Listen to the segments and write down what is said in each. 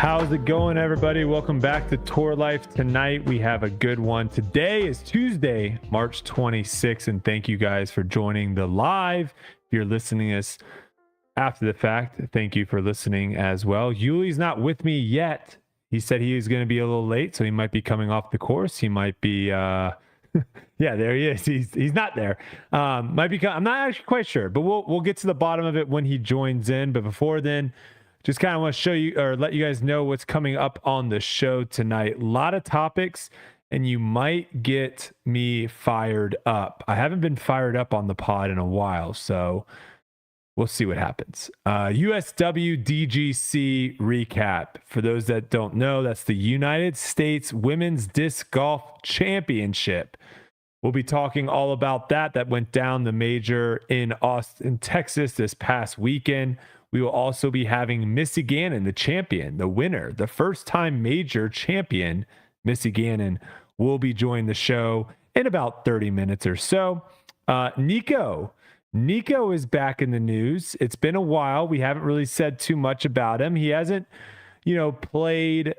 How's it going, everybody? Welcome back to Tour Life. Tonight we have a good one. Today is Tuesday, March 26th, and thank you guys for joining the live. If you're listening to this after the fact, thank you for listening as well. Uli's not with me yet. He said he is going to be a little late, so he might be coming off the course. He might be yeah, there he is. He's not there. Might be. I'm not actually quite sure, but we'll get to the bottom of it when he joins in. But before then, just kind of want to show you or let you guys know what's coming up on the show tonight. A lot of topics, and you might get me fired up. I haven't been fired up on the pod in a while, so we'll see what happens. USWDGC Recap. For those that don't know, that's the United States Women's Disc Golf Championship. We'll be talking all about that. That went down the major in Austin, Texas this past weekend. We will also be having Missy Gannon, the champion, the winner, the first-time major champion. Missy Gannon will be joining the show in about 30 minutes or so. Nikko is back in the news. It's been a while. We haven't really said too much about him. He hasn't, played,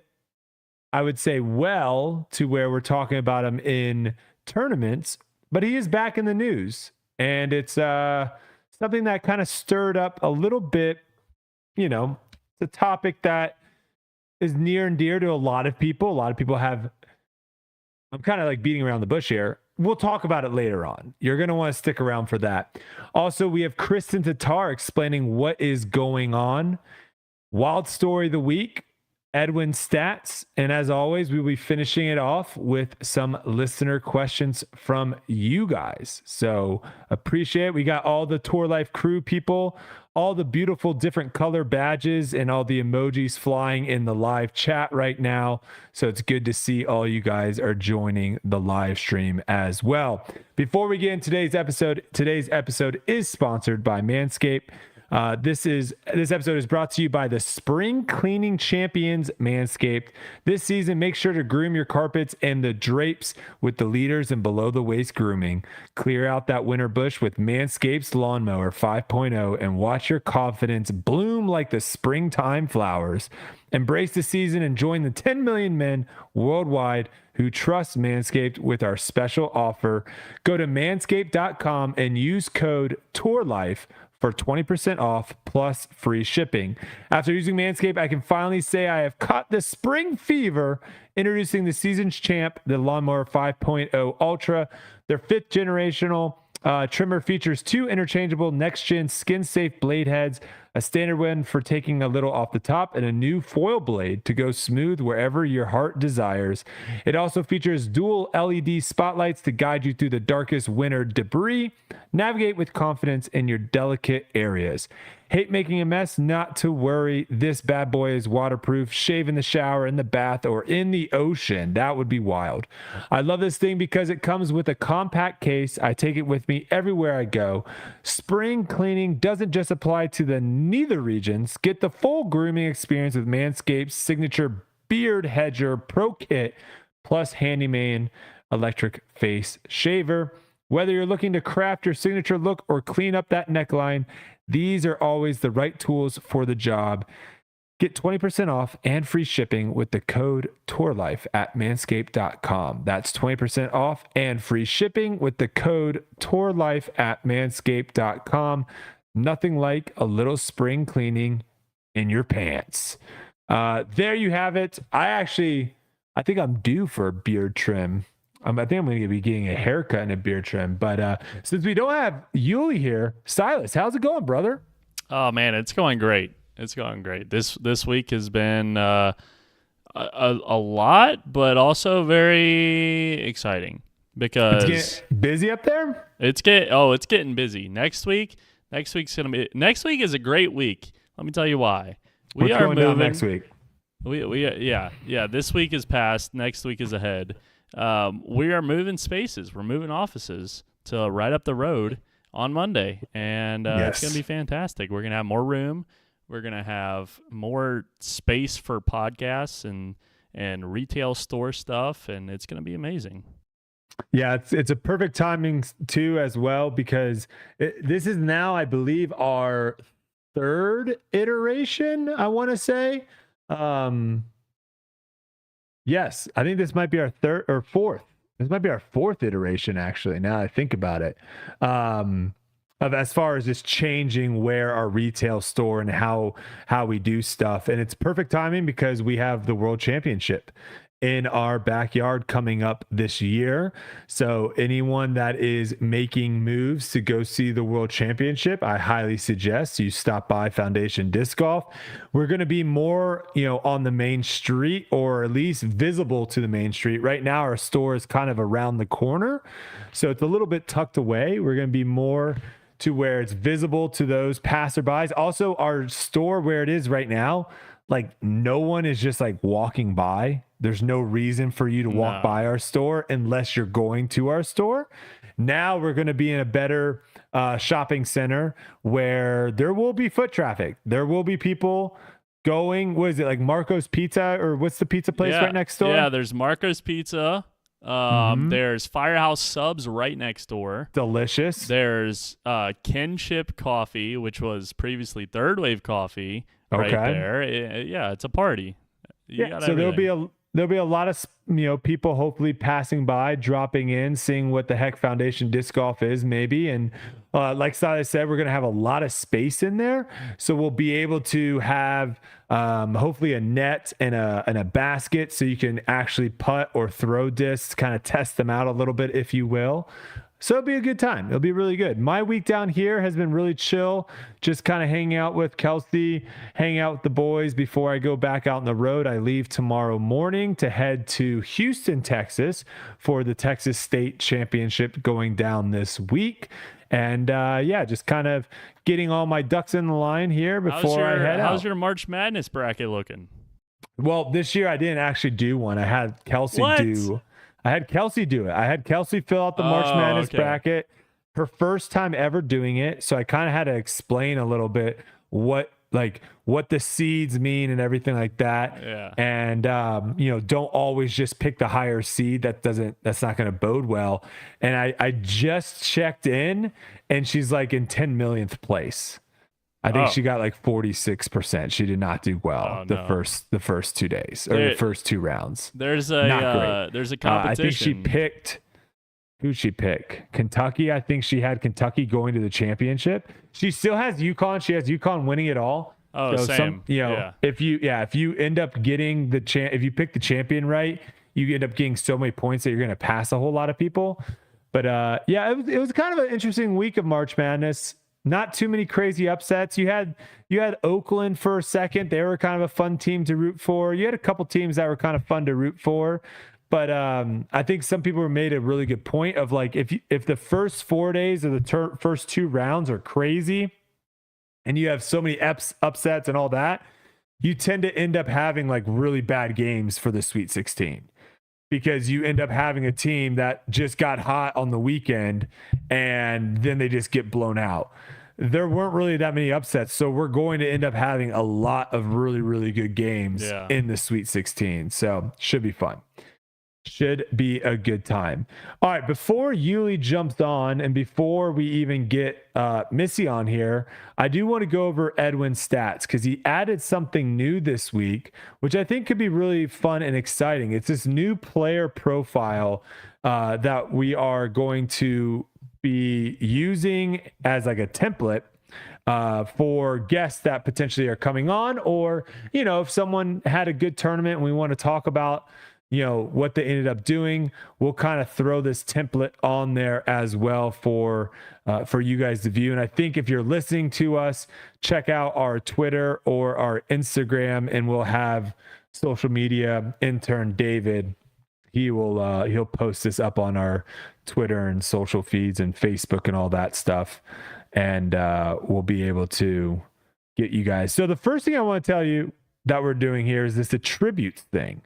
I would say, well to where we're talking about him in tournaments, but he is back in the news. And it's something that kind of stirred up a little bit. It's a topic that is near and dear to a lot of people. A lot of people have, I'm kind of like beating around the bush here. We'll talk about it later on. You're going to want to stick around for that. Also, we have Kristin Tattar explaining what is going on. Wild Story of the Week, Edwin Stats. And as always, we'll be finishing it off with some listener questions from you guys. So appreciate it. We got all the Tour Life crew people, all the beautiful different color badges and all the emojis flying in the live chat right now. So it's good to see all you guys are joining the live stream as well. Before we get into today's episode is sponsored by Manscaped. This episode is brought to you by the spring cleaning champions, Manscaped. This season, make sure to groom your carpets and the drapes with the leaders and below the waist grooming. Clear out that winter bush with Manscaped's Lawnmower 5.0 and watch your confidence bloom like the springtime flowers. Embrace the season and join the 10 million men worldwide who trust Manscaped with our special offer. Go to manscaped.com and use code TOURLIFE for 20% off plus free shipping. After using Manscaped, I can finally say I have caught the spring fever. Introducing the season's champ, the Lawnmower 5.0 Ultra. Their 5th generational trimmer features 2 interchangeable next-gen skin-safe blade heads, a standard one for taking a little off the top, and a new foil blade to go smooth wherever your heart desires. It also features dual LED spotlights to guide you through the darkest winter debris. Navigate with confidence in your delicate areas. Hate making a mess? Not to worry. This bad boy is waterproof. Shave in the shower, in the bath, or in the ocean. That would be wild. I love this thing because it comes with a compact case. I take it with me everywhere I go. Spring cleaning doesn't just apply to the neither regions. Get the full grooming experience with Manscaped's signature Beard Hedger Pro Kit plus Handyman electric face shaver. Whether you're looking to craft your signature look or clean up that neckline, these are always the right tools for the job. Get 20% off and free shipping with the code TOURLIFE at manscaped.com. That's 20% off and free shipping with the code TOURLIFE at manscaped.com. Nothing like a little spring cleaning in your pants. There you have it. I think I'm due for a beard trim. I think I'm going to be getting a haircut and a beard trim. But since we don't have Uli here, Silas, how's it going, brother? Oh, man, it's going great. It's going great. This week has been a lot, but also very exciting because it's getting busy up there. It's getting busy. Next week is a great week. Let me tell you why. What's going down next week? This week is past. Next week is ahead. We are moving spaces. We're moving offices to right up the road on Monday, and It's going to be fantastic. We're going to have more room. We're going to have more space for podcasts and retail store stuff, and it's going to be amazing. Yeah, it's a perfect timing too as well because this is now, I believe, our 3rd iteration, I want to say, Yes, I think this might be our third or fourth. This might be our fourth iteration, actually, now I think about it. Of as far as just changing where our retail store and how we do stuff. And it's perfect timing because we have the World Championship in our backyard coming up this year. So anyone that is making moves to go see the World Championship, I highly suggest you stop by Foundation Disc Golf. We're going to be more, on the main street, or at least visible to the main street. Right now, our store is kind of around the corner, so it's a little bit tucked away. We're going to be more to where it's visible to those passerbys. Also, our store where it is right now, like no one is just like walking by. There's no reason for you to walk by our store unless you're going to our store. Now we're going to be in a better shopping center where there will be foot traffic. There will be people going. What is it, like Marco's Pizza, or what's the pizza place right next door? Yeah, there's Marco's Pizza. There's Firehouse Subs right next door. Delicious. There's Kinship Coffee, which was previously Third Wave Coffee. Right there. It's a party. So there'll be a lot of people hopefully passing by, dropping in, seeing what the heck Foundation Disc Golf is, maybe. And like I said, we're going to have a lot of space in there, so we'll be able to have hopefully a net and a basket, so you can actually putt or throw discs, kind of test them out a little bit, if you will. So it'll be a good time. It'll be really good. My week down here has been really chill. Just kind of hanging out with Kelsey, hang out with the boys before I go back out on the road. I leave tomorrow morning to head to Houston, Texas for the Texas State Championship going down this week. And just kind of getting all my ducks in the line here before I head out. How's your March Madness bracket looking? Well, this year I didn't actually do one. I had Kelsey do it. I had Kelsey fill out the March Madness bracket. Her first time ever doing it. So I kind of had to explain a little bit what the seeds mean and everything like that. Yeah. And, don't always just pick the higher seed. That's not going to bode well. And I just checked in, and she's like in 10 millionth place. I think she got like 46%. She did not do well the first 2 days, or the first 2 rounds. There's a competition. I think she picked. Who'd she pick? Kentucky. I think she had Kentucky going to the championship. She still has UConn. She has UConn winning it all. Oh, so same. If you end up getting if you pick the champion right, you end up getting so many points that you're going to pass a whole lot of people. But it was kind of an interesting week of March Madness. Not too many crazy upsets. You had Oakland for a second. They were kind of a fun team to root for. You had a couple teams that were kind of fun to root for. But I think some people made a really good point of like, if the first 4 days of the first 2 rounds are crazy and you have so many upsets and all that, you tend to end up having like really bad games for the Sweet 16. Because you end up having a team that just got hot on the weekend and then they just get blown out. There weren't really that many upsets, so we're going to end up having a lot of really, really good games in the Sweet 16. So should be fun. Should be a good time. All right, before Uli jumps on and before we even get Missy on here, I do want to go over Edwin's stats because he added something new this week, which I think could be really fun and exciting. It's this new player profile that we are going to be using as like a template for guests that potentially are coming on, or, if someone had a good tournament and we want to talk about what they ended up doing, we'll kind of throw this template on there as well for you guys to view. And I think if you're listening to us, check out our Twitter or our Instagram, and we'll have social media intern David. He'll post this up on our Twitter and social feeds and Facebook and all that stuff. And we'll be able to get you guys. So the first thing I want to tell you that we're doing here is this attributes thing.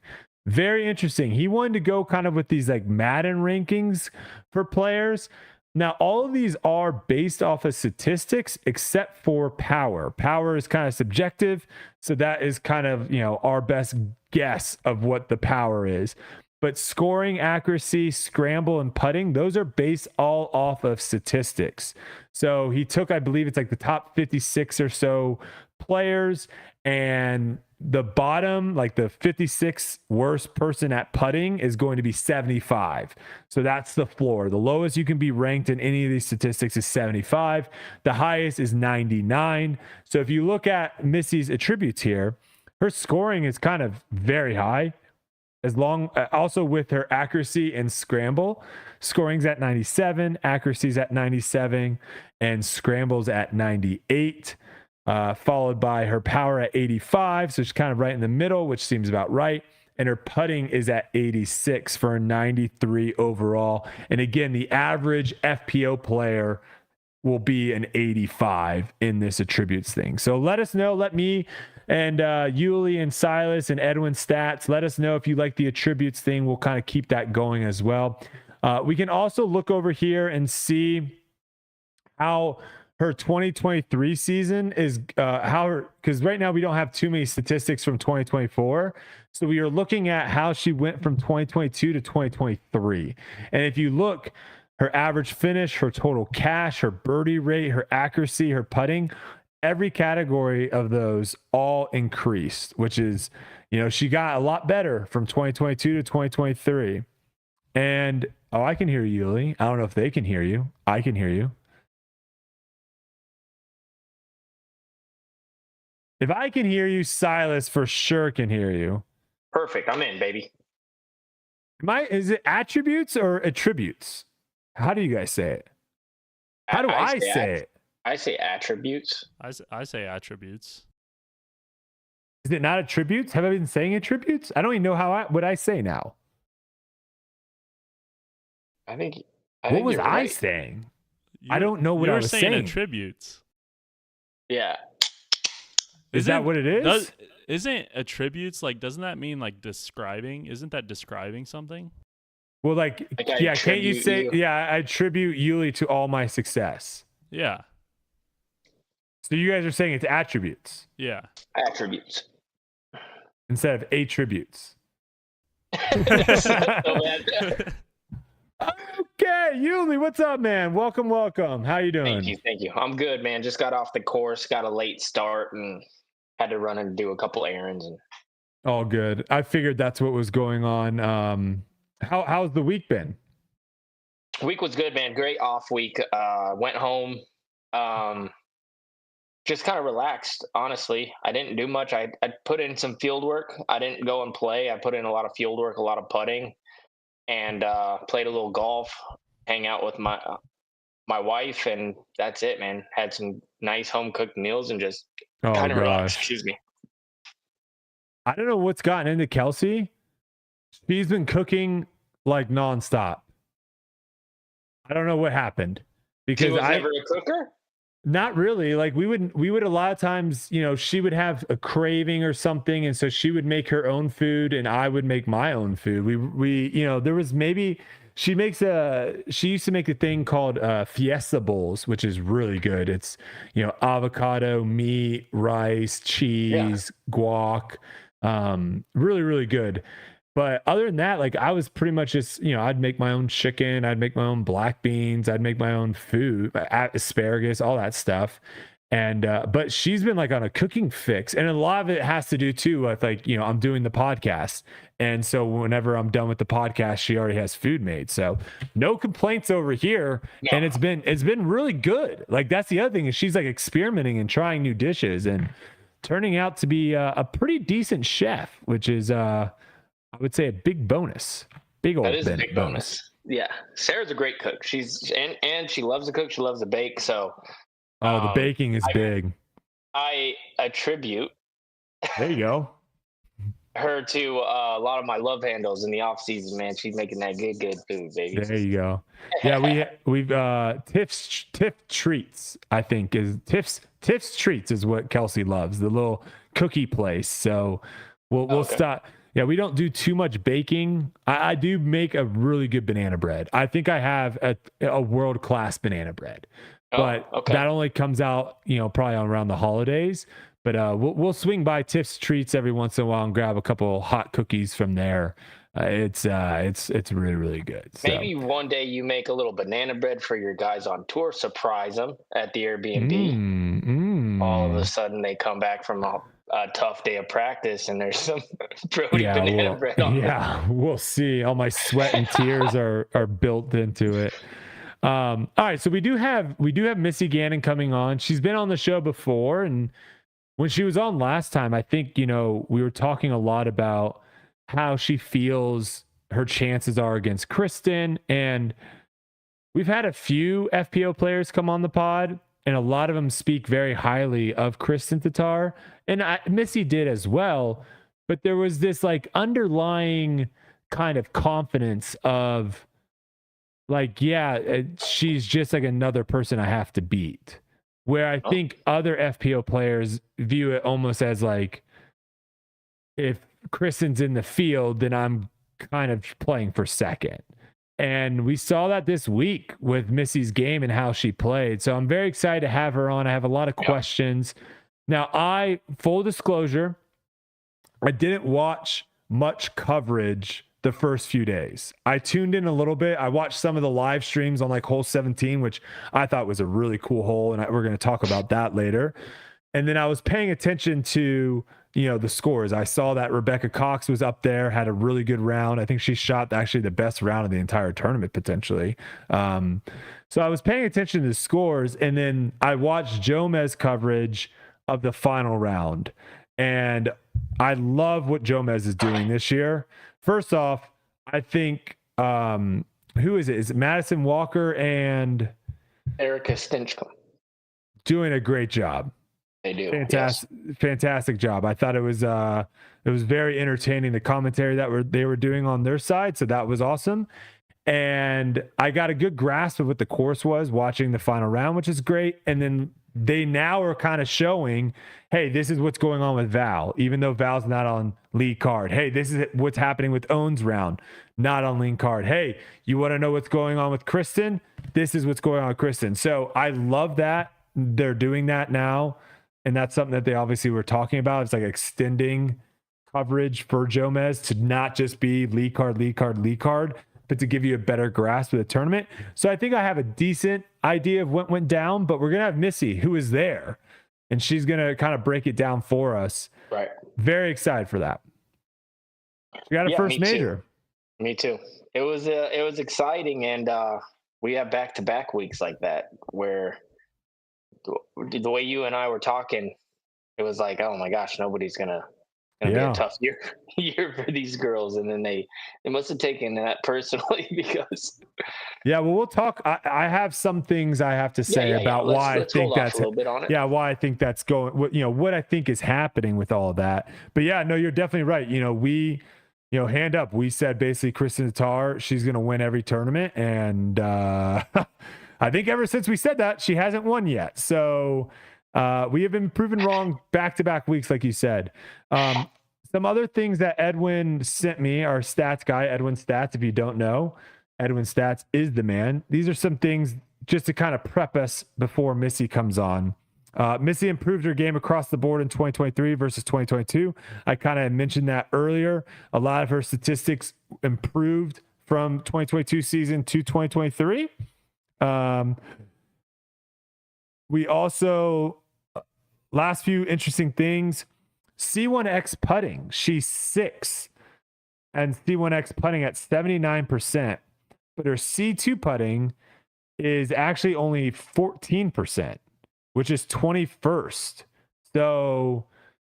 Very interesting. He wanted to go kind of with these like Madden rankings for players. Now, all of these are based off of statistics except for power. Power is kind of subjective. So that is kind of, our best guess of what the power is. But scoring, accuracy, scramble, and putting, those are based all off of statistics. So he took, I believe it's like the top 56 or so players, and the bottom, like the 56th worst person at putting is going to be 75. So that's the floor. The lowest you can be ranked in any of these statistics is 75. The highest is 99. So if you look at Missy's attributes here, her scoring is kind of very high. Also with her accuracy and scramble, scoring's at 97, accuracy's at 97, and scrambles at 98. Followed by her power at 85, so she's kind of right in the middle, which seems about right. And her putting is at 86 for a 93 overall. And again, the average FPO player will be an 85 in this attributes thing. So let us know. Let me and Uli and Silas and Edwin Stats, let us know if you like the attributes thing. We'll kind of keep that going as well. We can also look over here and see how her 2023 season is because right now we don't have too many statistics from 2024. So we are looking at how she went from 2022 to 2023. And if you look, her average finish, her total cash, her birdie rate, her accuracy, her putting, every category of those all increased, which is, she got a lot better from 2022 to 2023. And, I can hear you, Uli. I don't know if they can hear you. I can hear you. If I can hear you, Silas for sure can hear you. Perfect. I'm in, baby. Is it attributes or attributes? How do you guys say it? How do I say it? I say attributes. I say attributes. Is it not attributes? Have I been saying attributes? I don't even know what I say now. What was I saying? I don't know what I was saying. You were saying attributes. Yeah. Is that what it is? Isn't attributes doesn't that mean describing? Isn't that describing something? Well, can't you say, I attribute Uli to all my success? Yeah. So you guys are saying it's attributes? Yeah. Attributes. Instead of attributes. Okay, Uli, what's up, man? Welcome. How you doing? Thank you. I'm good, man. Just got off the course, got a late start, and had to run and do a couple errands. And all good. I figured that's what was going on. How's the week been? Week was good, man. Great off week. Went home. Just kind of relaxed, honestly. I didn't do much. I put in some field work. I didn't go and play. I put in a lot of field work, a lot of putting, and played a little golf, hang out with my wife, and that's it, man. Had some nice home cooked meals and just kind of relaxed. Excuse me. I don't know what's gotten into Kelsey. She's been cooking nonstop. I don't know what happened because she was never a cooker. Not really. We would a lot of times, she would have a craving or something, and so she would make her own food, and I would make my own food. There was she used to make a thing called Fiesta Bowls, which is really good. It's avocado, meat, rice, cheese, guac, really, really good. But other than that, I was pretty much just, I'd make my own chicken, I'd make my own black beans, I'd make my own food, asparagus, all that stuff. And, but she's been on a cooking fix. And a lot of it has to do too with I'm doing the podcast. And so whenever I'm done with the podcast, she already has food made. So no complaints over here. Yeah. And it's been really good. That's the other thing is she's experimenting and trying new dishes and turning out to be a pretty decent chef, which is, I would say a big bonus. Big old big bonus. Yeah. Sarah's a great cook. She's and she loves to cook. She loves to bake. So the baking is big. I attribute there you go. her to a lot of my love handles in the off season, man. She's making that good food, baby. There you go. Yeah, we've Tiff's Treats, I think is Tiff's Treats is what Kelsey loves, the little cookie place. So we'll stop. Yeah, we don't do too much baking. I do make a really good banana bread. I think I have a world-class banana bread. But that only comes out, probably around the holidays. But we'll swing by Tiff's Treats every once in a while and grab a couple hot cookies from there. It's really, really good. So. Maybe one day you make a little banana bread for your guys on tour, surprise them at the Airbnb. All of a sudden they come back from a tough day of practice and there's some Brodie banana bread on it. Yeah, we'll see. All my sweat and tears are built into it. All right, so we do have Missy Gannon coming on. She's been on the show before, and when she was on last time, I think, we were talking a lot about how she feels her chances are against Kristin, and we've had a few FPO players come on the pod, and a lot of them speak very highly of Kristin Tattar, and Missy did as well. But there was this like underlying kind of confidence of like, yeah, she's just like another person I have to beat. Where I think other FPO players view it almost as like, if Kristin's in the field, then I'm kind of playing for second. And we saw that this week with Missy's game and how she played. So I'm very excited to have her on. I have a lot of questions. Now, full disclosure, I didn't watch much coverage the first few days. I tuned in a little bit. I watched some of the live streams on like hole 17, which I thought was a really cool hole. And we're going to talk about that later. And then I was paying attention to, the scores. I saw that Rebecca Cox was up there, had a really good round. I think she shot actually the best round of the entire tournament potentially. So I was paying attention to the scores, and then I watched Jomez coverage of the final round. And I love what Jomez is doing this year. First off, I think, who is it? Is it Madison Walker and Erica Stinchcomb? Doing a great job. They do. Fantastic job. I thought it was very entertaining, the commentary that they were doing on their side. So that was awesome. And I got a good grasp of what the course was watching the final round, which is great. And then they now are kind of showing, hey, this is what's going on with Val, even though Val's not on lead card. Hey, this is what's happening with Owen's round, not on lead card. Hey, you want to know what's going on with Kristin? This is what's going on with Kristin. So I love that they're doing that now. And that's something that they obviously were talking about. It's like extending coverage for Jomez to not just be lead card, but to give you a better grasp of the tournament. So I think I have a decent idea of what went down, but we're going to have Missy, who is there, and she's going to kind of break it down for us. Right. Very excited for that. We got a first major. Me too. It was exciting, and we have back-to-back weeks like that where the way you and I were talking, it was like, oh my gosh, nobody's gonna be a tough year for these girls. And then they must have taken that personally because well, we'll talk. I have some things I have to say about why I think that's a little bit on it. Why I think that's going, what I think is happening with all of that. But no, you're definitely right. We hand up, we said basically Kristin Tattar, she's gonna win every tournament, and I think ever since we said that, she hasn't won yet. So we have been proven wrong back-to-back weeks, like you said. Some other things that Edwin sent me, our stats guy, Edwin Stats, if you don't know, Edwin Stats is the man. These are some things just to kind of prep us before Missy comes on. Missy improved her game across the board in 2023 versus 2022. I kind of mentioned that earlier. A lot of her statistics improved from 2022 season to 2023. We also, last few interesting things, C1X putting, she's 6, and C1X putting at 79%, but her C2 putting is actually only 14%, which is 21st. So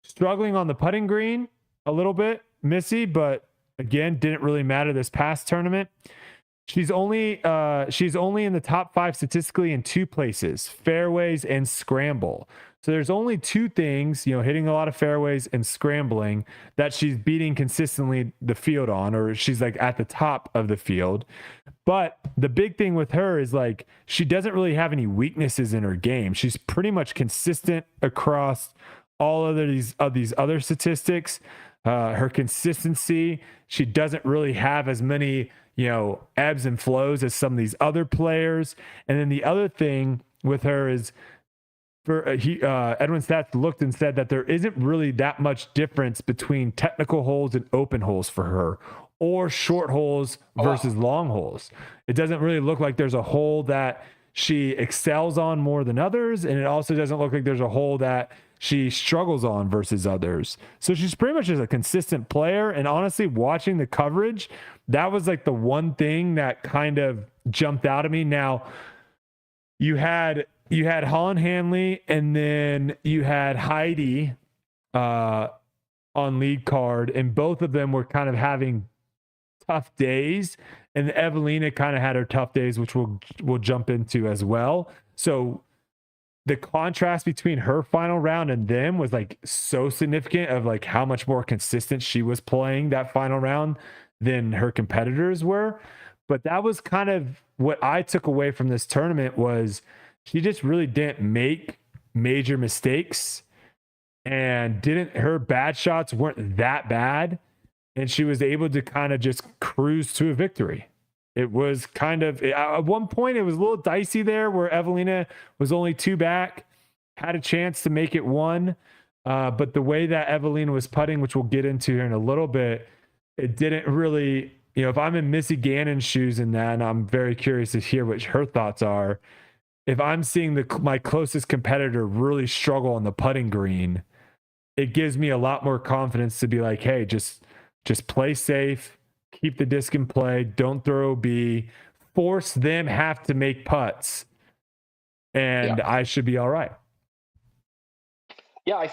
struggling on the putting green a little bit, Missy, but again, didn't really matter this past tournament. She's only in the top 5 statistically in 2 places, fairways and scramble. So there's only 2 things, hitting a lot of fairways and scrambling, that she's beating consistently the field on, or she's like at the top of the field. But the big thing with her is like, she doesn't really have any weaknesses in her game. She's pretty much consistent across all of these other statistics. Her consistency, she doesn't really have as many ebbs and flows as some of these other players. And then the other thing with her is, Edwin Stats looked and said that there isn't really that much difference between technical holes and open holes for her, or short holes versus long holes. It doesn't really look like there's a hole that she excels on more than others, and it also doesn't look like there's a hole that she struggles on versus others. So she's pretty much just a consistent player. And honestly, watching the coverage, that was like the one thing that kind of jumped out at me. Now, you had Holland Hanley, and then you had Heidi on lead card, and both of them were kind of having tough days. And Evelina kind of had her tough days, which we'll jump into as well. So the contrast between her final round and them was like so significant of like how much more consistent she was playing that final round than her competitors were. But that was kind of what I took away from this tournament, was she just really didn't make major mistakes, and her bad shots weren't that bad. And she was able to kind of just cruise to a victory. It was kind of, at one point, it was a little dicey there where Evelina was only 2 back, had a chance to make it 1. But the way that Evelina was putting, which we'll get into here in a little bit, it didn't really, if I'm in Missy Gannon's shoes in that, and I'm very curious to hear what her thoughts are, if I'm seeing my closest competitor really struggle on the putting green, it gives me a lot more confidence to be like, hey, just play safe. Keep the disc in play. Don't throw OB. Force them have to make putts, and I should be all right. Yeah,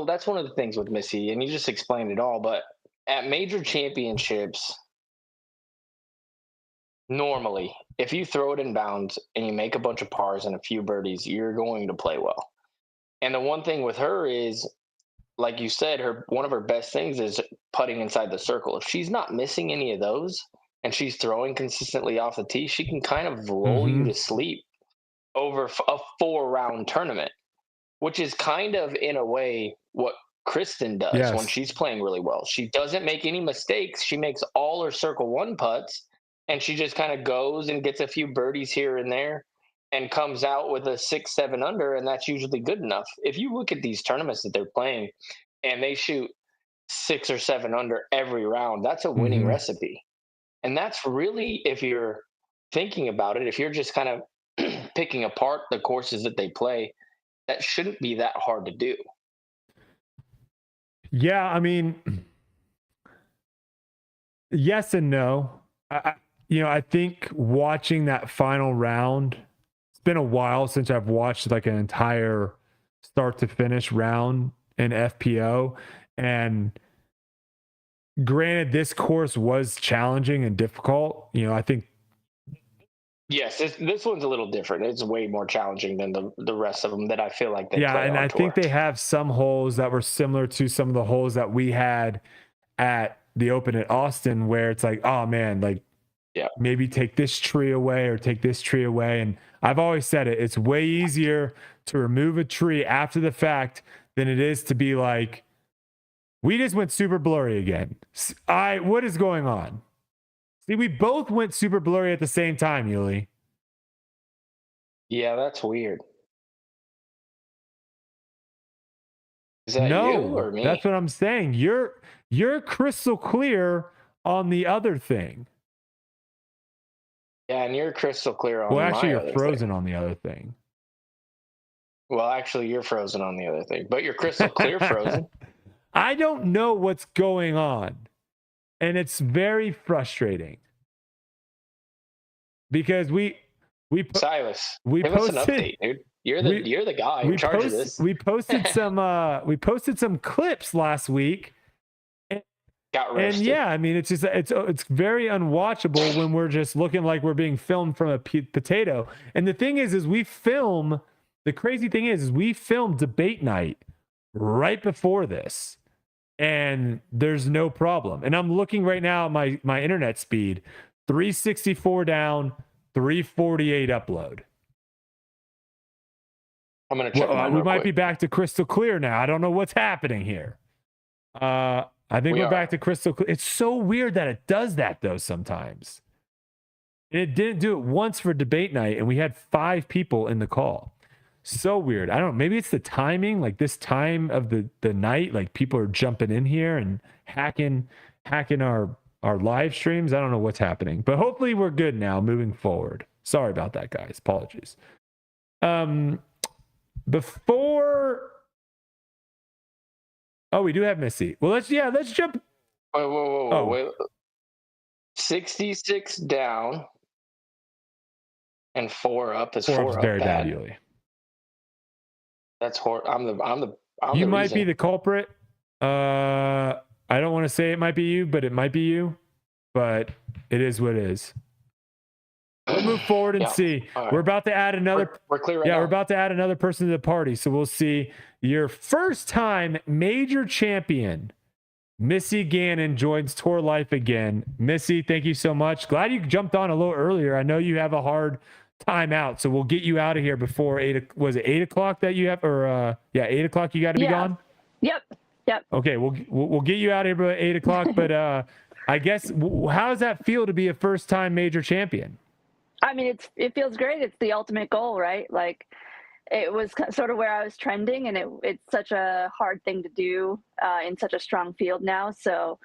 that's one of the things with Missy, and you just explained it all. But at major championships, normally, if you throw it in bounds and you make a bunch of pars and a few birdies, you're going to play well. And the one thing with her is, like you said, one of her best things is putting inside the circle. If she's not missing any of those and she's throwing consistently off the tee, she can kind of roll you to sleep over a 4-round tournament, which is kind of, in a way, what Kristin does when she's playing really well. She doesn't make any mistakes. She makes all her circle 1 putts, and she just kind of goes and gets a few birdies here and there and comes out with a 6-7 under, and that's usually good enough. If you look at these tournaments that they're playing and they shoot 6 or 7 under every round, that's a winning recipe. And that's really, if you're thinking about it, if you're just kind of picking apart the courses that they play, that shouldn't be that hard to do. Yeah, I mean, yes and no. I think watching that final round, been a while since I've watched like an entire start to finish round in FPO, and granted this course was challenging and difficult. I think yes, this one's a little different. It's way more challenging than the rest of them that I feel like they play and on I tour. think they have some holes that were similar to some of the holes that we had at the Open at Austin, where it's like, oh man, like maybe take this tree away or take this tree away. And I've always said it's way easier to remove a tree after the fact than it is to be like, we just went super blurry again. What is going on? See, we both went super blurry at the same time, Uli. Yeah, that's weird. Is that no, you or me? That's what I'm saying. You're crystal clear on the other thing. Yeah, and you're crystal clear on actually, you're frozen thing. on the other thing. Well, actually, you're frozen on the other thing, but you're crystal clear frozen. I don't know what's going on, and it's very frustrating because Silas, give us an update, dude. You're the guy in charge of this. We posted some clips last week. Got roasted. And yeah, I mean, it's very unwatchable when we're just looking like we're being filmed from a potato. And the thing is the crazy thing is we film debate night right before this, and there's no problem. And I'm looking right now at my internet speed, 364 down, 348 upload. I'm gonna check. We might be back to crystal clear now. I don't know what's happening here. I think we're back to crystal clear. It's so weird that it does that though sometimes. And it didn't do it once for debate night, and we had 5 people in the call. So weird. I don't know. Maybe it's the timing, like this time of the night, like people are jumping in here and hacking our live streams. I don't know what's happening, but hopefully we're good now moving forward. Sorry about that, guys. Apologies. Before, we do have Missy. Well, let's jump. Whoa. Wait. 66 down and 4 up is 4 up very bad. bad, Uli. That's horrible. I'm You the might reason. be the culprit. I don't want to say it might be you, but it might be you. But it is what it is. We'll move forward and see. Right. We're about to add another. We're clear right now. We're about to add another person to the party. So we'll see. Your first time major champion, Missy Gannon, joins Tour Life again. Missy, thank you so much. Glad you jumped on a little earlier. I know you have a hard time out, so we'll get you out of here before 8. Was it 8 o'clock that you have, or 8 o'clock you got to be gone? Yep. Okay, we'll get you out of here by 8 o'clock. But I guess, how does that feel to be a first time major champion? I mean, it feels great. It's the ultimate goal, right? Like, it was sort of where I was trending, and it's such a hard thing to do in such a strong field now. So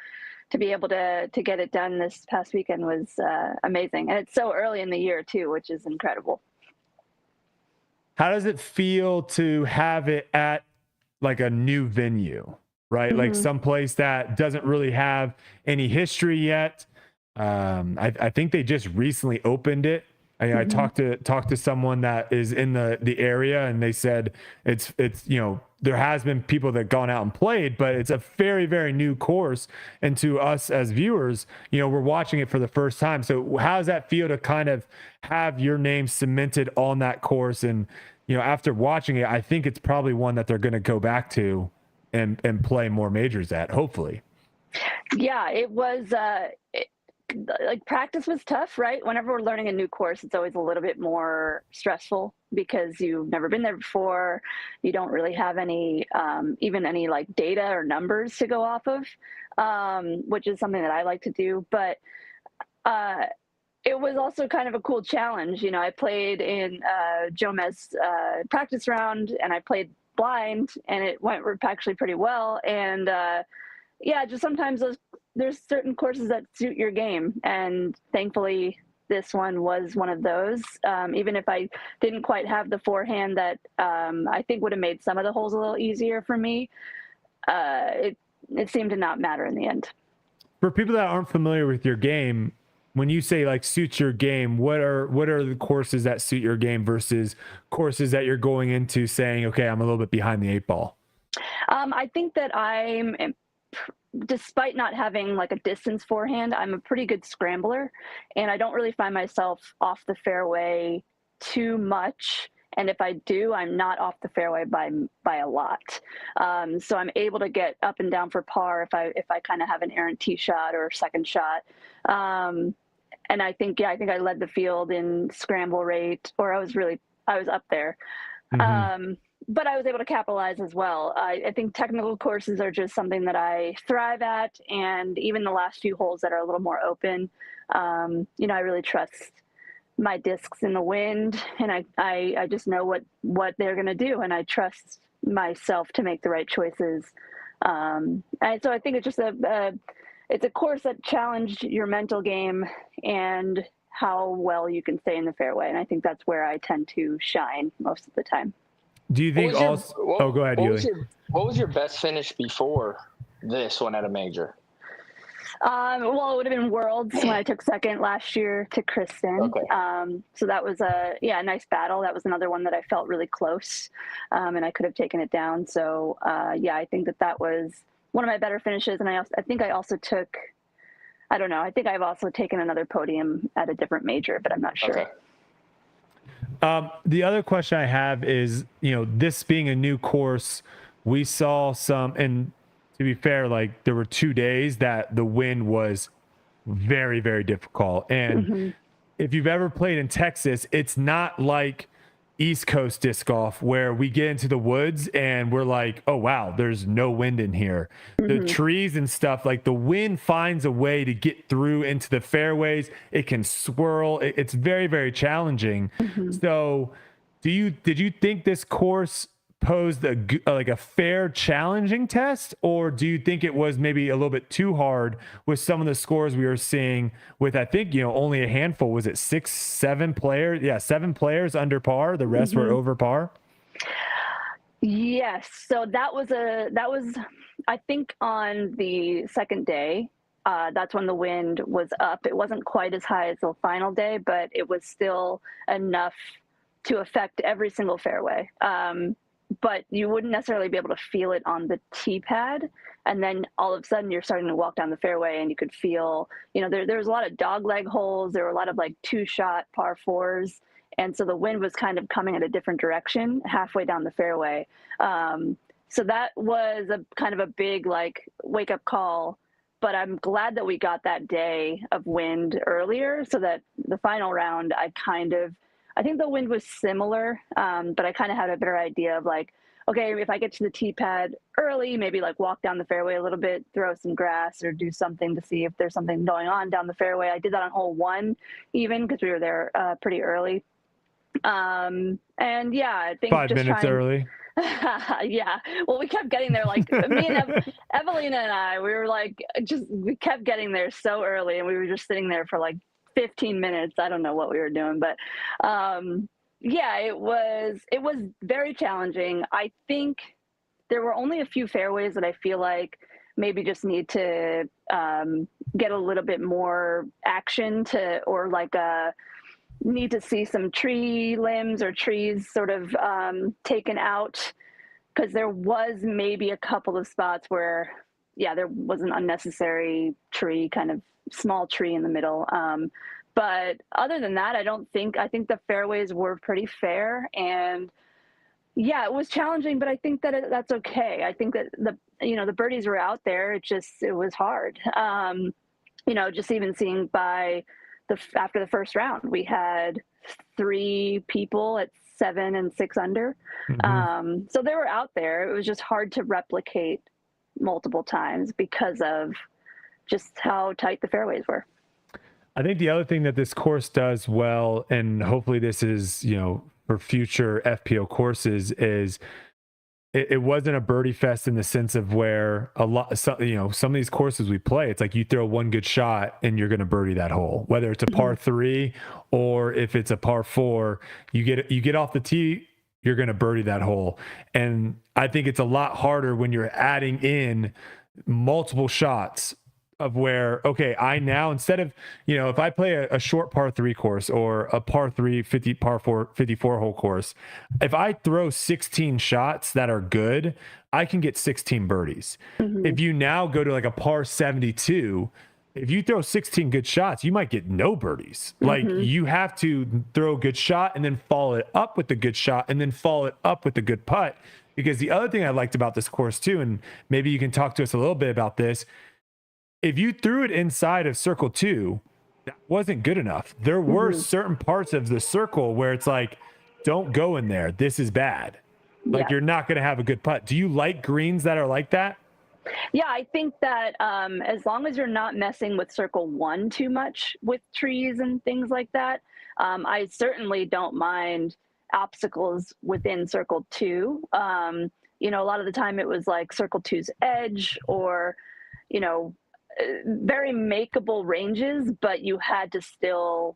to be able to get it done this past weekend was amazing. And it's so early in the year too, which is incredible. How does it feel to have it at like a new venue, right? Like someplace that doesn't really have any history yet. I think they just recently opened it. I talked to someone that is in the area, and they said it's there has been people that gone out and played, but it's a very, very new course. And to us as viewers, we're watching it for the first time. So how does that feel to kind of have your name cemented on that course? And after watching it, I think it's probably one that they're going to go back to and play more majors at, hopefully. Yeah, it was. Like, practice was tough, right? Whenever we're learning a new course, it's always a little bit more stressful because you've never been there before. You don't really have any, even any like data or numbers to go off of, which is something that I like to do. But it was also kind of a cool challenge. I played in Jomez practice round, and I played blind, and it went actually pretty well. And just sometimes there's certain courses that suit your game, and thankfully this one was one of those. Even if I didn't quite have the forehand that I think would have made some of the holes a little easier for me, it seemed to not matter in the end. For people that aren't familiar with your game, when you say like suits your game, what are the courses that suit your game versus courses that you're going into saying, okay, I'm a little bit behind the 8 ball? I think that despite not having like a distance forehand, I'm a pretty good scrambler, and I don't really find myself off the fairway too much. And if I do, I'm not off the fairway by a lot. So I'm able to get up and down for par if I kind of have an errant tee shot or second shot. And I think I led the field in scramble rate, or I was up there. But I was able to capitalize as well. I think technical courses are just something that I thrive at. And even the last few holes that are a little more open, I really trust my discs in the wind, and I just know what they're going to do. And I trust myself to make the right choices. And so I think it's just it's a course that challenged your mental game and how well you can stay in the fairway. And I think that's where I tend to shine most of the time. Do you think also? Go ahead, Uli. What was your best finish before this one at a major? Well, it would have been Worlds when I took second last year to Kristin. Okay. So that was a nice battle. That was another one that I felt really close, and I could have taken it down. So I think that was one of my better finishes. And I think I also took, I don't know, I think I've also taken another podium at a different major, but I'm not sure. Okay. The other question I have is, this being a new course, we saw some, and to be fair, like there were 2 days that the wind was very, very difficult. And if you've ever played in Texas, it's not like East Coast disc golf where we get into the woods and we're like, oh, wow, there's no wind in here. The trees and stuff, like the wind finds a way to get through into the fairways. It can swirl. It's very, very challenging. So did you think this course posed like a fair, challenging test, or do you think it was maybe a little bit too hard with some of the scores we were seeing with, I think, only a handful? Was it 6, 7 players? Yeah, 7 players under par. The rest were over par. Yes. So that was I think on the second day, that's when the wind was up. It wasn't quite as high as the final day, but it was still enough to affect every single fairway. But you wouldn't necessarily be able to feel it on the tee pad. And then all of a sudden you're starting to walk down the fairway and you could feel, there was a lot of dog leg holes. There were a lot of like 2-shot par 4s. And so the wind was kind of coming in a different direction halfway down the fairway. So that was a kind of a big like wake up call, but I'm glad that we got that day of wind earlier so that the final round, I think the wind was similar, but I kind of had a better idea of like, okay, if I get to the tee pad early, maybe like walk down the fairway a little bit, throw some grass or do something to see if there's something going on down the fairway. I did that on hole 1 even because we were there pretty early. And yeah, I think 5 minutes early. Yeah. Well, we kept getting there, like me and Evelina and I, we were like, we kept getting there so early and we were just sitting there for like 15 minutes. I don't know what we were doing, but yeah, it was very challenging. I think there were only a few fairways that I feel like maybe just need to get a little bit more action or like need to see some tree limbs or trees sort of taken out, because there was maybe a couple of spots where, yeah, there was an unnecessary tree, kind of small tree in the middle. But other than that, I think the fairways were pretty fair, and yeah, it was challenging, but I think that that's okay. I think that the birdies were out there. It was hard. Just even seeing after the first round, we had 3 people at 7 and 6 under. Mm-hmm. So they were out there. It was just hard to replicate multiple times because of just how tight the fairways were. I think the other thing that this course does well, and hopefully this is, for future FPO courses, is it wasn't a birdie fest in the sense of where some of these courses we play, it's like you throw one good shot and you're going to birdie that hole, whether it's a par 3 or if it's a par 4, you get off the tee, you're going to birdie that hole. And I think it's a lot harder when you're adding in multiple shots of where, okay, I now, instead of, if I play a short par 3 course or a par 3, par 4, 54 hole course, if I throw 16 shots that are good, I can get 16 birdies. Mm-hmm. If you now go to like a par 72, if you throw 16 good shots, you might get no birdies. Mm-hmm. Like you have to throw a good shot and then follow it up with a good shot and then follow it up with a good putt. Because the other thing I liked about this course too, and maybe you can talk to us a little bit about this, if you threw it inside of circle 2, that wasn't good enough. There were certain parts of the circle where it's like, don't go in there. This is bad. Like you're not going to have a good putt. Do you like greens that are like that? Yeah, I think that as long as you're not messing with circle 1 too much with trees and things like that, I certainly don't mind obstacles within circle 2. A lot of the time it was like circle 2's edge or, very makeable ranges, but you had to still,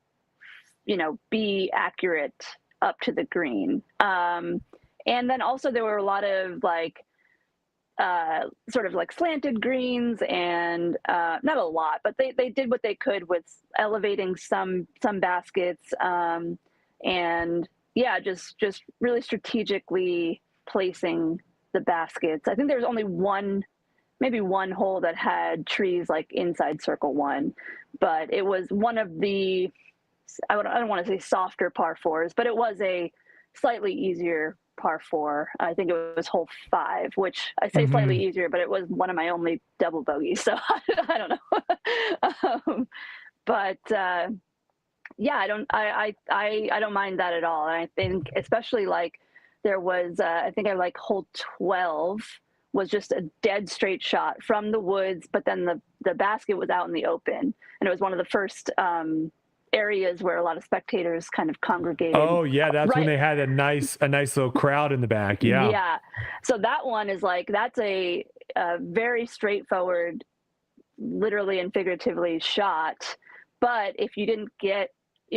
be accurate up to the green. And then also there were a lot of like, sort of like slanted greens and not a lot, but they did what they could with elevating some baskets. And yeah, just really strategically placing the baskets. I think there's only maybe one hole that had trees like inside circle 1, but it was one of the, I don't want to say softer par 4s, but it was a slightly easier par 4. I think it was hole 5, which I say slightly easier, but it was one of my only double bogeys. So I don't know. But yeah, I don't mind that at all. And I think especially like there was, I think I like hole 12 was just a dead straight shot from the woods, but then the basket was out in the open. And it was one of the first areas where a lot of spectators kind of congregated. Oh yeah, that's when they had a nice little crowd in the back. Yeah. Yeah. So that one is like, that's a very straightforward, literally and figuratively shot. But if you didn't get,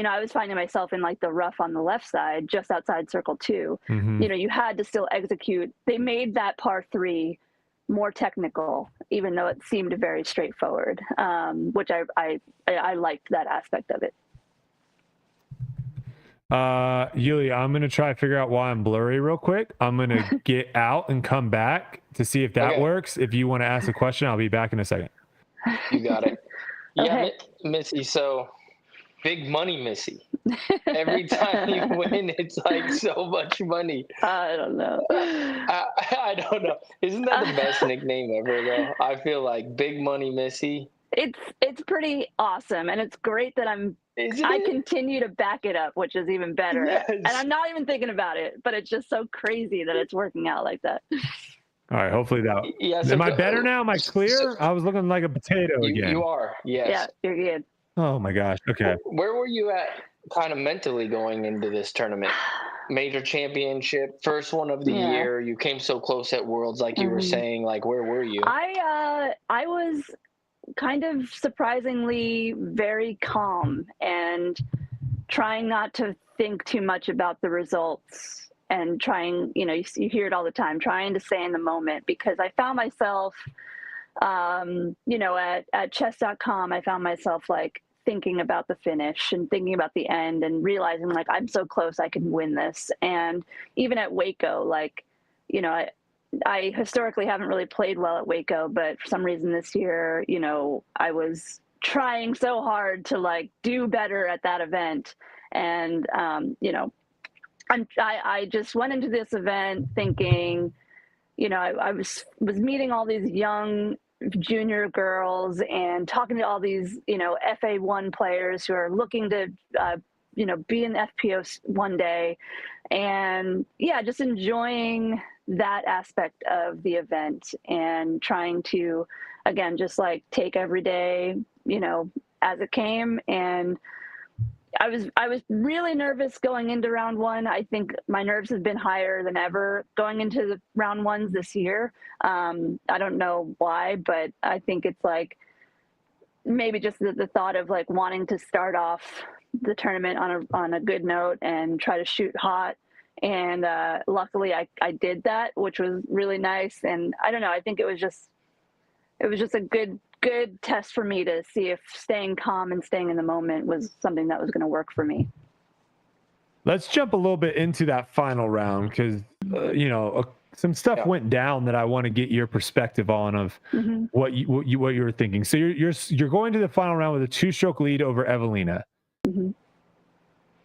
I was finding myself in like the rough on the left side, just outside circle 2. Mm-hmm. You had to still execute. They made that par 3 more technical, even though it seemed very straightforward, which I liked that aspect of it. Uli, I'm going to try to figure out why I'm blurry real quick. I'm going to get out and come back to see if that works. If you want to ask a question, I'll be back in a second. You got it. Yeah, Okay. Missy, so big money, Missy. Every time you win, it's like so much money. I don't know. I don't know. Isn't that the best nickname ever, though? I feel like Big Money Missy. It's pretty awesome, and it's great that I continue to back it up, which is even better. Yes. And I'm not even thinking about it, but it's just so crazy that it's working out like that. All right, hopefully that. Yeah, so am I better now? Am I clear? I was looking like a potato again. You are, yes. Yeah, you're good. Oh my gosh. Okay. Where were you at kind of mentally going into this tournament? Major championship, first one of the year. You came so close at Worlds, like you were saying. Like, where were you? I was kind of surprisingly very calm and trying not to think too much about the results, and trying, you hear it all the time, trying to stay in the moment, because I found myself, at chess.com, I found myself like thinking about the finish and thinking about the end and realizing like, I'm so close, I can win this. And even at Waco, like, I historically haven't really played well at Waco, but for some reason this year, I was trying so hard to like do better at that event. And, I just went into this event thinking, I was meeting all these young junior girls and talking to all these, FA1 players who are looking to, be in the FPO one day. And yeah, just enjoying that aspect of the event and trying to, again, just like take every day, as it came. And I was really nervous going into round 1. I think my nerves have been higher than ever going into the round 1s this year. I don't know why, but I think it's like maybe just the thought of like wanting to start off the tournament on a good note and try to shoot hot. And luckily I did that, which was really nice. And I don't know, I think it was just a good test for me to see if staying calm and staying in the moment was something that was going to work for me. Let's jump a little bit into that final round, because some stuff went down that I want to get your perspective on of what you were thinking. So you're going to the final round with a 2-stroke lead over Evelina. Mm-hmm.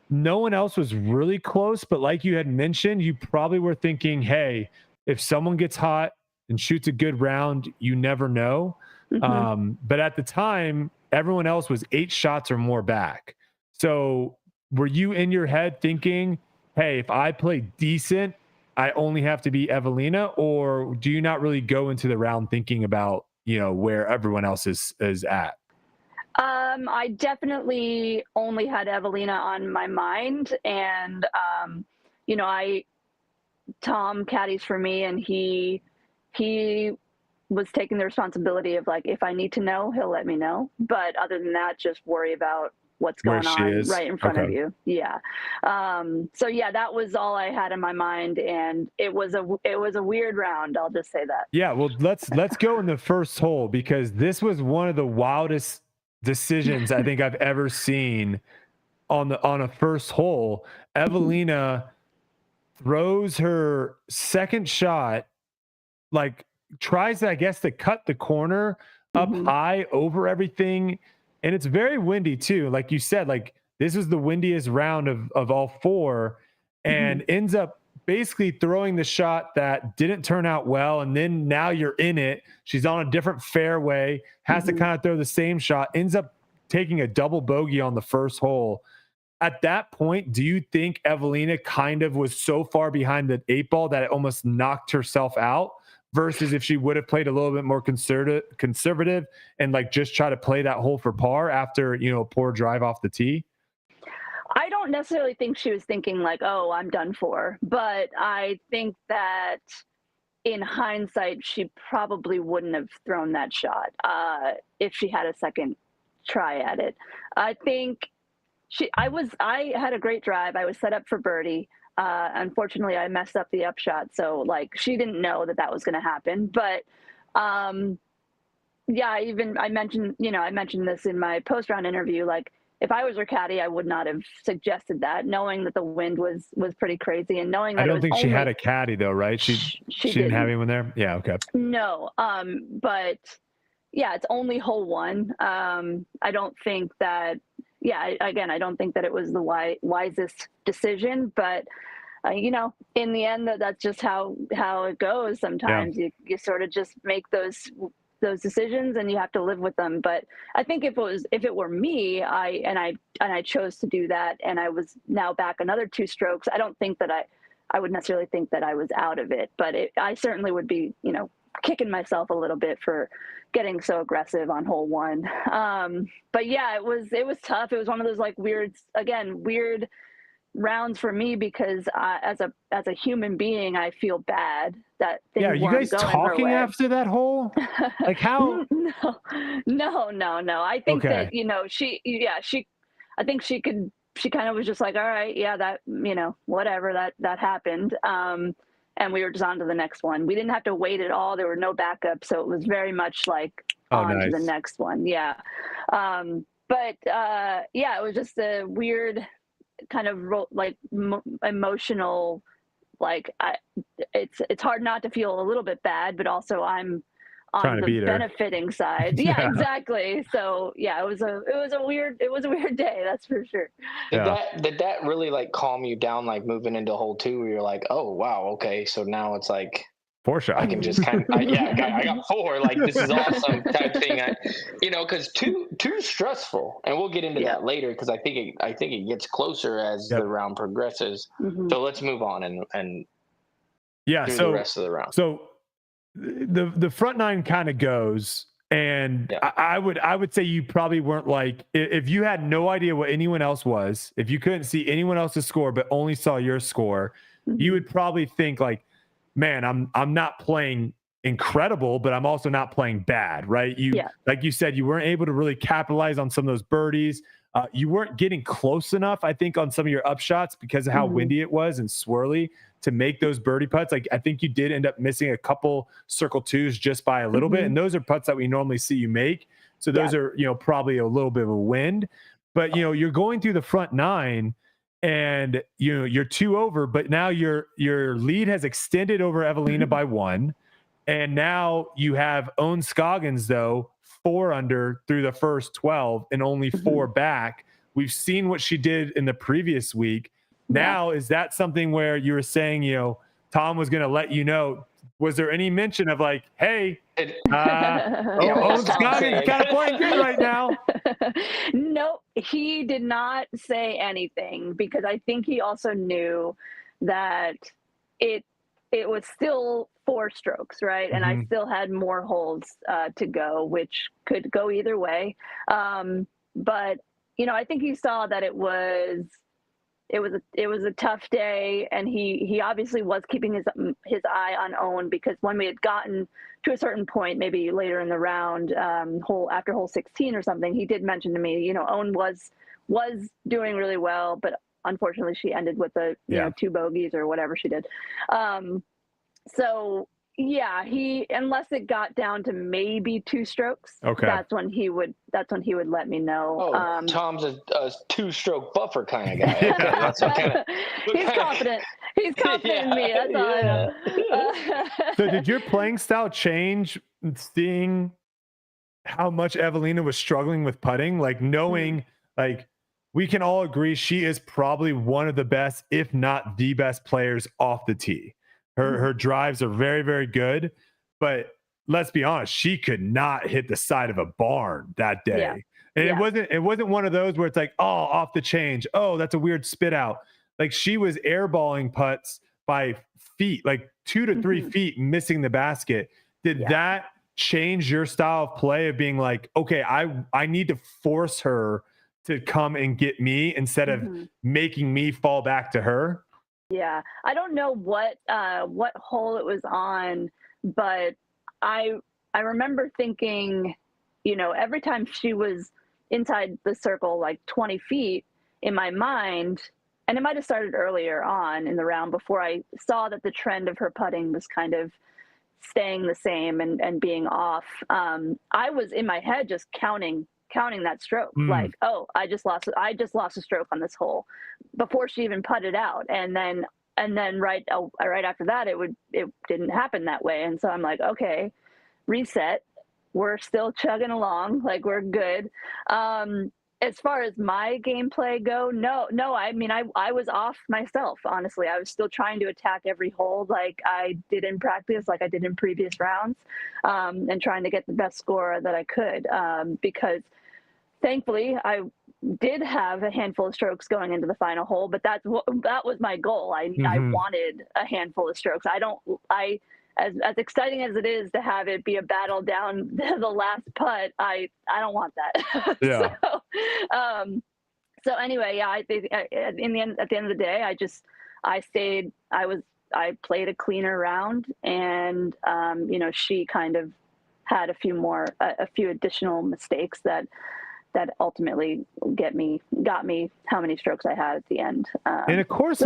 No one else was really close, but like you had mentioned, you probably were thinking, hey, if someone gets hot and shoots a good round, you never know. Mm-hmm. But at the time, everyone else was 8 shots or more back. So were you in your head thinking, hey, if I play decent, I only have to beat Evelina? Or do you not really go into the round thinking about, where everyone else is at? I definitely only had Evelina on my mind. And, Tom caddies for me, and he was taking the responsibility of like, if I need to know, he'll let me know. But other than that, just worry about what's going on right in front of you. Yeah. So yeah, that was all I had in my mind, and it was a weird round. I'll just say that. Yeah. Well, let's go in the first hole, because this was one of the wildest decisions I think I've ever seen on a first hole. Evelina throws her second shot, like tries, I guess, to cut the corner up high over everything. And it's very windy too. Like you said, like this is the windiest round of all 4, and ends up basically throwing the shot that didn't turn out well. And then now you're in it. She's on a different fairway, has to kind of throw the same shot, ends up taking a double bogey on the first hole. At that point, do you think Evelina kind of was so far behind the 8 ball that it almost knocked herself out? Versus if she would have played a little bit more conservative and like just try to play that hole for par after, a poor drive off the tee? I don't necessarily think she was thinking like, oh, I'm done for, but I think that in hindsight, she probably wouldn't have thrown that shot if she had a second try at it. I think I had a great drive. I was set up for birdie. Unfortunately, I messed up the upshot, so like she didn't know that was going to happen. But yeah, I mentioned this in my post round interview. Like if I was her caddy, I would not have suggested that, knowing that the wind was pretty crazy, and knowing that I don't think she had a caddy though, right? She didn't have anyone there. Yeah, okay. No, but yeah, it's only hole one. I don't think that. Yeah, again, I don't think that it was the wisest decision, but in the end, that's just how it goes. Sometimes you sort of just make those decisions and you have to live with them. But I think if it were me, I chose to do that, and I was now back another 2 strokes, I don't think that I would necessarily think that I was out of it, but I certainly would be, kicking myself a little bit for getting so aggressive on hole one. But yeah, it was tough. It was one of those like weird rounds for me because as a human being, I feel bad that things are you guys talking after that hole? Like how? No. I think that I think she kind of was just like, all right, yeah, that whatever that happened. And we were just on to the next one. We didn't have to wait at all. There were no backups, so it was very much like to the next one. Yeah. But it was just a weird kind of like emotional, like it's hard not to feel a little bit bad, but also I'm on the benefiting side. Yeah, exactly. So yeah, it was a weird day, that's for sure. Did that really like calm you down, like moving into hole 2 where you're like, oh wow, okay, so now it's like 4 shot. I can just kind of I got 4, like this is awesome type thing. Because two's stressful, and we'll get into that later because I think it gets closer as the round progresses. Mm-hmm. So let's move on and do the rest of the round. So the front 9 kind of goes, and I would say you probably weren't like, if you had no idea what anyone else was, if you couldn't see anyone else's score but only saw your score, you would probably think like, man, I'm not playing incredible, but I'm also not playing bad, right? Like you said, you weren't able to really capitalize on some of those birdies. You weren't getting close enough, I think, on some of your upshots because of how windy it was and swirly to make those birdie putts. Like I think you did end up missing a couple circle 2s just by a little bit, and those are putts that we normally see you make. So those are probably a little bit of a wind, but you're going through the front 9. And you're 2 over, but now your lead has extended over Evelina by 1, and now you have Owen Scoggins though 4 under through the first 12 and only 4 back. We've seen what she did in the previous week. Now is that something where you were saying Tom was going to let you know? Was there any mention of like, hey, Owen Scoggins kind of playing good right now? No, he did not say anything because I think he also knew that it was still 4 strokes, right? And I still had more holes to go, which could go either way. But I think he saw that it was a tough day, and he obviously was keeping his eye on Owen, because when we had gotten to a certain point, maybe later in the round, after hole 16 or something, he did mention to me, Owen was doing really well, but unfortunately she ended with 2 bogeys or whatever she did. So yeah, unless it got down to maybe 2 strokes, that's when he would let me know. Tom's a 2-stroke buffer kind of guy. That's what he's confident. He's confident in me. That's all I know. So did your playing style change seeing how much Evelina was struggling with putting? Like knowing, like we can all agree she is probably one of the best, if not the best players off the tee. Her drives are very, very good, but let's be honest, she could not hit the side of a barn that day. Yeah. And it wasn't one of those where it's like, oh, off the change. Oh, that's a weird spit out. Like she was airballing putts by feet, like 2 to 3 feet missing the basket. Did that change your style of play of being like, okay, I need to force her to come and get me instead of making me fall back to her. Yeah, I don't know what hole it was on, but I remember thinking, you know, every time she was inside the circle, like 20 feet, in my mind, and it might have started earlier on in the round before I saw that the trend of her putting was kind of staying the same and being off. I was in my head just counting that stroke, like, oh, I just lost a stroke on this hole before she even putted out, and then right after that it didn't happen that way, and so I'm like, okay, reset, we're still chugging along, like we're good. As far as my gameplay go, no, I mean, I was off myself, honestly. I was still trying to attack every hole like I did in practice, like I did in previous rounds, and trying to get the best score that I could, because thankfully I did have a handful of strokes going into the final hole, but that was my goal. I wanted a handful of strokes. As exciting as it is to have it be a battle down the last putt, I don't want that. Yeah. So anyway, yeah, I think at the end of the day, I played a cleaner round, and you know, she kind of had a few additional mistakes that ultimately got me how many strokes I had at the end. And of course,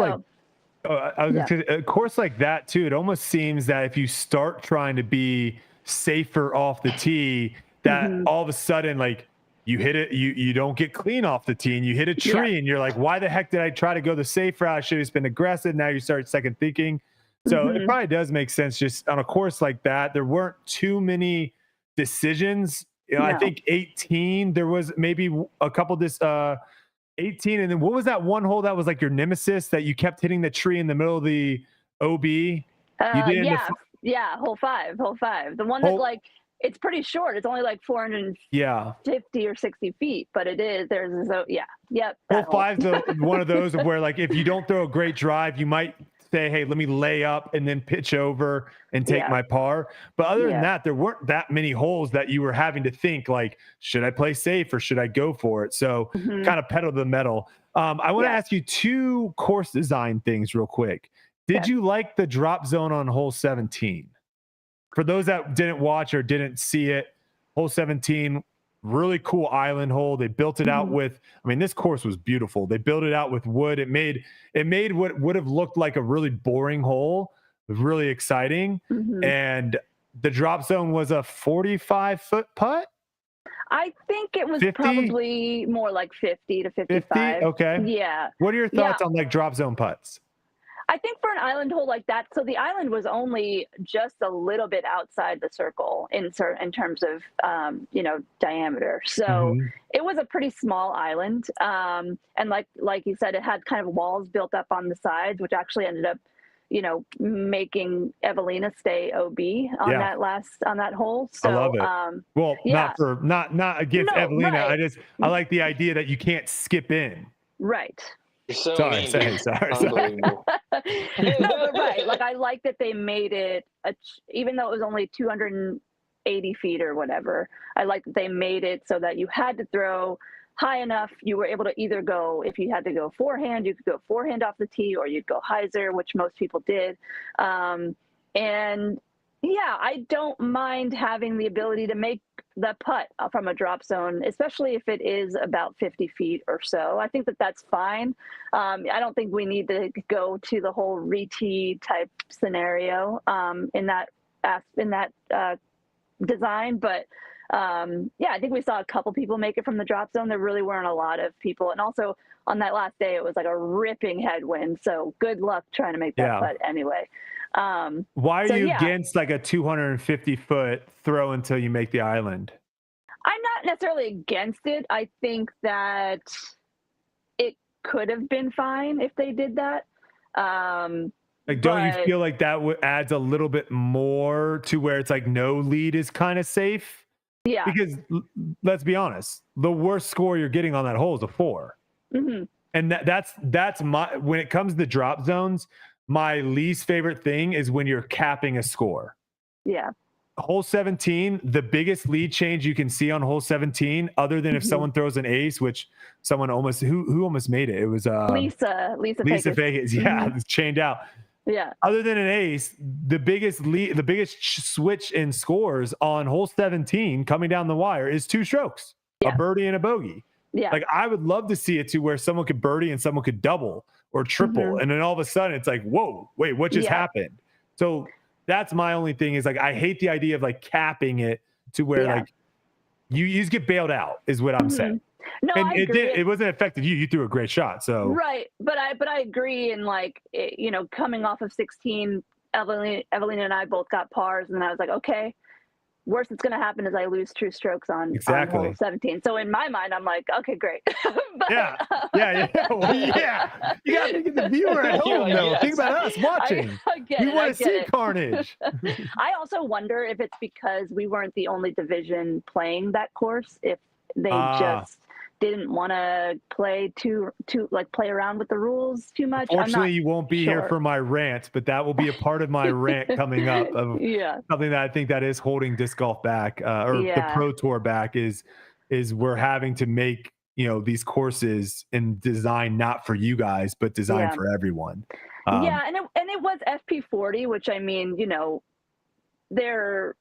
a course like that too, it almost seems that if you start trying to be safer off the tee, that all of a sudden, like, you hit it, you don't get clean off the tee, and you hit a tree, and you're like, why the heck did I try to go the safe route? I should have been aggressive. Now you start second thinking. So it probably does make sense. Just on a course like that, there weren't too many decisions. You know, I think 18, there was maybe a couple 18, and then what was that one hole that was like your nemesis that you kept hitting the tree in the middle of the OB? Hole five. The one that, like, it's pretty short. It's only like 450 or 60 feet, but it is. Hole five's one of those where, like, if you don't throw a great drive, you might say, hey, let me lay up and then pitch over and take my par. But other than that, there weren't that many holes that you were having to think, like, should I play safe or should I go for it? So kind of pedal to the metal. I want to ask you two course design things real quick. Did you like the drop zone on hole 17? For those that didn't watch or didn't see it, hole 17, really cool island hole. They built it out with, I mean, this course was beautiful. They built it out with wood. It made what would have looked like a really boring hole really exciting. And the drop zone was a 45-foot putt. I think it was 50? Probably more like 50 to 55. 50? Okay. Yeah. What are your thoughts on, like, drop zone putts? I think for an island hole like that, so the island was only just a little bit outside the circle in terms of, you know, diameter. So it was a pretty small island. And like you said, it had kind of walls built up on the sides, which actually ended up, you know, making Evelina stay OB on that hole. So, I love it. Well, not against Evelina. Right. I like the idea that you can't skip in. Right. You're so sorry. Unbelievable. No, but right. Like, I like that they made it, even though it was only 280 feet or whatever, I like that they made it so that you had to throw high enough. You were able to either go, if you had to go forehand, you could go forehand off the tee, or you'd go hyzer, which most people did. And yeah, I don't mind having the ability to make the putt from a drop zone, especially if it is about 50 feet or so. I think that that's fine. I don't think we need to go to the whole re-tee type scenario in that design. But yeah, I think we saw a couple people make it from the drop zone. There really weren't a lot of people. And also on that last day, it was like a ripping headwind. So good luck trying to make that putt anyway. Why are you against like a 250-foot throw until you make the island? I'm not necessarily against it. I think that it could have been fine if they did that. Like, don't you feel like that adds a little bit more to where it's like no lead is kind of safe? Yeah. Because let's be honest, the worst score you're getting on that hole is a 4. And that's my, when it comes to drop zones, my least favorite thing is when you're capping a score. Yeah. hole 17, the biggest lead change you can see on hole 17, other than if someone throws an ace, which someone almost who almost made it. It was Lisa Vegas. Yeah, it's chained out. Yeah. Other than an ace, the biggest switch in scores on hole 17 coming down the wire is 2 strokes, a birdie and a bogey. Yeah. Like I would love to see it to where someone could birdie and someone could double or triple, and then all of a sudden it's like, whoa, wait, what just happened? So that's my only thing is like I hate the idea of like capping it to where like you just get bailed out is what I'm saying. No, and I agree. It wasn't affected you. You threw a great shot. So right, but I agree. And like coming off of 16, Evelina and I both got pars, and I was like, okay, worst that's going to happen is I lose 2 strokes on hole 17. So in my mind, I'm like, okay, great. But, yeah. Well, yeah. You got to get the viewer at home, though. Yes. Think about us watching. We want to see carnage. I also wonder if it's because we weren't the only division playing that course, if they just didn't want to play play around with the rules too much. Fortunately, you won't be here for my rant, but that will be a part of my rant coming up of something that I think that is holding disc golf back or the Pro Tour back is we're having to make these courses and design not for you guys but design for everyone. And it was FP40, which I mean, there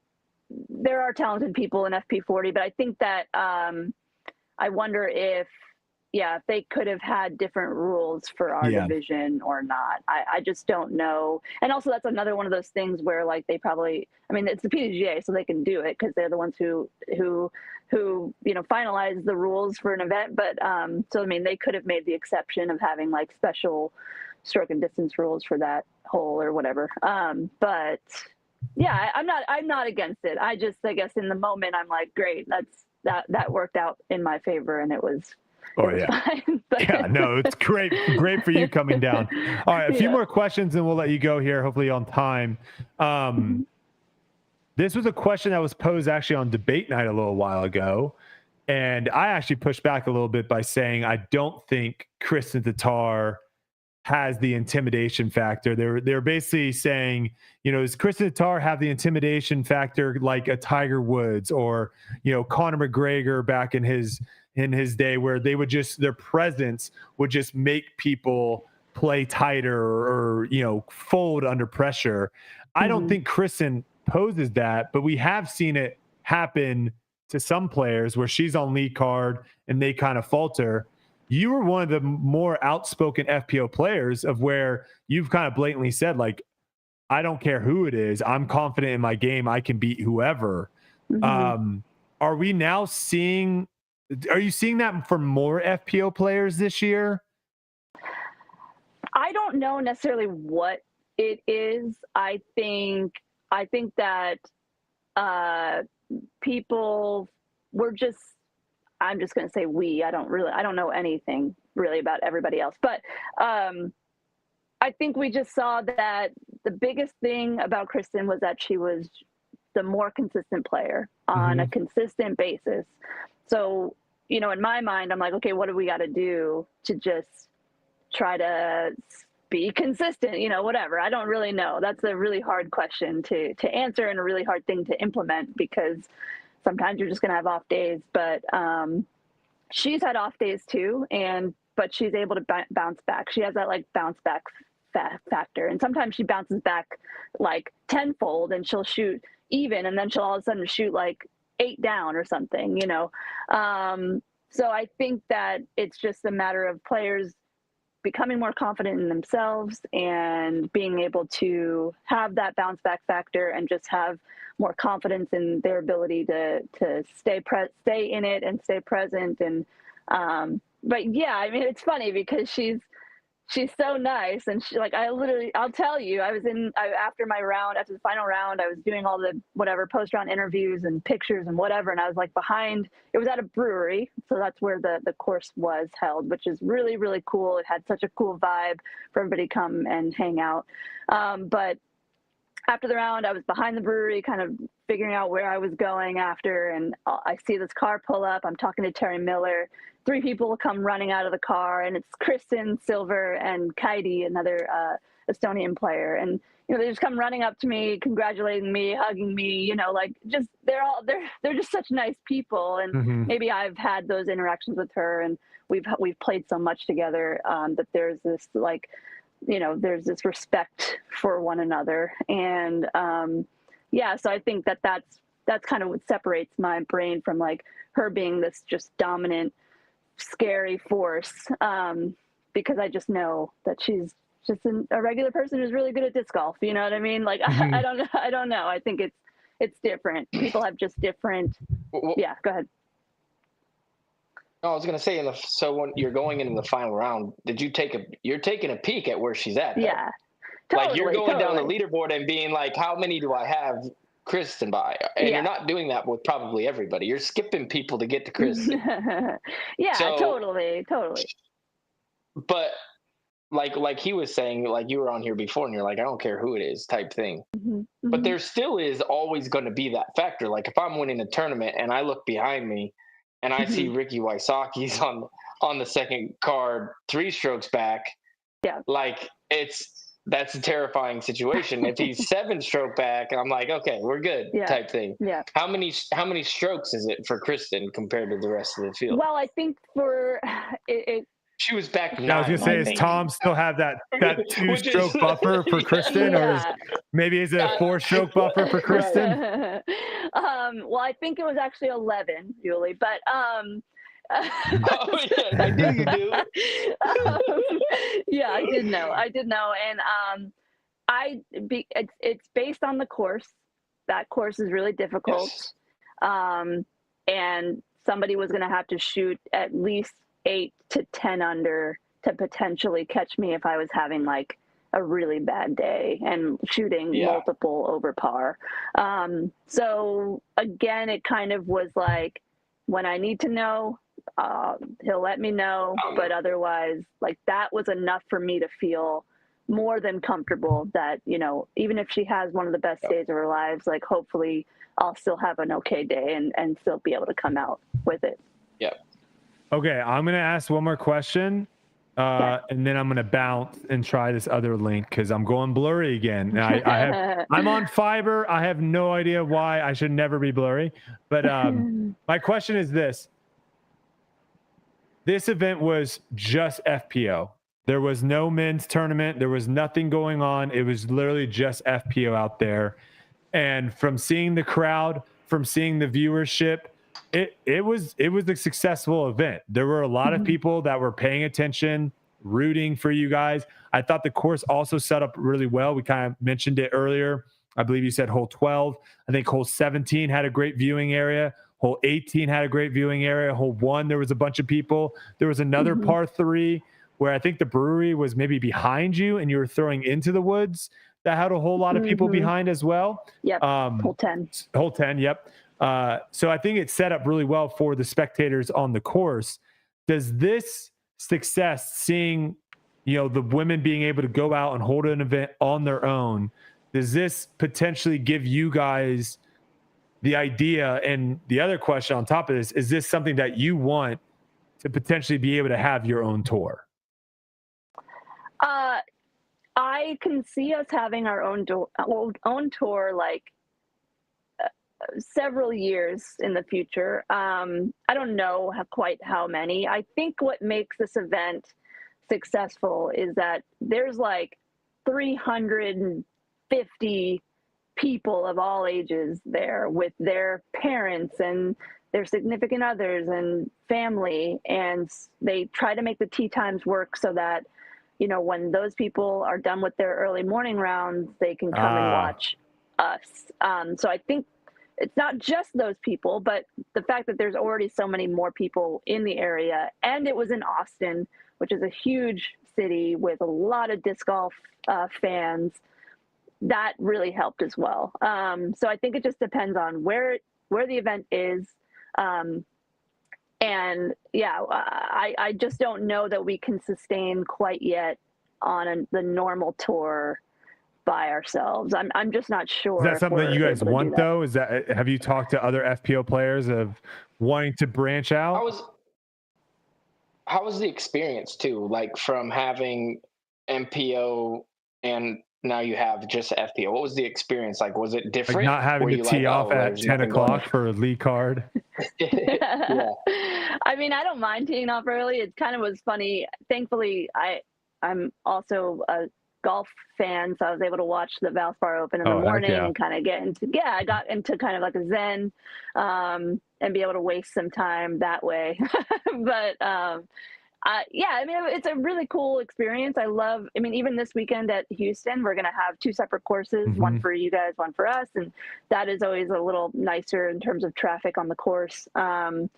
are talented people in FP40, but I think that I wonder if they could have had different rules for our division or not. I just don't know. And also that's another one of those things where like they probably, I mean, it's the PDGA, so they can do it because they're the ones who finalize the rules for an event. But so I mean, they could have made the exception of having like special stroke and distance rules for that hole or whatever. But yeah, I'm not against it. I guess in the moment I'm like, great, that worked out in my favor, and it was fine. No, it's great for you coming down. All right, a few more questions and we'll let you go here, hopefully on time. This was a question that was posed actually on debate night a little while ago, and I actually pushed back a little bit by saying I don't think Kristin Tattar has the intimidation factor. They're basically saying, does Kristin Tattar have the intimidation factor like a Tiger Woods or Conor McGregor back in his day, where they would just, their presence would just make people play tighter or fold under pressure. I don't think Kristin poses that, but we have seen it happen to some players where she's on lead card and they kind of falter. You were one of the more outspoken FPO players of where you've kind of blatantly said, like, I don't care who it is. I'm confident in my game. I can beat whoever. Are you seeing that from more FPO players this year? I don't know necessarily what it is. I think that people were just, I'm just going to say I don't know anything really about everybody else, but I think we just saw that the biggest thing about Kristin was that she was the more consistent player on a consistent basis. So, in my mind, I'm like, okay, what do we got to do to just try to be consistent, whatever. I don't really know. That's a really hard question to answer and a really hard thing to implement because sometimes you're just going to have off days, but she's had off days too. But she's able to bounce back. She has that like bounce back factor. And sometimes she bounces back like tenfold and she'll shoot even, and then she'll all of a sudden shoot like 8 down or something, So I think that it's just a matter of players becoming more confident in themselves and being able to have that bounce back factor and just have more confidence in their ability to stay in it and stay present. And but yeah, I mean, it's funny because she's so nice, and she, like, I'll tell you, after the final round, I was doing all the whatever post-round interviews and pictures and whatever, and I was like it was at a brewery, so that's where the course was held, which is really, really cool. It had such a cool vibe for everybody to come and hang out. But after the round, I was behind the brewery, kind of figuring out where I was going after, and I see this car pull up. I'm talking to Terry Miller. 3 people come running out of the car, and it's Kristin, Silver, and Kaidi, Estonian player. And, they just come running up to me, congratulating me, hugging me, like just, they're just such nice people. And maybe I've had those interactions with her, and we've played so much together, that there's this like, there's this respect for one another. And, so I think that's kind of what separates my brain from like her being this just dominant, scary force, because I just know that she's just a regular person who's really good at disc golf. You know what I mean? Like, I don't know. I think it's different. People have just different. Yeah, go ahead. No, I was going to say, so when you're going into the final round, you're taking a peek at where she's at. Though. Yeah. Totally, like you're going down the leaderboard and being like, how many do I have Kristin by? And you're not doing that with probably everybody. You're skipping people to get to Kristin. Totally. But like he was saying, like you were on here before and you're like, I don't care who it is type thing. But there still is always going to be that factor. Like if I'm winning a tournament and I look behind me and I see Ricky Wysocki's on the second card, 3 strokes back, like that's a terrifying situation. If he's 7-stroke back, I'm like, okay, we're good type thing. Yeah. How many strokes is it for Kristin compared to the rest of the field? Well, I think for it she was back 9. I was gonna say, does Tom still have that 2-stroke buffer for Kristin, or maybe is it a 4-stroke buffer for Kristin? Well, I think it was actually 11, Uli, but oh yeah, I knew you do. Yeah, I did know, and it's based on the course. That course is really difficult, and somebody was going to have to shoot at least 8 to 10 under to potentially catch me if I was having like a really bad day and shooting multiple over par. So again, it kind of was like, when I need to know, he'll let me know, but otherwise, like, that was enough for me to feel more than comfortable that, even if she has one of the best days of her lives, like, hopefully I'll still have an okay day and still be able to come out with it. Okay, I'm gonna ask one more question, and then I'm gonna bounce and try this other link because I'm going blurry again. And I'm on fiber. I have no idea why I should never be blurry. But my question is this: this event was just FPO. There was no men's tournament. There was nothing going on. It was literally just FPO out there. And from seeing the crowd, from seeing the viewership, it was a successful event. There were a lot of people that were paying attention, rooting for you guys. I thought the course also set up really well. We kind of mentioned it earlier. I believe you said hole 12. I think hole 17 had a great viewing area. Hole 18 had a great viewing area. Hole 1, there was a bunch of people. There was another par 3 where I think the brewery was maybe behind you and you were throwing into the woods. That had a whole lot of people behind as well. Yep. Hole 10. Hole 10. Yep. So I think it set up really well for the spectators on the course. Does this success, seeing, the women being able to go out and hold an event on their own, does this potentially give you guys the idea? And the other question on top of this, is this something that you want to potentially be able to have your own tour? I can see us having our own tour, like, several years in the future. I don't know quite how many. I think what makes this event successful is that there's like 350 people of all ages there with their parents and their significant others and family, and they try to make the tee times work so that, when those people are done with their early morning rounds, they can come and watch us. So I think it's not just those people, but the fact that there's already so many more people in the area, and it was in Austin, which is a huge city with a lot of disc golf fans, that really helped as well. So I think it just depends on where the event is. And I just don't know that we can sustain quite yet on the normal tour by ourselves. I'm just not sure. Is that something that you guys want, though? Have you talked to other FPO players of wanting to branch out? How was the experience too? Like, from having MPO and now you have just FPO. What was the experience like? Was it different? Like not having to tee off at 10 o'clock for a league card. Yeah. I mean, I don't mind teeing off early. It kind of was funny. Thankfully, I'm also a golf fan, so I was able to watch the Valspar Open in the morning and kind of I got into kind of like a zen, and be able to waste some time that way. But yeah, I mean, it's a really cool experience. I mean, even this weekend at Houston, we're going to have 2 separate courses, one for you guys, one for us. And that is always a little nicer in terms of traffic on the course, and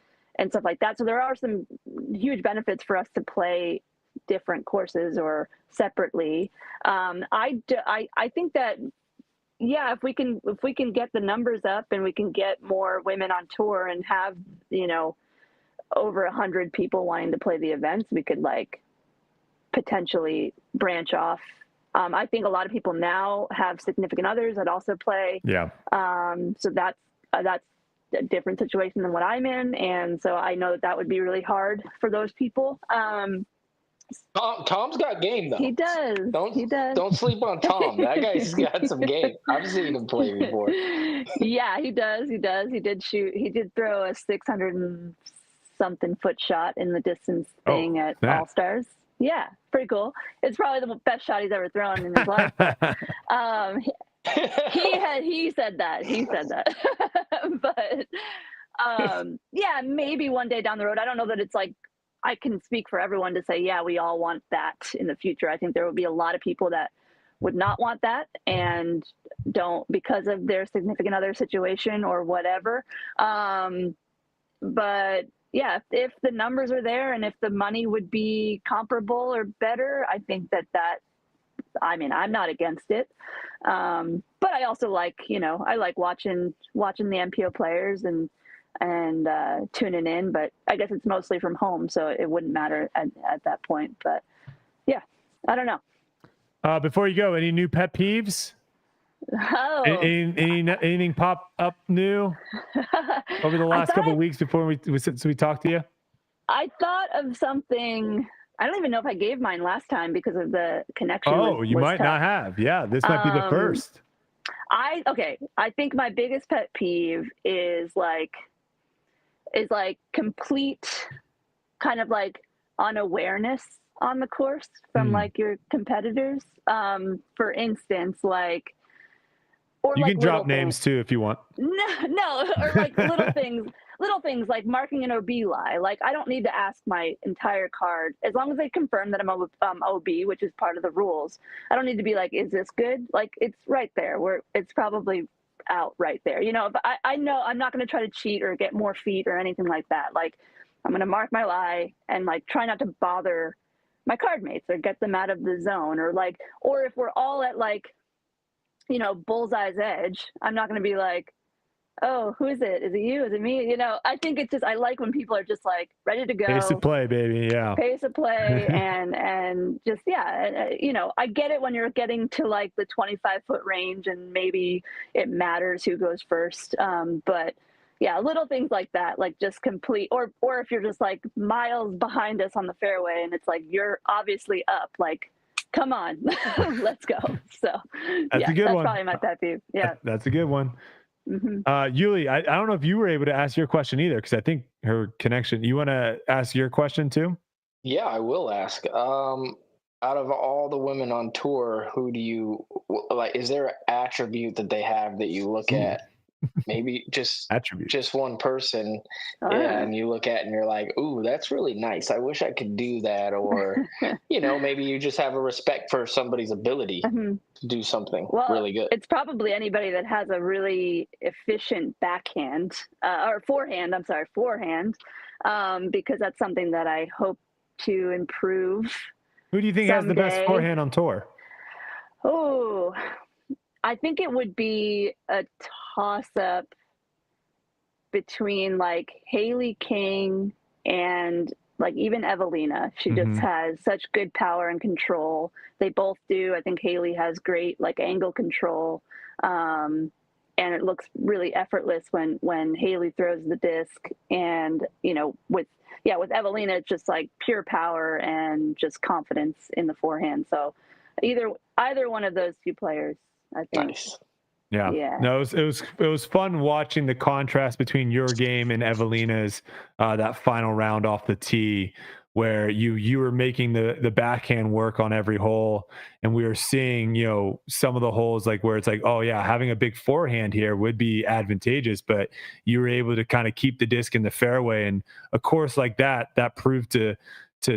stuff like that. So there are some huge benefits for us to play different courses or separately. I think that, yeah, if we can get the numbers up and we can get more women on tour and have, over 100 people wanting to play the events, we could like potentially branch off. I think a lot of people now have significant others that also play. Yeah. So that's a different situation than what I'm in. And so I know that would be really hard for those people. Tom's got game though. He does. Don't sleep on Tom. That guy's got some game. I've seen him play before. Yeah, he does. He did shoot. He did throw a 600 and something foot shot in the distance thing at All Stars. Yeah, pretty cool. It's probably the best shot he's ever thrown in his life. He said that. But yeah, maybe one day down the road. I don't know that it's like I can speak for everyone to say, yeah, we all want that in the future. I think there will be a lot of people that would not want that and don't because of their significant other situation or whatever. But yeah, if the numbers are there and if the money would be comparable or better, I think that I mean, I'm not against it. But I also like, I like watching the MPO players and tuning in, but I guess it's mostly from home, so it wouldn't matter at that point. But yeah, I don't know. Before you go, any new pet peeves? Oh. Anything pop up new over the last couple of weeks before since we talked to you? I thought of something. I don't even know if I gave mine last time because of the connection. Oh, you might not have. Yeah, this might be the first. I think my biggest pet peeve is complete kind of like unawareness on the course from like your competitors. For instance, like, or you like can drop names too if you want. No, or like little things like marking an OB lie. Like I don't need to ask my entire card as long as they confirm that I'm OB, which is part of the rules. I don't need to be like, is this good? Like it's right there. It's probably out right there. But I know I'm not going to try to cheat or get more feet or anything like that. Like I'm going to mark my lie and like try not to bother my card mates or get them out of the zone or if we're all at like, bullseye's edge, I'm not going to be like, oh, who is it? Is it you? Is it me? I think it's just, I like when people are just like ready to go. Pace of play, baby. Yeah. Pace of play. and just, yeah, I get it when you're getting to like the 25-foot range and maybe it matters who goes first. But yeah, little things like that, like just complete, or if you're just like miles behind us on the fairway and it's like, you're obviously up, like, come on, let's go. So that's a good one. That's probably my pet peeve. Yeah. That's a good one. Mm-hmm. Yuli, I don't know if you were able to ask your question either, because I think her connection. You want to ask your question too? Yeah, I will ask. Out of all the women on tour, who do you like? Is there an attribute that they have that you look at? Maybe just one person, and you look at it and you're like, ooh, that's really nice. I wish I could do that. Or, maybe you just have a respect for somebody's ability to do something really good. It's probably anybody that has a really efficient backhand or forehand, because that's something that I hope to improve. Who do you think has the best forehand on tour? Oh, I think it would be a toss-up between like Haley King and like even Evelina. She just has such good power and control. They both do. I think Haley has great like angle control, and it looks really effortless when Haley throws the disc. And with Evelina, it's just like pure power and just confidence in the forehand. So Either one of those two players, I think. Nice. Yeah. No, it was fun watching the contrast between your game and Evelina's that final round off the tee, where you were making the backhand work on every hole, and we were seeing, some of the holes like where it's like, oh yeah, having a big forehand here would be advantageous, but you were able to kind of keep the disc in the fairway. And a course like that proved to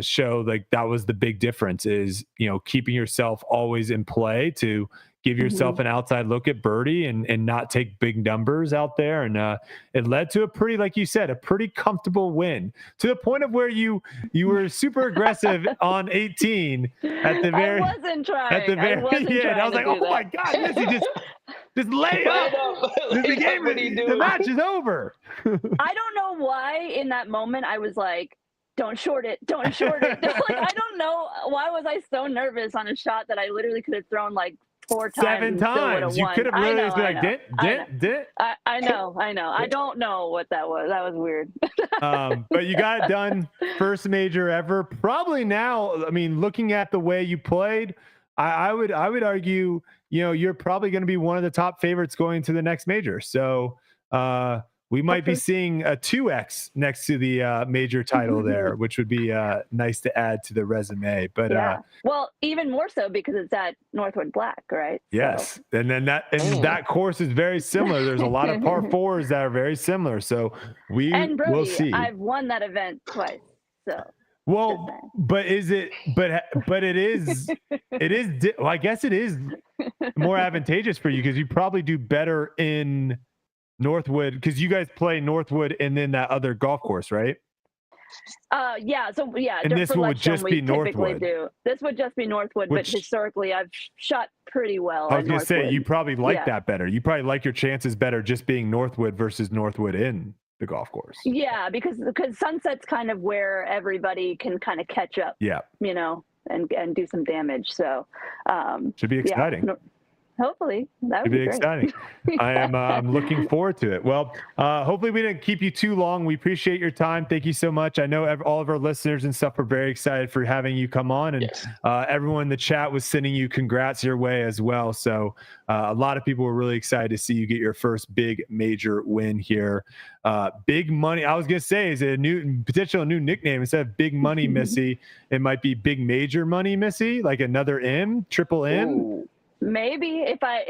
show like that was the big difference is, keeping yourself always in play to give yourself an outside look at birdie and not take big numbers out there. And it led to a pretty, like you said, a pretty comfortable win, to the point of where you were super aggressive on 18 at the very I wasn't trying. at the very end. I was like, oh my God, Missy, just lay up. The game, the match is over. I don't know why in that moment I was like, don't short it. Like, I don't know. Why was I so nervous on a shot that I literally could have thrown like 4 times? 7 times. You could have literally just been like, dent. I know. I don't know what that was. That was weird. But you got it done. First major ever. Probably now, I mean, looking at the way you played, I would argue, you're probably going to be one of the top favorites going to the next major. So, we might be seeing a 2X next to the major title there, which would be nice to add to the resume. But well, even more so because it's at Northwood Black, right? Yes, so. And then that course is very similar. There's a lot of par 4s that are very similar. So we'll see. I've won that event twice. So. Well, but is it? But it is. Well, I guess it is more advantageous for you because you probably do better in Northwood, because you guys play Northwood and then that other golf course, right? Yeah. So yeah. And this one would just be Northwood. This would just be Northwood, but historically I've shot pretty well. I was going to say you probably like that better. You probably like your chances better just being Northwood versus Northwood in the golf course. Yeah, because Sunset's kind of where everybody can kind of catch up. Yeah. And do some damage. So should be exciting. Yeah. Hopefully that would be great. Exciting. I'm looking forward to it. Well, hopefully we didn't keep you too long. We appreciate your time. Thank you so much. I know all of our listeners and stuff are very excited for having you come on, and everyone in the chat was sending you congrats your way as well. So a lot of people were really excited to see you get your first big major win here. Big money. I was gonna say, is it a potential new nickname instead of Big Money Missy? It might be Big Major Money Missy, like another M, triple M. Ooh. Maybe if I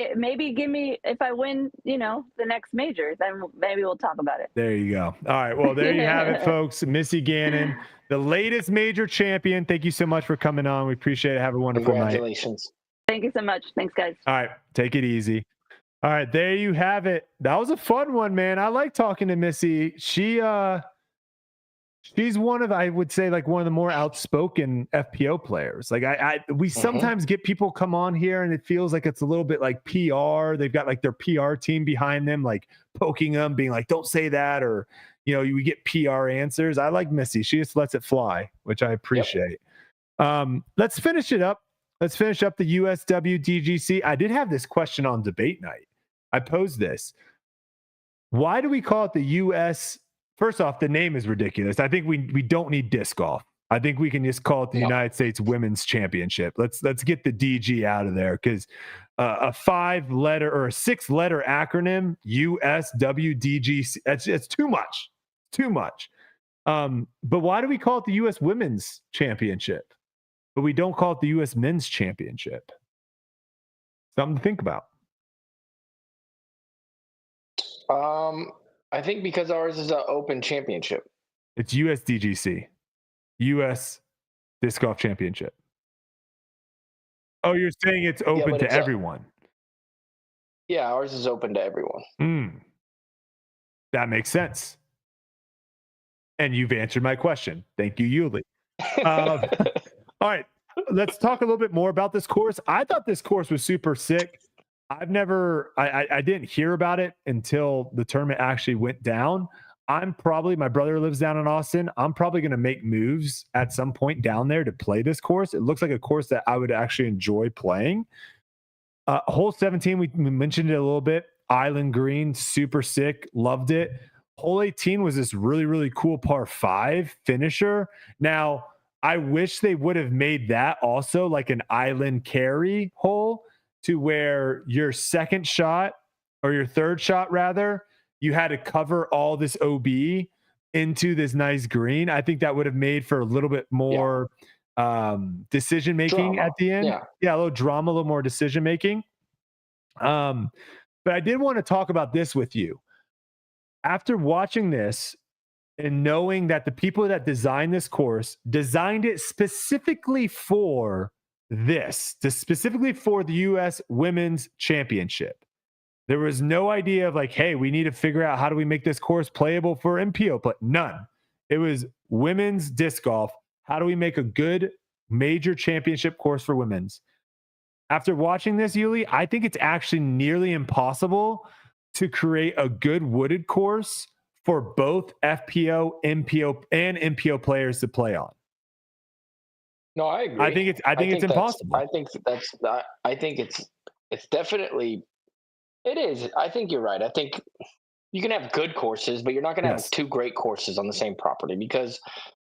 win, the next major, then maybe we'll talk about it. There you go. All right. Well, there you have it, folks. Missy Gannon, the latest major champion. Thank you so much for coming on. We appreciate it. Have a wonderful night. Congratulations. Thank you so much. Thanks, guys. All right. Take it easy. All right. There you have it. That was a fun one, man. I like talking to Missy. She's one of, I would say, like one of the more outspoken FPO players. Like we sometimes get people come on here and it feels like it's a little bit like PR. They've got like their PR team behind them, like poking them, being like, don't say that. Or, we get PR answers. I like Missy. She just lets it fly, which I appreciate. Let's finish it up. Let's finish up the USWDGC. I did have this question on debate night. I posed this. Why do we call it the US? First off, the name is ridiculous. I think we don't need disc golf. I think we can just call it the United States Women's Championship. Let's get the DG out of there, because a 5-letter or a 6-letter acronym, USWDGC, it's too much. Too much. But why do we call it the US Women's Championship, but we don't call it the US Men's Championship? Something to think about. I think because ours is an open championship. It's USDGC, US Disc Golf Championship. Oh, you're saying it's open to everyone? Yeah, ours is open to everyone. That makes sense. And you've answered my question. Thank you, Uli. All right, let's talk a little bit more about this course. I thought this course was super sick. I didn't hear about it until the tournament actually went down. My brother lives down in Austin. I'm probably going to make moves at some point down there to play this course. It looks like a course that I would actually enjoy playing. Hole 17, we mentioned it a little bit. Island green, super sick. Loved it. Hole 18 was this really, really cool par 5 finisher. Now, I wish they would have made that also like an island carry hole, to where your second shot, or your third shot rather, you had to cover all this OB into this nice green. I think that would have made for a little bit more decision making Drama. at the end. Yeah. A little drama, a little more decision making. But I did want to talk about this with you. After watching this and knowing that the people that designed this course designed it specifically for specifically for the U.S. Women's Championship. There was no idea of like, hey, we need to figure out how do we make this course playable for MPO play. None. It was women's disc golf. How do we make a good major championship course for women's? After watching this, Uli, I think it's actually nearly impossible to create a good wooded course for both FPO, MPO, and MPO players to play on. No, I agree. I think it's impossible. I think it's definitely, it is. I think you're right. I think you can have good courses, but you're not going to have two great courses on the same property, because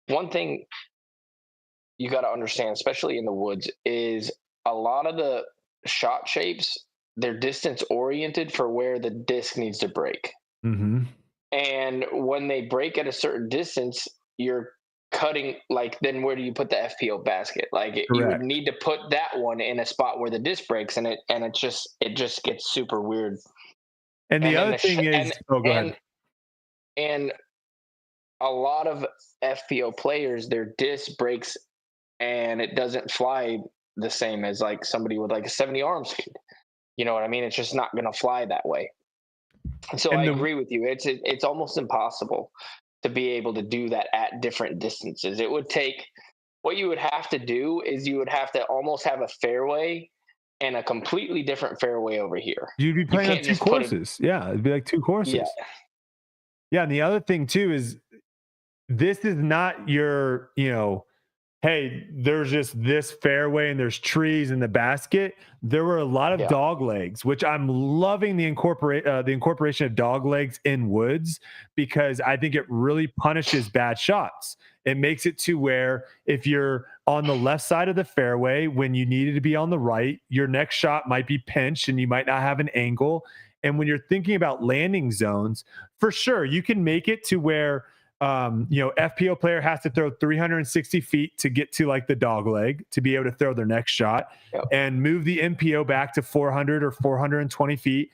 one thing you got to understand, especially in the woods, is a lot of the shot shapes, they're distance oriented for where the disc needs to break. Mm-hmm. And when they break at a certain distance, you're cutting, like, then where do you put the FPO basket? Like, you would need to put that one in a spot where the disc breaks, and it just gets super weird. And the other thing is, go ahead. And a lot of FPO players, their disc breaks and it doesn't fly the same as like somebody with like a 70 arm speed. You know what I mean? It's just not going to fly that way. So I agree with you. It's almost impossible to be able to do that at different distances. It would take, what you would have to do is you would have to almost have a fairway and a completely different fairway over here. You'd be playing on two courses. It'd be like two courses. Yeah. And the other thing too is, this is not your, hey, there's just this fairway and there's trees in the basket. There were a lot of dog legs, which I'm loving the incorporation of dog legs in woods, because I think it really punishes bad shots. It makes it to where if you're on the left side of the fairway when you needed to be on the right, your next shot might be pinched and you might not have an angle. And when you're thinking about landing zones, for sure, you can make it to where FPO player has to throw 360 feet to get to like the dog leg to be able to throw their next shot, and move the MPO back to 400 or 420 feet.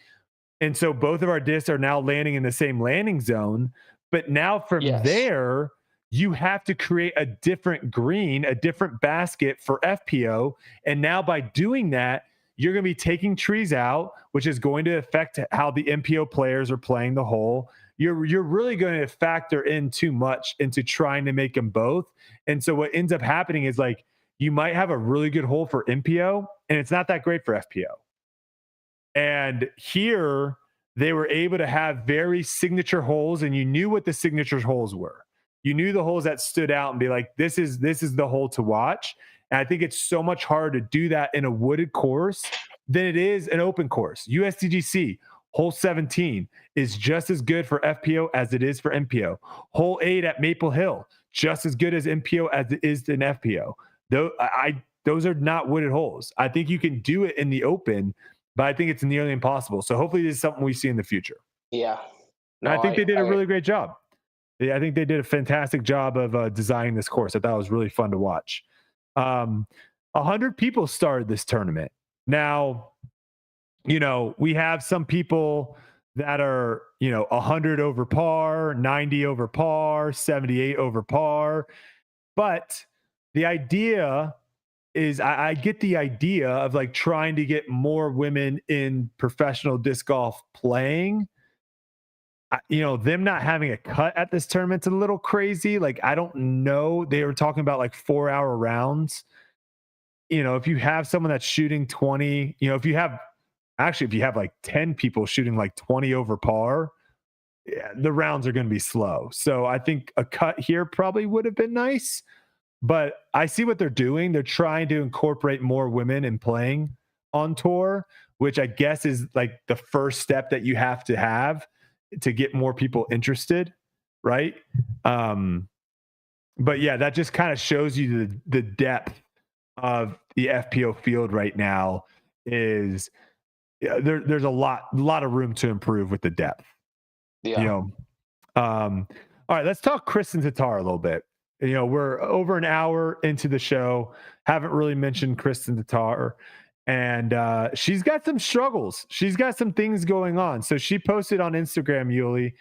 And so both of our discs are now landing in the same landing zone. But now from there, you have to create a different green, a different basket for FPO. And now by doing that, you're going to be taking trees out, which is going to affect how the MPO players are playing the hole. You're really going to factor in too much into trying to make them both. And so what ends up happening is, like, you might have a really good hole for MPO and it's not that great for FPO. And here they were able to have very signature holes, and you knew what the signature holes were. You knew the holes that stood out and be like, this is the hole to watch. And I think it's so much harder to do that in a wooded course than it is an open course. USDGC Hole 17 is just as good for FPO as it is for MPO. Hole 8 at Maple Hill, just as good as MPO as it is in FPO. Those are not wooded holes. I think you can do it in the open, but I think it's nearly impossible. So hopefully this is something we see in the future. Yeah. No, I think they did a really great job. I think they did a fantastic job of designing this course. I thought it was really fun to watch. 100 people started this tournament. Now, we have some people that are, 100 over par, 90 over par, 78 over par. But the idea is, I get the idea of like trying to get more women in professional disc golf playing. Them not having a cut at this tournament's a little crazy. Like, I don't know. They were talking about like 4-hour rounds. If you have someone that's shooting 20, if you have like 10 people shooting like 20 over par, the rounds are going to be slow. So I think a cut here probably would have been nice, but I see what they're doing. They're trying to incorporate more women in playing on tour, which I guess is like the first step that you have to get more people interested. Right. But yeah, that just kind of shows you the depth of the FPO field right now. Is there's a lot of room to improve with the depth. Yeah. You know, all right, let's talk Kristin Tattar a little bit. You know, we're over an hour into the show. Haven't really mentioned Kristin Tattar. And she's got some struggles. She's got some things going on. So she posted on Instagram, Uli.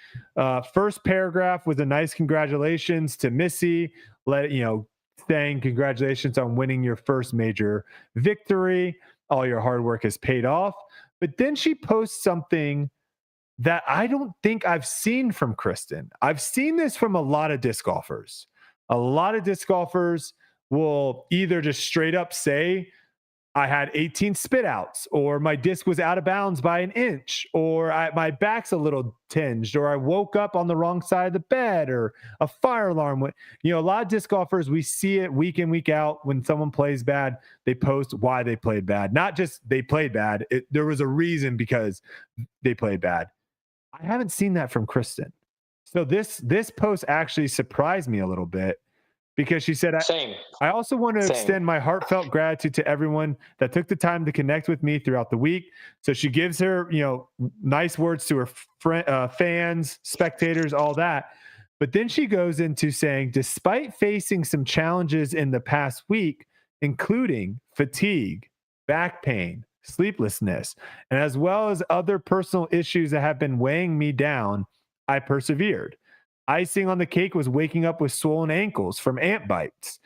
First paragraph was a nice congratulations to Missy, saying congratulations on winning your first major victory. All your hard work has paid off. But then she posts something that I don't think I've seen from Kristin. I've seen this from a lot of disc golfers. A lot of disc golfers will either just straight up say, I had 18 spit outs, or my disc was out of bounds by an inch, or my back's a little tinged, or I woke up on the wrong side of the bed, or a fire alarm went. You know, a lot of disc golfers, we see it week in, week out. When someone plays bad, they post why they played bad. Not just they played bad. There was a reason because they played bad. I haven't seen that from Kristin. So this post actually surprised me a little bit, because she said, I also want to extend my heartfelt gratitude to everyone that took the time to connect with me throughout the week. So she gives her, nice words to her fans, spectators, all that. But then she goes into saying, despite facing some challenges in the past week, including fatigue, back pain, sleeplessness, and as well as other personal issues that have been weighing me down, I persevered. Icing on the cake was waking up with swollen ankles from ant bites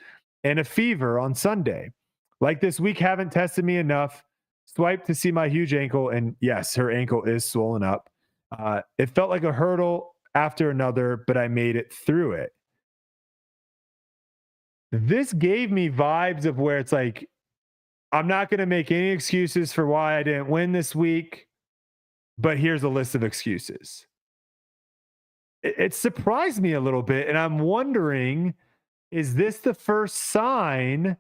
and a fever on Sunday. Like this week, haven't tested me enough. Swiped to see my huge ankle, and yes, her ankle is swollen up. It felt like a hurdle after another, but I made it through it. This gave me vibes of where it's like, I'm not going to make any excuses for why I didn't win this week, but here's a list of excuses. It surprised me a little bit, and I'm wondering, is this the first sign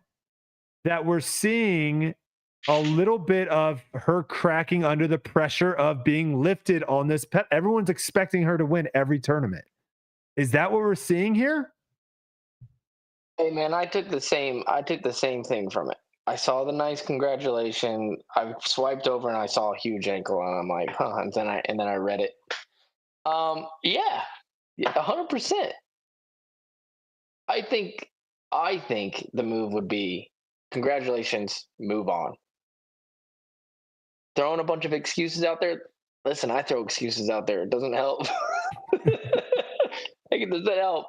that we're seeing a little bit of her cracking under the pressure of being lifted on this pet? Everyone's expecting her to win every tournament. Is that what we're seeing here? Hey man, I took the same thing from it. I saw the nice congratulation. I swiped over and I saw a huge ankle, and I'm like, huh. And then I read it. Yeah, 100%. I think the move would be, congratulations, move on. Throwing a bunch of excuses out there. Listen, I throw excuses out there. It doesn't help. Like, it doesn't help.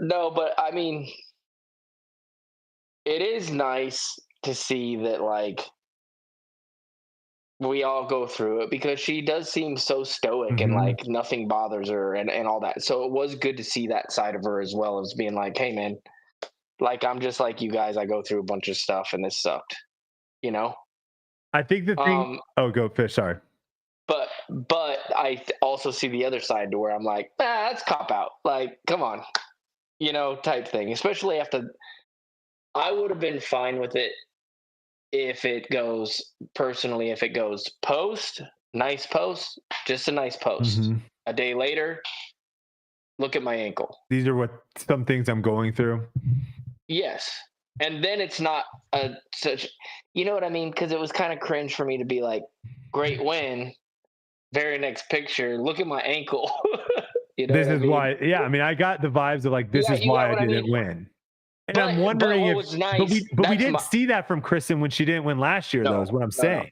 No, but I mean, it is nice to see that, like, we all go through it, because she does seem so stoic and like nothing bothers her and all that. So it was good to see that side of her, as well as being like, hey man, like, I'm just like you guys. I go through a bunch of stuff and this sucked, I think the thing. Go fish. Sorry. But I also see the other side, to where I'm like, that's cop out. Like, come on, type thing. Especially after, I would have been fine with it if it goes post, nice post, just a nice post. A day later, look at my ankle. These are some things I'm going through. Yes. And then it's not such, you know what I mean? Because it was kind of cringe for me to be like, great win, very next picture, look at my ankle. This is why, I mean, I got the vibes of like, this is why I didn't win. And I'm wondering if, nice, but we didn't see that from Kristin when she didn't win last year, though, is what I'm saying.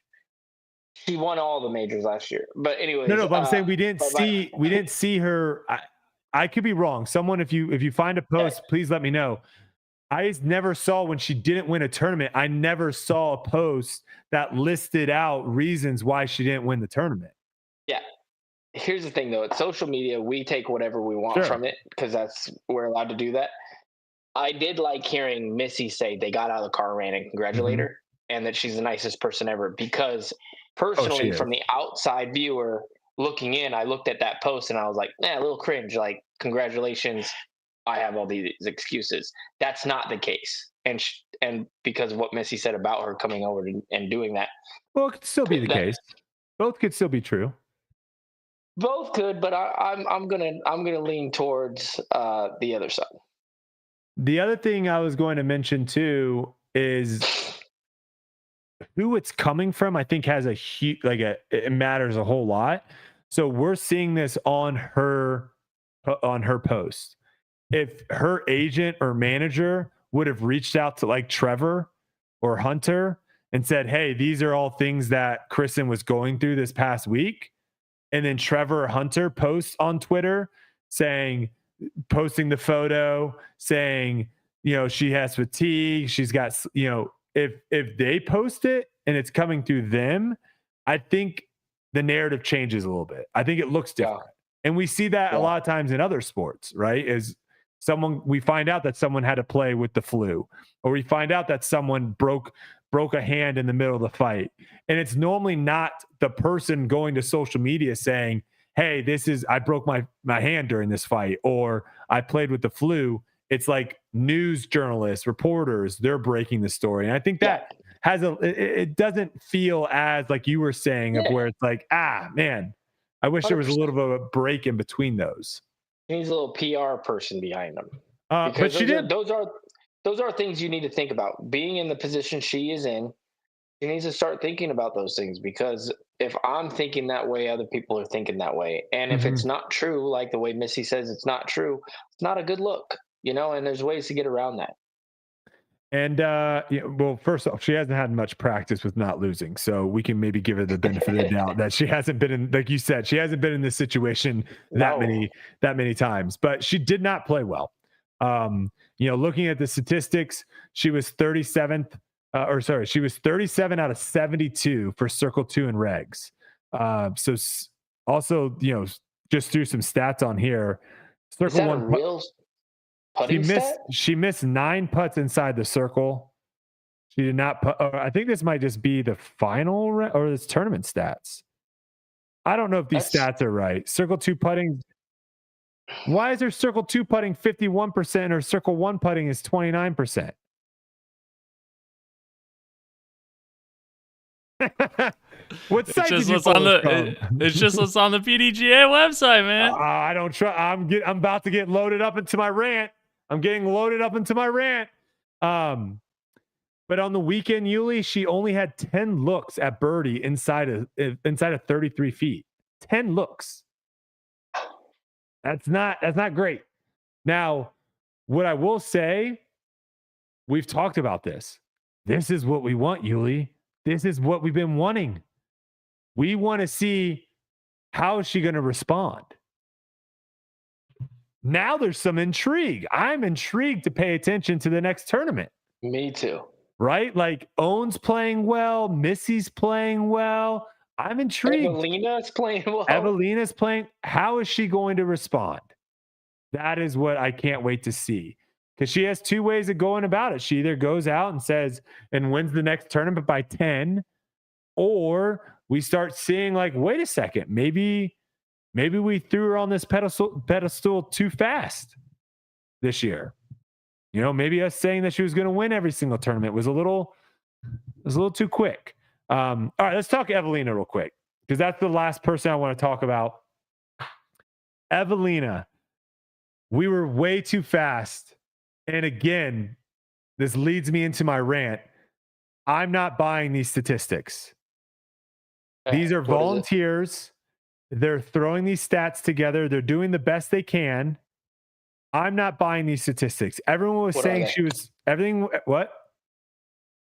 She won all the majors last year. But anyways. No, but I'm saying we didn't see her. I could be wrong. Someone, if you find a post, please let me know. I never saw, when she didn't win a tournament, I never saw a post that listed out reasons why she didn't win the tournament. Yeah. Here's the thing, though. It's social media. We take whatever we want from it, because we're allowed to do that. I did like hearing Missy say they got out of the car, ran, and congratulate her, and that she's the nicest person ever. Because personally, from the outside viewer looking in, I looked at that post and I was like, a little cringe. Like, congratulations, I have all these excuses. That's not the case. And because of what Missy said about her coming over and doing that. Well, it could still be the case. Both could still be true. Both could, but I'm gonna lean towards the other side. The other thing I was going to mention too is who it's coming from. I think has a huge it matters a whole lot. So we're seeing this on her post. If her agent or manager would have reached out to like Trevor or Hunter and said, "Hey, these are all things that Kristin was going through this past week," and then Trevor or Hunter posts on Twitter posting the photo saying, she has fatigue, she's got, if they post it and it's coming through them, I think the narrative changes a little bit. I think it looks different. Yeah. And we see that a lot of times in other sports, right? We find out that someone had to play with the flu, or we find out that someone broke a hand in the middle of the fight. And it's normally not the person going to social media saying, "Hey, I broke my hand during this fight," or "I played with the flu." It's like news journalists, reporters, they're breaking the story. And I think that it doesn't feel as like you were saying of where it's like, man, I wish 100%. There was a little bit of a break in between those. He needs a little PR person behind him. Because those are things you need to think about. Being in the position she is in, she needs to start thinking about those things, because if I'm thinking that way, other people are thinking that way. And if it's not true, like the way Missy says it's not true, it's not a good look, and there's ways to get around that. And well, first off, she hasn't had much practice with not losing, so we can maybe give her the benefit of the doubt that she hasn't been in, like you said, she hasn't been in this situation that many times. But she did not play well. Looking at the statistics, she was 37th. She was 37 out of 72 for Circle 2 and regs. So also, just threw some stats on here. Circle 1 real putting stat? She missed 9 putts inside the circle. She did not put. I think this might just be the final or this tournament stats. I don't know if these stats are right. Circle 2 putting. Why is there Circle 2 putting 51% or Circle 1 putting is 29%? What site did you pull this from? It's just what's on the PDGA website, man. I don't try. I'm about to get loaded up into my rant. I'm getting loaded up into my rant. But on the weekend, Uli, she only had 10 looks at birdie inside of 33 feet. 10 looks. That's not great. Now, what I will say, we've talked about this. This is what we want, Uli. This is what we've been wanting. We want to see how is she going to respond. Now there's some intrigue. I'm intrigued to pay attention to the next tournament. Me too. Right? Like Owen's playing well. Missy's playing well. I'm intrigued. Evelina's playing well. Evelina's playing. How is she going to respond? That is what I can't wait to see. Because she has two ways of going about it. She either goes out and says and wins the next tournament by 10, or we start seeing like, wait a second, maybe we threw her on this pedestal too fast this year. Maybe us saying that she was going to win every single tournament was a little too quick. All right, let's talk Evelina real quick, because that's the last person I want to talk about. Evelina, we were way too fast. And again, this leads me into my rant. I'm not buying these statistics. These are volunteers. They're throwing these stats together. They're doing the best they can. I'm not buying these statistics. Everyone was saying she was everything. What?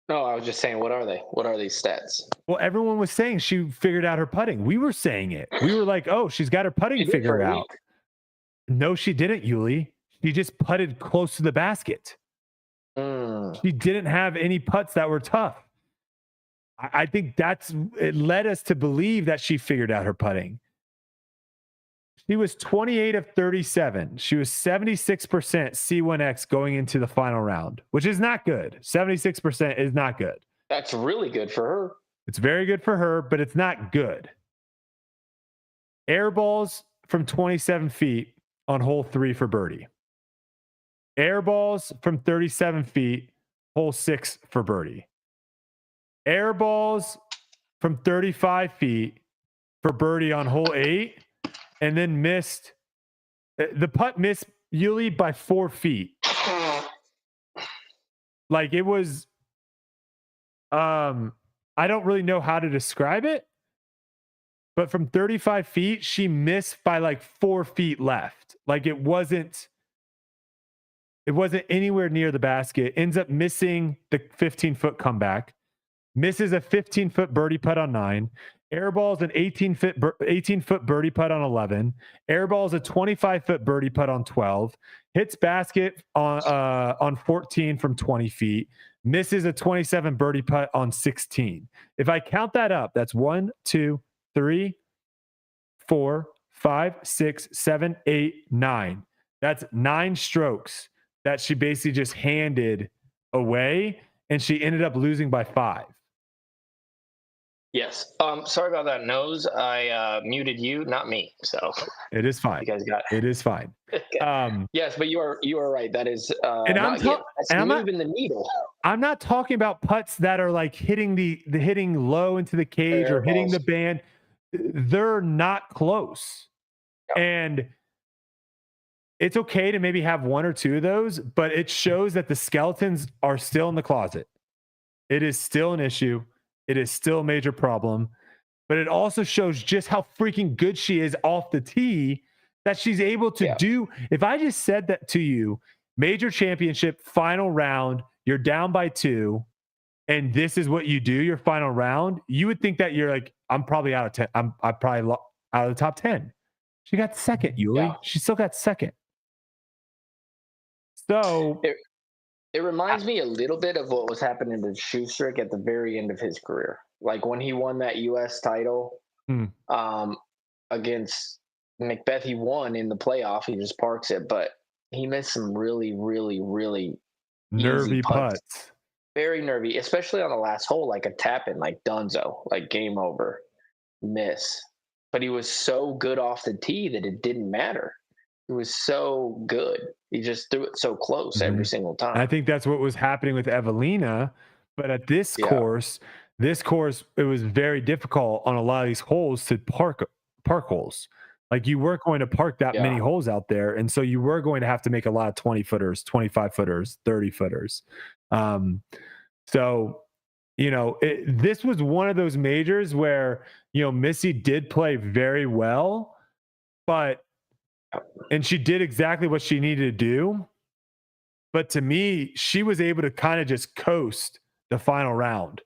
No, I was just saying, what are they? What are these stats? Well, everyone was saying she figured out her putting. We were saying it. We were like, oh, she's got her putting figured out. No, she didn't, Uli. She just putted close to the basket. She didn't have any putts that were tough. I think it led us to believe that she figured out her putting. She was 28 of 37. She was 76% C1X going into the final round, which is not good. 76% is not good. That's really good for her. It's very good for her, but it's not good. Air balls from 27 feet on hole 3 for birdie. Air balls from 37 feet, hole 6 for birdie. Air balls from 35 feet for birdie on hole 8. and then missed. The putt missed Uli by 4 feet. Like it was, I don't really know how to describe it, but from 35 feet, she missed by like 4 feet left. Like it wasn't anywhere near the basket. Ends up missing the 15-foot comeback, misses a 15-foot birdie putt on 9, airballs an 18-foot birdie putt on 11, airballs a 25-foot birdie putt on 12, hits basket on 14 from 20 feet, misses a 27 birdie putt on 16. If I count that up, that's 1, 2, 3, 4, 5, 6, 7, 8, 9. That's 9 strokes that she basically just handed away, and she ended up losing by 5. Yes. Sorry about that nose. I muted you, not me. So it is fine. You guys got it. It is fine. Yes, but you are right. That is and I'm moving the needle. I'm not talking about putts that are like hitting the hitting low into the cage or hitting the band. They're not close. Yep. And it's okay to maybe have 1 or 2 of those, but it shows that the skeletons are still in the closet. It is still an issue. It is still a major problem, but it also shows just how freaking good she is off the tee, that she's able to do. If I just said that to you, major championship, final round, you're down by 2, and this is what you do, your final round, you would think that you're like, I'm probably out of 10. I'm probably out of the top 10. She got second, Uli. Yeah. She still got second. So it reminds me a little bit of what was happening to Schustrick at the very end of his career. Like when he won that U.S. title against Macbeth, he won in the playoff. He just parks it, but he missed some really, really, really nervy putts. Very nervy, especially on the last hole, like a tap in, like Dunzo, like game over, miss. But he was so good off the tee that it didn't matter. It was so good. He just threw it so close every single time. I think that's what was happening with Evelina. But at this course, it was very difficult on a lot of these holes to park holes. Like you weren't going to park that many holes out there. And so you were going to have to make a lot of 20-footers, 25-footers, 30-footers. So, this was one of those majors where, Missy did play very well, and she did exactly what she needed to do. But to me, she was able to kind of just coast the final round,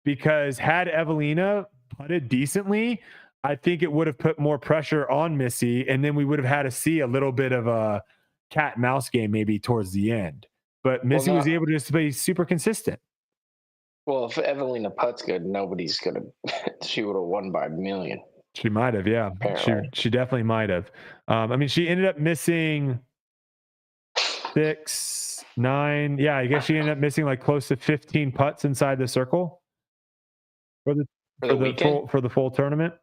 because had Evelina putted decently, I think it would have put more pressure on Missy, and then we would have had to see a little bit of a cat and mouse game maybe towards the end. But Missy was able to just be super consistent. Well, if Evelina putts good, nobody's gonna. She would have won by a million. She might have, yeah. She definitely might have. She ended up missing 6, 9. Yeah, I guess she ended up missing like close to 15 putts inside the circle for the full tournament.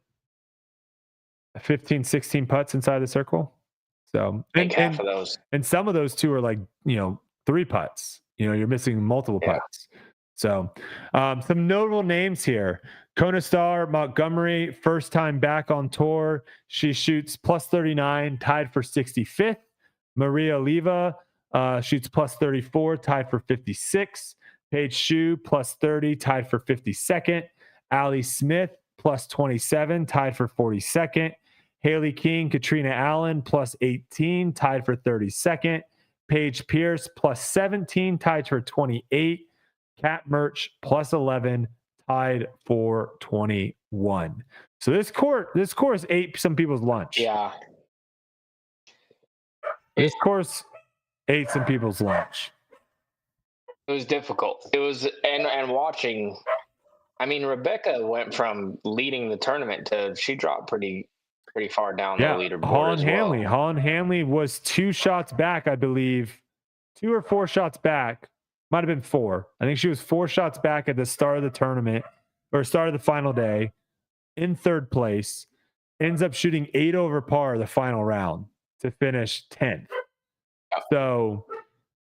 15, 16 putts inside the circle. So half of those. And some of those too are like, 3 putts. You're missing multiple putts. So some notable names here. Kona Star Montgomery, first time back on tour. She shoots plus 39, tied for 65th. Maria Oliva shoots plus 34, tied for 56. Paige Shue plus 30, tied for 52nd. Allie Smith plus 27, tied for 42nd. Haley King, Katrina Allen plus 18, tied for 32nd. Paige Pierce plus 17, tied for 28. Kat Murch plus 11, tied for 21. So this course ate some people's lunch. Yeah. This course ate some people's lunch. It was difficult. It was and watching. Rebecca went from leading the tournament to she dropped pretty far down the leaderboard. Holland Hanley was 2 shots back, I believe. 2 or 4 shots back. Might have been 4. I think she was 4 shots back at the start of the tournament or start of the final day, in 3rd place. Ends up shooting 8 over par the final round to finish 10th. So,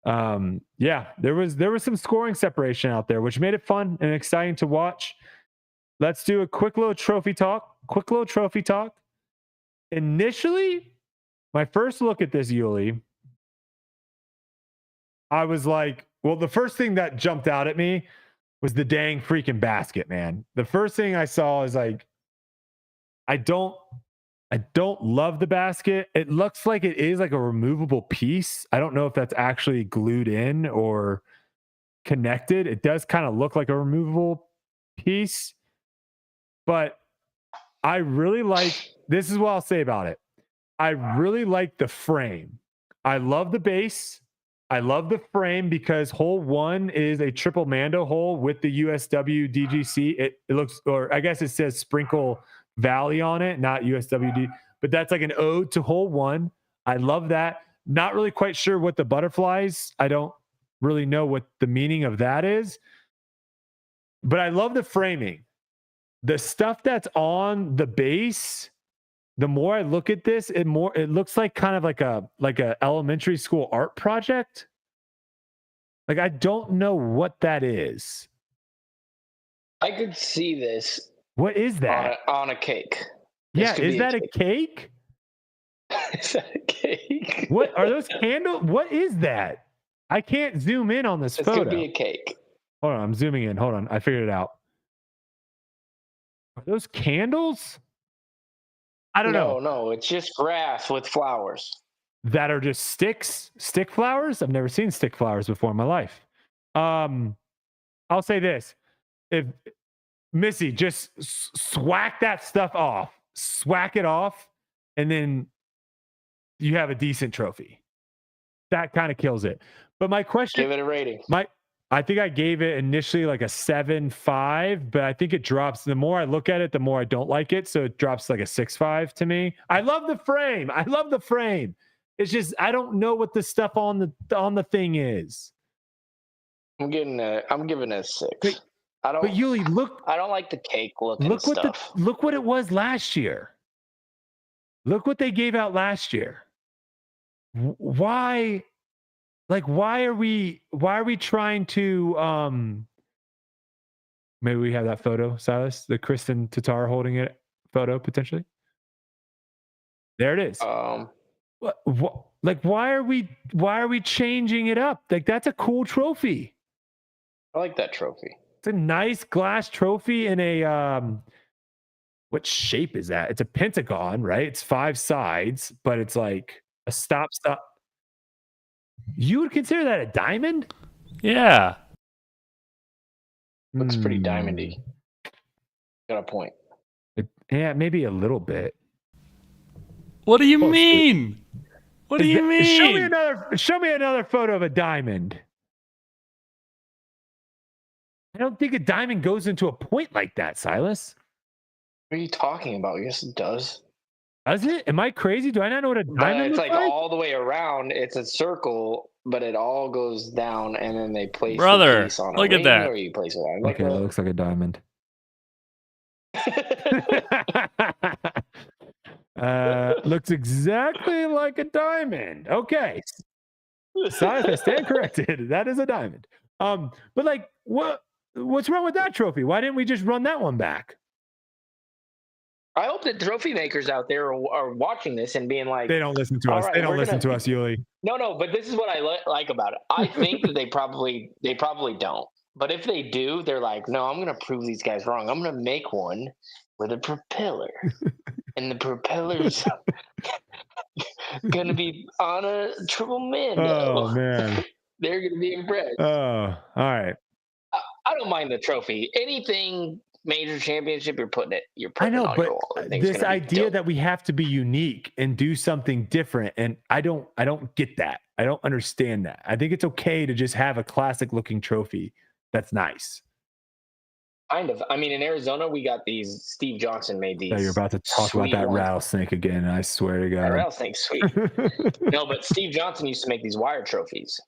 there was some scoring separation out there, which made it fun and exciting to watch. Let's do a quick little trophy talk. initially, my first look at this, Uli, I was like, well, the first thing that jumped out at me was the dang freaking basket, man. The first thing I saw is like, I don't love the basket. It looks like it is like a removable piece. I don't know if that's actually glued in or connected. It does kind of look like a removable piece, but I really like, this is what I'll say about it. I really like the frame. I love the base. I love the frame because hole 1 is a triple Mando hole with the USWDGC. It looks, or I guess it says Sprinkle Valley on it, not USWD, but that's like an ode to hole 1. I love that. Not really quite sure what the butterflies, I don't really know what the meaning of that is, but I love the framing. The stuff that's on the base, the more I look at this, it looks like kind of like a elementary school art project. Like, I don't know what that is. I could see this. What is that? On a cake. Yeah, is that a cake? Is that a cake? What are those candles? What is that? I can't zoom in on this photo. It could be a cake. Hold on, I'm zooming in. Hold on, I figured it out. Are those candles? I don't know. No, it's just grass with flowers. That are just stick flowers? I've never seen stick flowers before in my life. I'll say this. If Missy, just swack that stuff off. Swack it off, and then you have a decent trophy. That kind of kills it. But my question... Give it a rating. I think I gave it initially like a 7.5, but I think it drops. The more I look at it, the more I don't like it. So it drops like a 6.5 to me. I love the frame. It's just, I don't know what the stuff on the thing is. I'm giving it a 6. But Uli, look. I don't like the cake looking stuff. Look what it was last year. Look what they gave out last year. Why? Like, why are we trying to, maybe we have that photo, Silas, the Kristin Tattar holding it photo potentially. There it is. Like, why are we changing it up? Like, that's a cool trophy. I like that trophy. It's a nice glass trophy in a, what shape is that? It's a pentagon, right? It's 5 sides, but it's like a stop. You would consider that a diamond? Yeah. Looks pretty diamondy. Got a point. Yeah, maybe a little bit. What do you mean? What do you mean? Show me another photo of a diamond. I don't think a diamond goes into a point like that, Silas. What are you talking about? Yes, it does. Does it? Am I crazy? Do I not know what a diamond it's looks like all the way around. It's a circle, but it all goes down, and then they place Brother, the piece on look a at that. Or you place it on. Okay, that looks like a diamond. Looks exactly like a diamond. Okay. Sorry if I stand corrected. That is a diamond. But like, what's wrong with that trophy? Why didn't we just run that one back? I hope that trophy makers out there are watching this and being like, they don't listen to us. Right, they don't listen to us, Uli. No, but this is what I like about it. I think that they probably don't. But if they do, they're like, no, I'm going to prove these guys wrong. I'm going to make one with a propeller. And the propeller's going to be on a triple Mando. Oh, man. They're going to be impressed. Oh, all right. I don't mind the trophy. Anything major championship, you're putting I know, on but your wall. this idea that we have to be unique and do something different, and I don't get that. I don't understand that. I think it's okay to just have a classic looking trophy that's nice. Kind of. I mean, in Arizona, we got these. Steve Johnson made these. Yeah, you're about to talk about that rattlesnake again. I swear to God. That rattlesnake's sweet. No, but Steve Johnson used to make these wire trophies,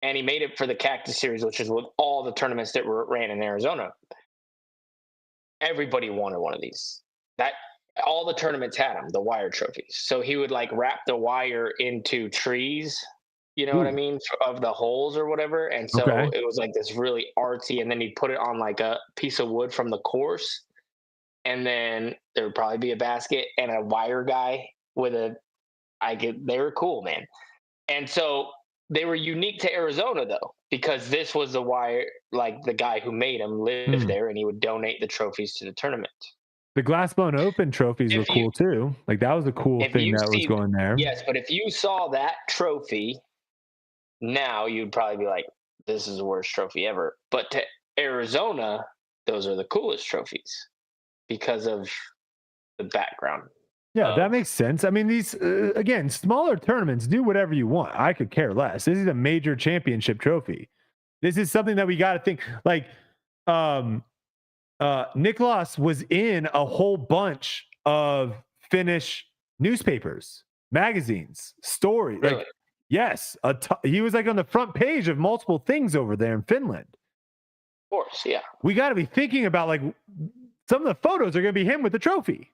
and he made it for the Cactus Series, which is with all the tournaments that were ran in Arizona. Everybody wanted one of these. That all the tournaments had them, the wire trophies. So he would like wrap the wire into trees, you know what I mean, of the holes or whatever. And so it was like this really artsy. And then he'd put it on like a piece of wood from the course. And then there would probably be a basket and a wire guy they were cool, man. And so they were unique to Arizona though, because this was the guy who made them lived there, and he would donate the trophies to the tournament. The Glassbone Open trophies were cool too. Like that was a cool thing that was going there. Yes, but if you saw that trophy now, you'd probably be like, this is the worst trophy ever. But to Arizona, those are the coolest trophies because of the background. Yeah, that makes sense. I mean, these, again, smaller tournaments, do whatever you want. I could care less. This is a major championship trophy. This is something that we got to think. Like, Niklas was in a whole bunch of Finnish newspapers, magazines, stories. Really? Like, yes, he was like on the front page of multiple things over there in Finland. Of course, yeah. We got to be thinking about, like, some of the photos are going to be him with the trophy.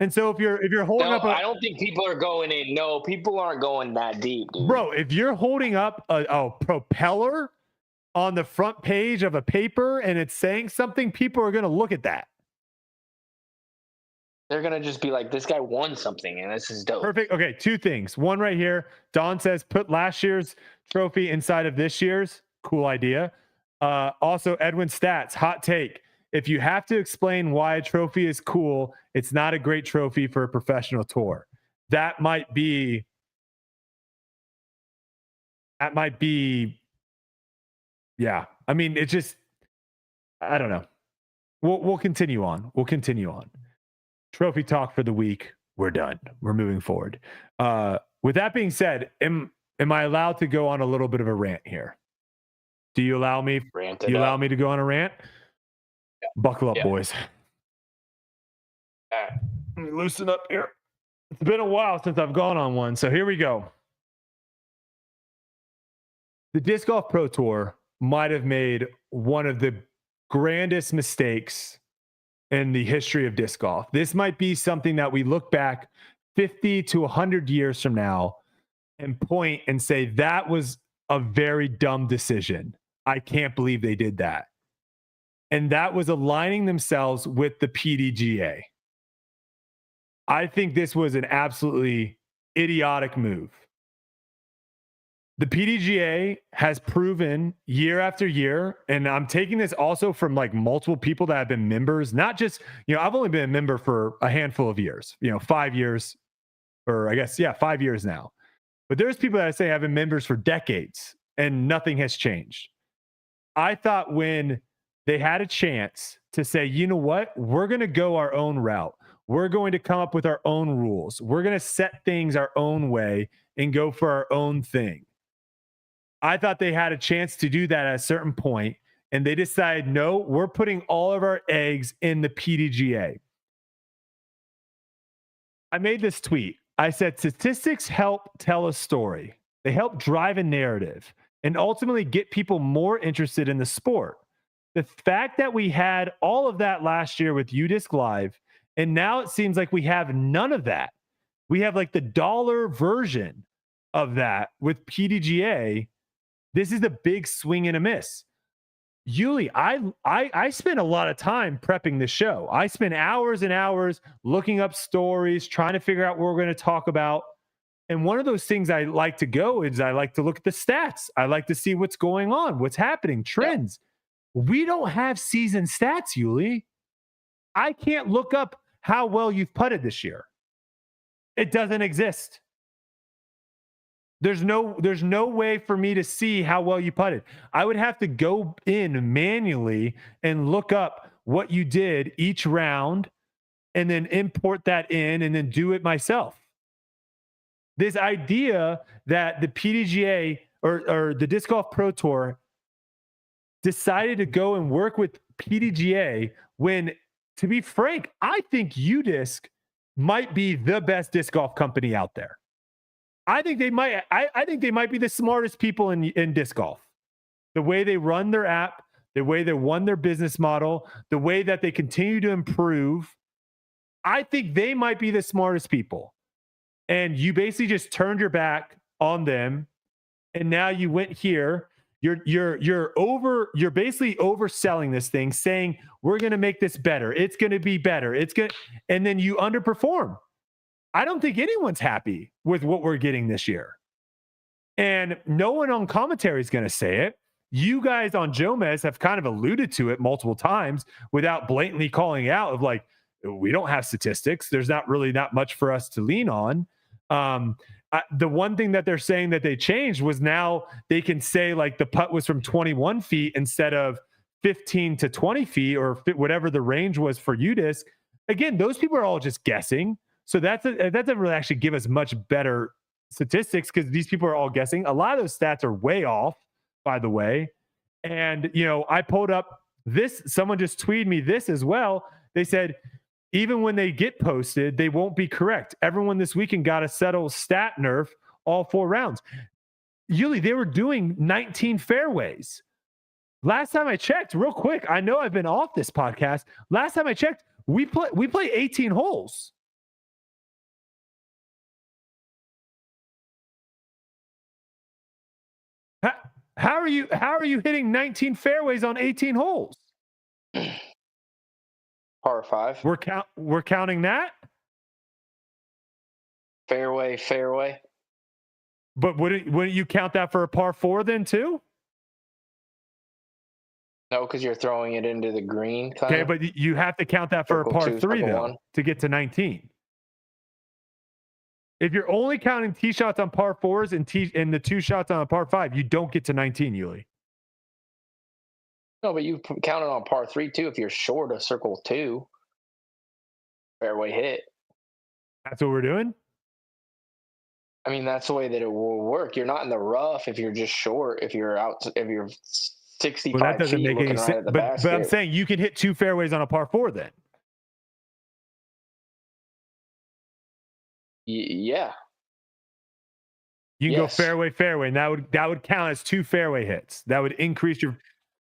And so if you're holding up, I don't think people are going in. No, people aren't going that deep, dude. Bro, if you're holding up a propeller on the front page of a paper and it's saying something, people are going to look at that. They're going to just be like, this guy won something, and this is dope. Perfect. Okay, two things. One right here. Don says, put last year's trophy inside of this year's. Cool idea. Also, Edwin Stats, hot take. If you have to explain why a trophy is cool, it's not a great trophy for a professional tour. That might be, yeah. I mean, it's just, I don't know. We'll continue on. Trophy talk for the week. We're done. We're moving forward. With that being said, am I allowed to go on a little bit of a rant here? Do you allow me? Allow me to go on a rant? Yeah. Buckle up, boys. All right. Let me loosen up here. It's been a while since I've gone on one, so here we go. The Disc Golf Pro Tour might have made one of the grandest mistakes in the history of disc golf. This might be something that we look back 50 to 100 years from now and point and say, that was a very dumb decision. I can't believe they did that. And that was aligning themselves with the PDGA. I think this was an absolutely idiotic move. The PDGA has proven year after year, and I'm taking this also from like multiple people that have been members, not just, I've only been a member for a handful of years, 5 years, or I guess, 5 years now. But there's people that I say have been members for decades and nothing has changed. I thought when they had a chance to say, you know what, we're going to go our own route. We're going to come up with our own rules. We're going to set things our own way and go for our own thing. I thought they had a chance to do that at a certain point, and they decided, no, we're putting all of our eggs in the PDGA. I made this tweet. I said, statistics help tell a story. They help drive a narrative and ultimately get people more interested in the sport. The fact that we had all of that last year with UDisc Live, and now it seems like we have none of that. We have like the dollar version of that with PDGA. This is the big swing and a miss. Uli, I spent a lot of time prepping the show. I spent hours and hours looking up stories, trying to figure out what we're going to talk about. And one of those things I like to go is I like to look at the stats. I like to see what's going on, what's happening, trends. Yeah. We don't have season stats, Uli. I can't look up how well you've putted this year. It doesn't exist. There's no way for me to see how well you putted. I would have to go in manually and look up what you did each round and then import that in and then do it myself. This idea that the PDGA or the Disc Golf Pro Tour decided to go and work with PDGA when, to be frank, I think UDisc might be the best disc golf company out there. I think they might. I think they might be the smartest people in disc golf. The way they run their app, the way they run their business model, the way that they continue to improve. I think they might be the smartest people. And you basically just turned your back on them, and now you went here. You're basically overselling this thing, saying we're going to make this better. It's going to be better. And then you underperform. I don't think anyone's happy with what we're getting this year. And no one on commentary is going to say it. You guys on Jomez have kind of alluded to it multiple times without blatantly calling out of like, we don't have statistics. There's not much for us to lean on. The one thing that they're saying that they changed was now they can say like the putt was from 21 feet instead of 15 to 20 feet or whatever the range was for UDisc. Again, those people are all just guessing. So that doesn't really actually give us much better statistics because these people are all guessing. A lot of those stats are way off, by the way. And, I pulled up this. Someone just tweeted me this as well. They said, even when they get posted, they won't be correct. Everyone this weekend got a settle stat nerf all 4 rounds. Uli, they were doing 19 fairways. Last time I checked, real quick, I know I've been off this podcast. Last time I checked, we play 18 holes. How are you hitting 19 fairways on 18 holes? Par 5. We're counting that? Fairway. But wouldn't you count that for a par 4 then too? No, because you're throwing it into the green. Okay, but you have to count that for a par 3 though to get to 19. If you're only counting tee shots on par 4s and the 2 shots on a par 5, you don't get to 19, Uli. No, but you count it on par 3 too if you're short of circle 2. Fairway hit. That's what we're doing? I mean, that's the way that it will work. You're not in the rough if you're just short. If you're 65 that doesn't feet make any looking right sense. at the But basket. I'm saying you can hit 2 fairways on a par 4 then. Yeah. You can go fairway, and that would count as 2 fairway hits. That would increase your.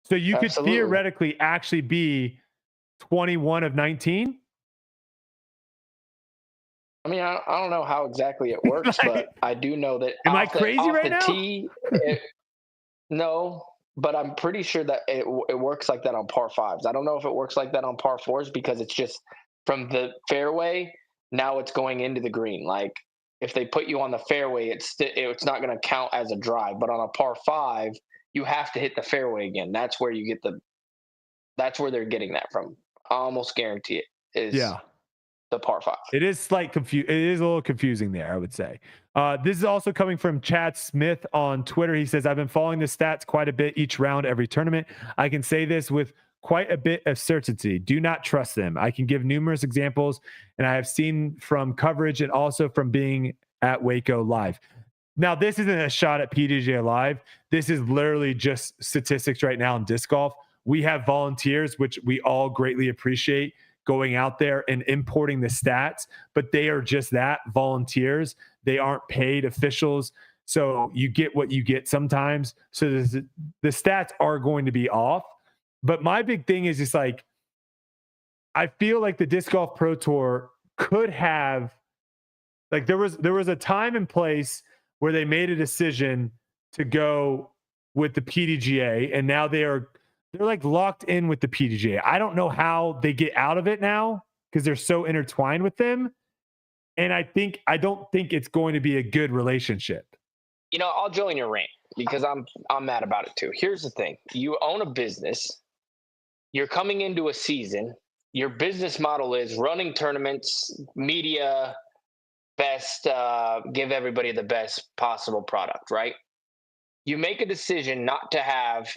So you could theoretically actually be 21 of 19. I mean, I don't know how exactly it works, but I do know that. Am I crazy right now? Tee, no, but I'm pretty sure that it works like that on par 5s. I don't know if it works like that on par 4s because it's just from the fairway. Now it's going into the green. Like if they put you on the fairway, it's not going to count as a drive. But on a par 5, you have to hit the fairway again. That's where you get that's where they're getting that from. I almost guarantee it is the par 5. It is it is a little confusing there, I would say. This is also coming from Chad Smith on Twitter. He says, I've been following the stats quite a bit each round, every tournament. I can say this with quite a bit of certainty. Do not trust them. I can give numerous examples, and I have seen from coverage and also from being at Waco live. Now, this isn't a shot at PDGA Live. This is literally just statistics right now in disc golf. We have volunteers, which we all greatly appreciate, going out there and importing the stats, but they are just that, volunteers. They aren't paid officials. So you get what you get sometimes. So the stats are going to be off. But my big thing is just like, I feel like the Disc Golf Pro Tour could have, like there was a time and place where they made a decision to go with the PDGA, and now they're like locked in with the PDGA. I don't know how they get out of it now because they're so intertwined with them. And I don't think it's going to be a good relationship. I'll join your rant because I'm mad about it too. Here's the thing. You own a business. You're coming into a season. Your business model is running tournaments, media, best, give everybody the best possible product, right? You make a decision not to have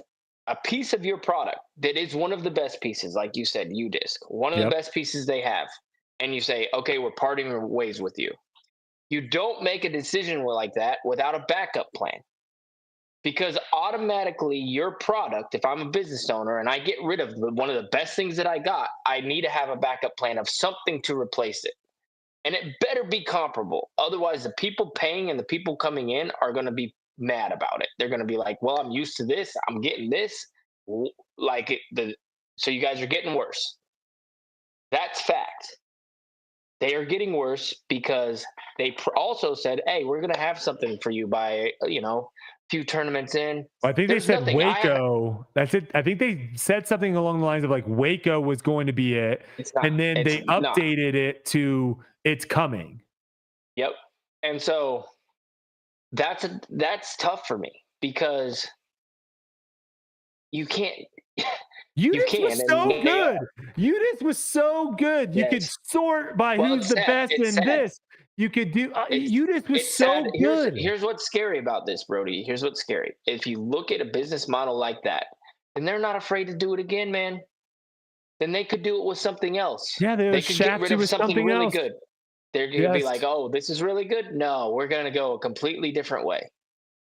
a piece of your product that is one of the best pieces, like you said, UDisc, one of the best pieces they have. And you say, okay, we're parting ways with you. You don't make a decision like that without a backup plan. Because automatically your product, if I'm a business owner and I get rid of one of the best things that I got, I need to have a backup plan of something to replace it. And it better be comparable. Otherwise, the people paying and the people coming in are going to be mad about it. They're going to be like, well, I'm used to this. I'm getting this. So you guys are getting worse. That's fact. They are getting worse because they also said, hey, we're going to have something for you by, few tournaments in. I think they said Waco. That's it. I think they said something along the lines of like Waco was going to be it. And then they updated it to it's coming. Yep. And so that's tough for me because you can't. Udis was so good. Udis was so good. You could sort by who's the best in this. You could do. Udis was so good. Here's what's scary about this, Brodie. Here's what's scary. If you look at a business model like that, and they're not afraid to do it again, man, then they could do it with something else. Yeah, they could get rid of something really else. good. They're going to be like, oh, this is really good. No, we're going to go a completely different way.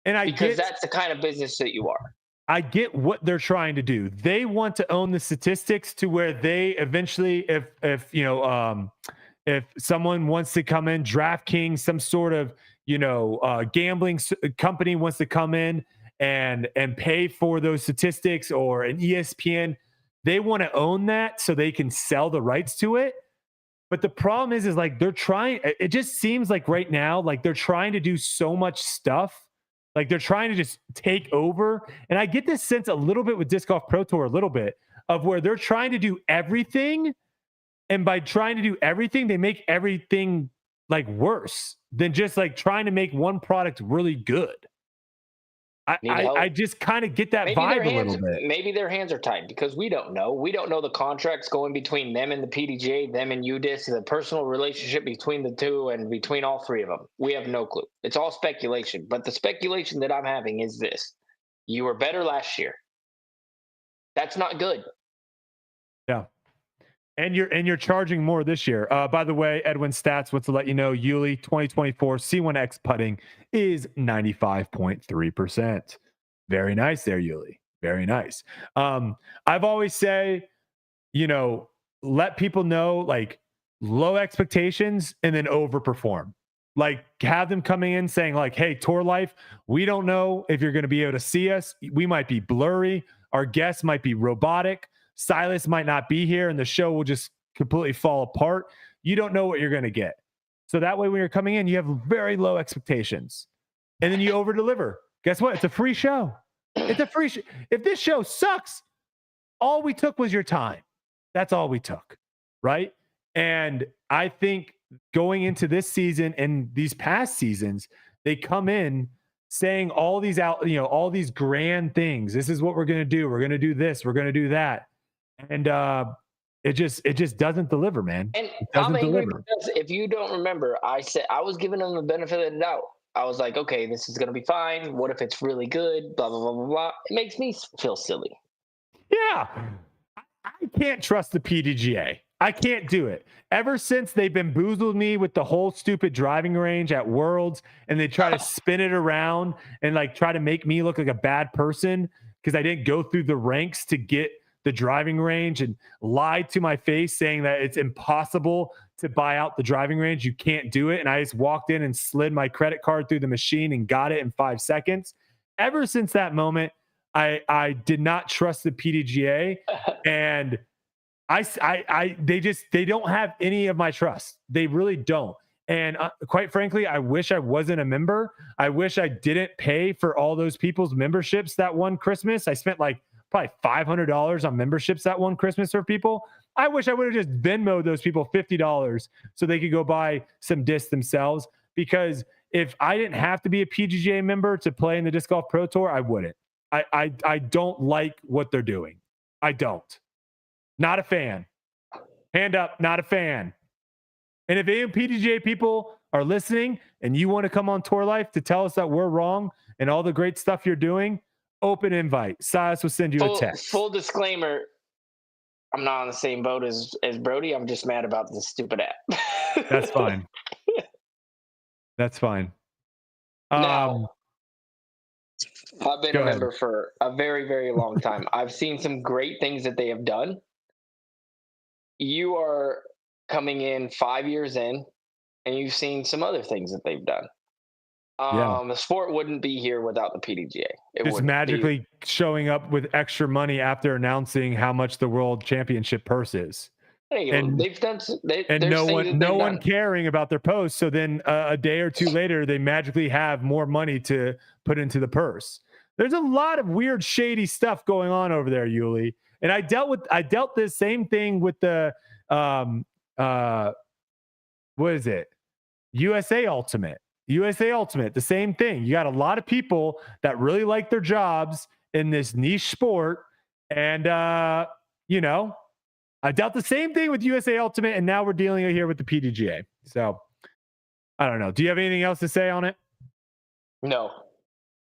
And because that's the kind of business that you are. I get what they're trying to do. They want to own the statistics to where they eventually, if you know, if someone wants to come in, DraftKings, some sort of, you know, gambling company wants to come in and pay for those statistics, or an ESPN, they want to own that so they can sell the rights to it. But the problem is like they're trying. It just seems like right now, like they're trying to do so much stuff. Like they're trying to just take over. And I get this sense a little bit with Disc Golf Pro Tour, a little bit of where they're trying to do everything. And by trying to do everything, they make everything like worse than just like trying to make one product really good. I just kind of get that vibe a little bit. Maybe their hands are tied because we don't know. We don't know the contracts going between them and the PDGA, them and UDisc, the personal relationship between the two and between all three of them. We have no clue. It's all speculation. But the speculation that I'm having is this. You were better last year. That's not good. Yeah. And you're charging more this year. By the way, Edwin Stats wants to let you know, Uli 2024 C1X putting is 95.3%. Very nice there, Uli. Very nice. I've always say, you know, let people know like low expectations and then overperform. Like have them coming in saying like, hey, Tour Life, we don't know if you're going to be able to see us. We might be blurry. Our guests might be robotic. Silas might not be here and the show will just completely fall apart. You don't know what you're going to get. So that way, when you're coming in, you have very low expectations and then you over deliver. Guess what? It's a free show. It's a free show. If this show sucks, all we took was your time. That's all we took. Right. And I think going into this season and these past seasons, they come in saying all these all these grand things. This is what we're going to do. We're going to do this. We're going to do that. And it just doesn't deliver, man. And I'm angry because if you don't remember, I said I was giving them the benefit of the doubt. I was like, okay, this is gonna be fine. What if it's really good? Blah blah blah blah blah. It makes me feel silly. Yeah, I can't trust the PDGA. I can't do it. Ever since they bamboozled me with the whole stupid driving range at Worlds, and they try to spin it around and like try to make me look like a bad person because I didn't go through the ranks to get the driving range and lied to my face saying that it's impossible to buy out the driving range. You can't do it. And I just walked in and slid my credit card through the machine and got it in 5 seconds. Ever since that moment, I did not trust the PDGA, and they don't have any of my trust. They really don't. And quite frankly, I wish I wasn't a member. I wish I didn't pay for all those people's memberships that one Christmas. I spent like probably $500 on memberships that one Christmas for people. I wish I would have just Venmoed those people $50 so they could go buy some discs themselves. Because if I didn't have to be a PGA member to play in the Disc Golf Pro Tour, I wouldn't. I don't like what they're doing. I don't. Not a fan. Hand up, not a fan. And if any PGA people are listening and you want to come on Tour Life to tell us that we're wrong and all the great stuff you're doing, open invite. Silas will send you a text. Full disclaimer, I'm not on the same boat as Brodie. I'm just mad about this stupid app. That's fine. That's fine. Now, I've been a member for a very, very long time. I've seen some great things that they have done. You are coming in 5 years in, and you've seen some other things that they've done. The sport wouldn't be here without the PDGA. Just magically showing up with extra money after announcing how much the World Championship purse is. And they've done, no one caring about their posts. So then a day or two later, they magically have more money to put into the purse. There's a lot of weird, shady stuff going on over there, Uli. And I dealt this same thing with the what is it? USA Ultimate, the same thing. You got a lot of people that really like their jobs in this niche sport. And, you know, I dealt the same thing with USA Ultimate, and now we're dealing here with the PDGA. So I don't know. Do you have anything else to say on it? No.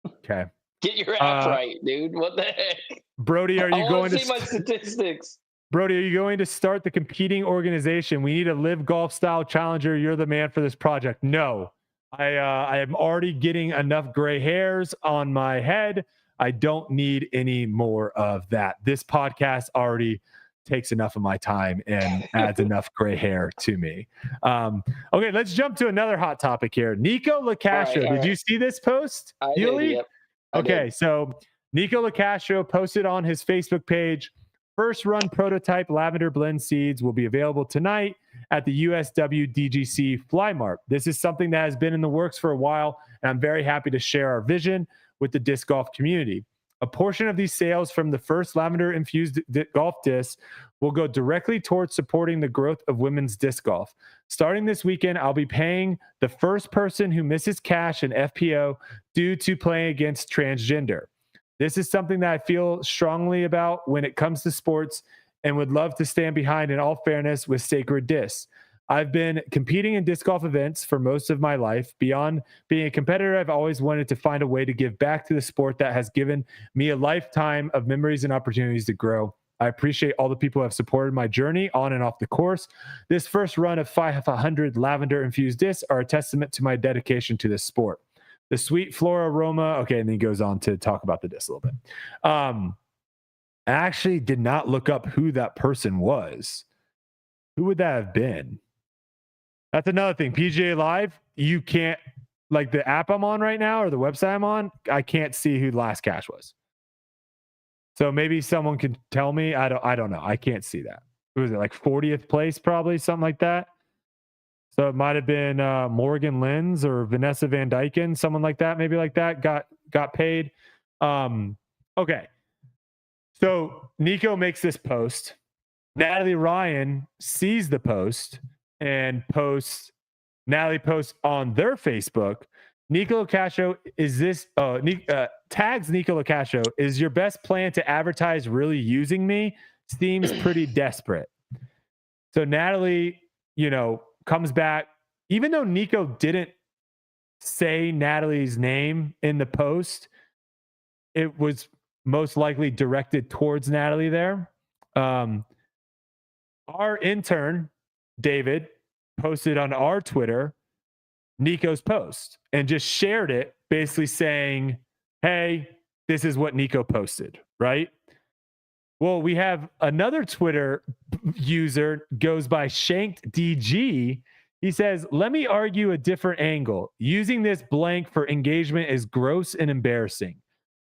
Okay. Get your app right, dude. What the heck? Brodie, are you going to see my statistics? Brodie, are you going to start the competing organization? We need a live golf style challenger. You're the man for this project. No, I am already getting enough gray hairs on my head. I don't need any more of that. This podcast already takes enough of my time and adds enough gray hair to me. Okay, let's jump to another hot topic here. Nikko Locastro. Did you see this post? I did, yep. Okay, so Nikko Locastro posted on his Facebook page, first run prototype lavender blend seeds will be available tonight at the USWDGC Fly Mart. This is something that has been in the works for a while, and I'm very happy to share our vision with the disc golf community. A portion of these sales from the first lavender infused golf discs will go directly towards supporting the growth of women's disc golf. Starting this weekend, I'll be paying the first person who misses cash in FPO due to playing against transgender. This is something that I feel strongly about when it comes to sports and would love to stand behind in all fairness with Sacred Discs. I've been competing in disc golf events for most of my life. Beyond being a competitor, I've always wanted to find a way to give back to the sport that has given me a lifetime of memories and opportunities to grow. I appreciate all the people who have supported my journey on and off the course. This first run of 500 lavender infused discs are a testament to my dedication to this sport. The sweet floral aroma. Okay, and then he goes on to talk about the disc a little bit. I actually did not look up who that person was. Who would that have been? That's another thing. PGA Live, you can't, like the app I'm on right now or the website I'm on, I can't see who Last Cash was. So maybe someone can tell me. I don't know. I can't see that. Who was it? Like 40th place, probably something like that. So it might have been Morgan Lenz or Vanessa Van Dyken, someone like that, maybe like that got paid. Okay. So Nikko makes this post. Natalie Ryan sees the post and Natalie posts on their Facebook. Nikko Locastro, tags Nikko Locastro, is your best plan to advertise really using me? Seems pretty desperate. So Natalie, comes back, even though Nikko didn't say Natalie's name in the post, it was most likely directed towards Natalie there. Our intern, David, posted on our Twitter Nikko's post and just shared it, basically saying, hey, this is what Nikko posted, right? Well, we have another Twitter user, goes by Shanked DG. He says, let me argue a different angle. Using this blank for engagement is gross and embarrassing.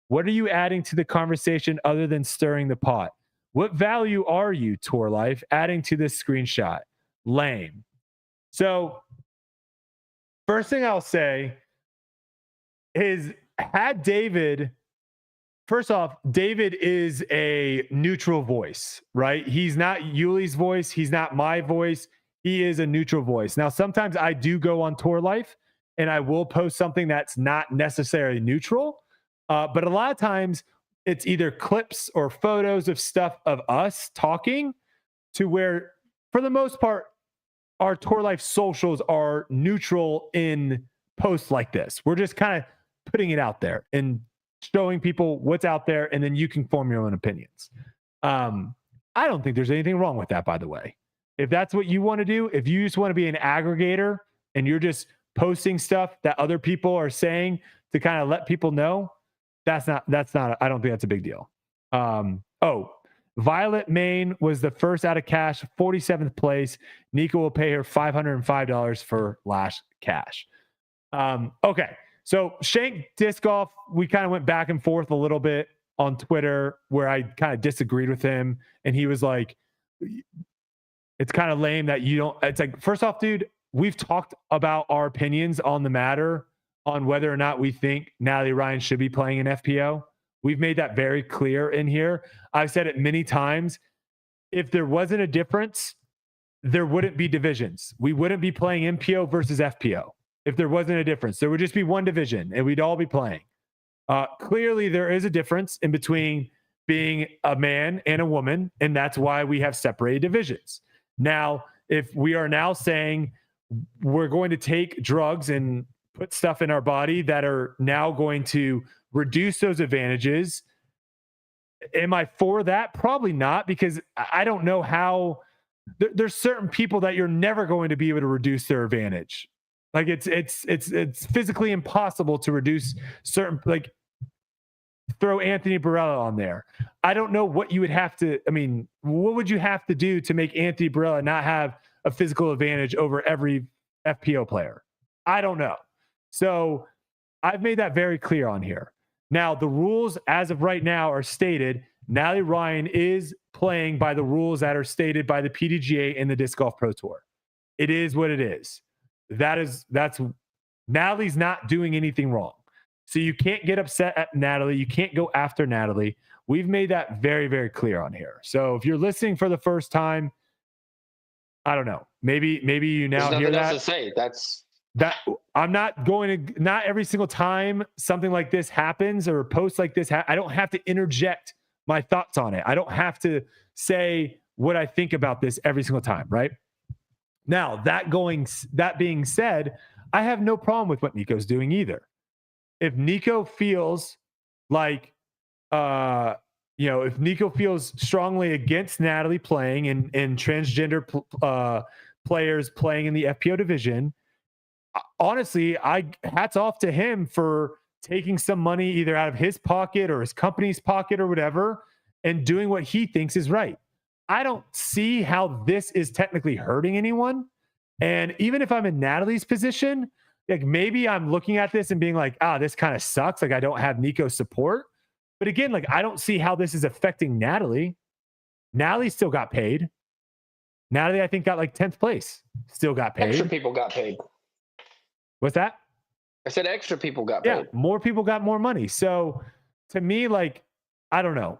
What are you adding to the conversation other than stirring the pot? What value are you, Tour Life, adding to this screenshot? Lame. So first thing I'll say is, had David, first off, David is a neutral voice, right? He's not Uli's voice. He's not my voice. He is a neutral voice. Now, sometimes I do go on Tour Life and I will post something that's not necessarily neutral. But a lot of times it's either clips or photos of stuff of us talking, to where, for the most part, our Tour Life socials are neutral in posts like this. We're just kind of putting it out there and showing people what's out there, and then you can form your own opinions. I don't think there's anything wrong with that, by the way. If that's what you want to do, if you just want to be an aggregator and you're just posting stuff that other people are saying to kind of let people know, that's not, I don't think that's a big deal. Violet Main was the first out of cash, 47th place. Nikko will pay her $505 for last cash. Okay. So Shank Disc Golf, we kind of went back and forth a little bit on Twitter where I kind of disagreed with him. And he was like, it's kind of lame that you don't, it's like, first off, dude, we've talked about our opinions on the matter on whether or not we think Natalie Ryan should be playing in FPO. We've made that very clear in here. I've said it many times. If there wasn't a difference, there wouldn't be divisions. We wouldn't be playing MPO versus FPO. if there wasn't a difference. There would just be one division and we'd all be playing. Clearly, there is a difference in between being a man and a woman, and that's why we have separated divisions. Now, if we are now saying we're going to take drugs and put stuff in our body that are now going to reduce those advantages, am I for that? Probably not, because I don't know how. There's certain people that you're never going to be able to reduce their advantage. Like it's physically impossible to reduce certain, like, throw Anthony Barella on there. I don't know what you would have to. I mean, what would you have to do to make Anthony Barella not have a physical advantage over every FPO player? I don't know. So I've made that very clear on here. Now, the rules as of right now are stated. Natalie Ryan is playing by the rules that are stated by the PDGA and the Disc Golf Pro Tour. It is what it is. That's Natalie's not doing anything wrong. So you can't get upset at Natalie. You can't go after Natalie. We've made that very, very clear on here. So if you're listening for the first time, I don't know. Maybe you now hear that. There's nothing else to say. That I'm not going to, not every single time something like this happens or a post like this, I don't have to interject my thoughts on it. I don't have to say what I think about this every single time, right? Now, that being said, I have no problem with what Nico's doing either. If Nikko feels like, if Nikko feels strongly against Natalie playing and transgender players playing in the FPO division, honestly, hats off to him for taking some money either out of his pocket or his company's pocket or whatever and doing what he thinks is right. I don't see how this is technically hurting anyone. And even if I'm in Natalie's position, like maybe I'm looking at this and being like, this kind of sucks. Like I don't have Nikko's support. But again, like I don't see how this is affecting Natalie. Natalie still got paid. Natalie, I think, got like 10th place. Still got paid. Extra people got paid. What's that? I said extra people got paid. Yeah, more people got more money. So to me, like, I don't know.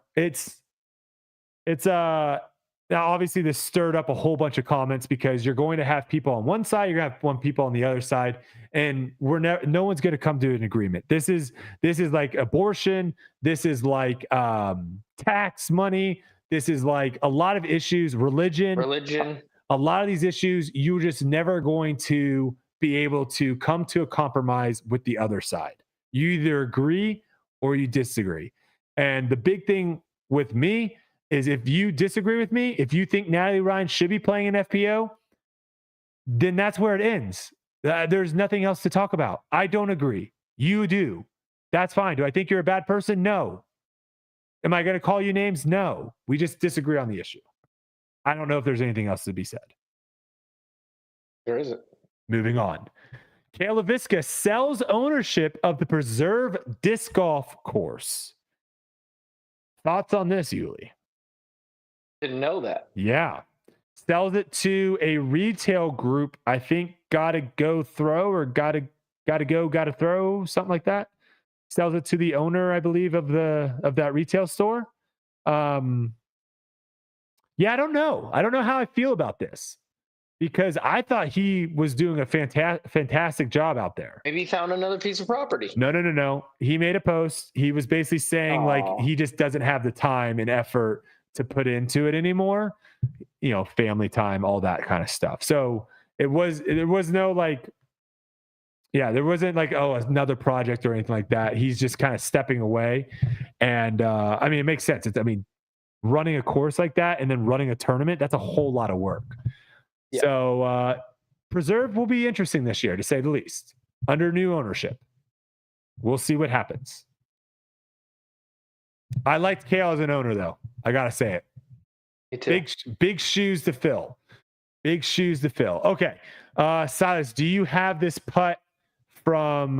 Now obviously this stirred up a whole bunch of comments because you're going to have people on one side, you're going to have one people on the other side, and no one's going to come to an agreement. This is like abortion. This is like tax money. This is like a lot of issues, religion. A lot of these issues, you're just never going to be able to come to a compromise with the other side. You either agree or you disagree. And the big thing with me is if you disagree with me, if you think Natalie Ryan should be playing in FPO, then that's where it ends. There's nothing else to talk about. I don't agree. You do. That's fine. Do I think you're a bad person? No. Am I going to call you names? No. We just disagree on the issue. I don't know if there's anything else to be said. There isn't. Moving on. Cale Leiviska sells ownership of the Preserve Disc Golf Course. Thoughts on this, Uli? Didn't know that. Yeah. Sells it to a retail group. I think Gotta Go Throw or Gotta Throw, something like that. Sells it to the owner, I believe, of that retail store. Yeah, I don't know. I don't know how I feel about this because I thought he was doing a fantastic job out there. Maybe he found another piece of property. No. He made a post. He was basically saying like he just doesn't have the time and effort to put into it anymore. You know, family time, all that kind of stuff. So there was no like, yeah, there wasn't like, another project or anything like that. He's just kind of stepping away. And I mean, it makes sense. Running a course like that and then running a tournament, that's a whole lot of work. Yeah. So Preserve will be interesting this year, to say the least, under new ownership. We'll see what happens. I liked Cale as an owner, though. I got to say it. Me too. Big shoes to fill. Big shoes to fill. Okay. Silas, do you have this putt from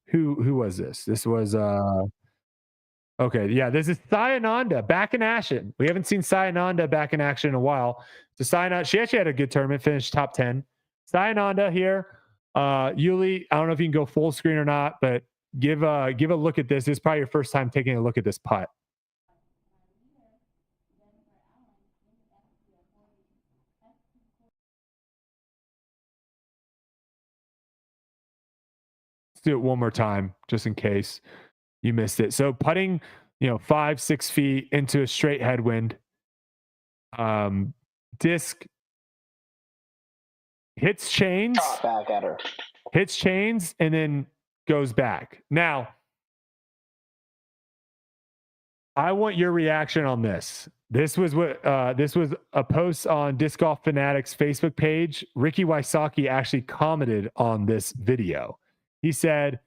who was this? This was okay, yeah, this is Sayananda back in action. We haven't seen Sayananda back in action in a while. So Sayananda, she actually had a good tournament, finished top 10. Sayananda here. Uli, I don't know if you can go full screen or not, but give a look at this. This is probably your first time taking a look at this putt. do it one more time just in case you missed it. So putting, 5-6 feet into a straight headwind, disc hits chains, back at her, hits chains, and then goes back. Now, I want your reaction on this. This was a post on Disc Golf Fanatic's Facebook page. Ricky Wysocki actually commented on this video. He said,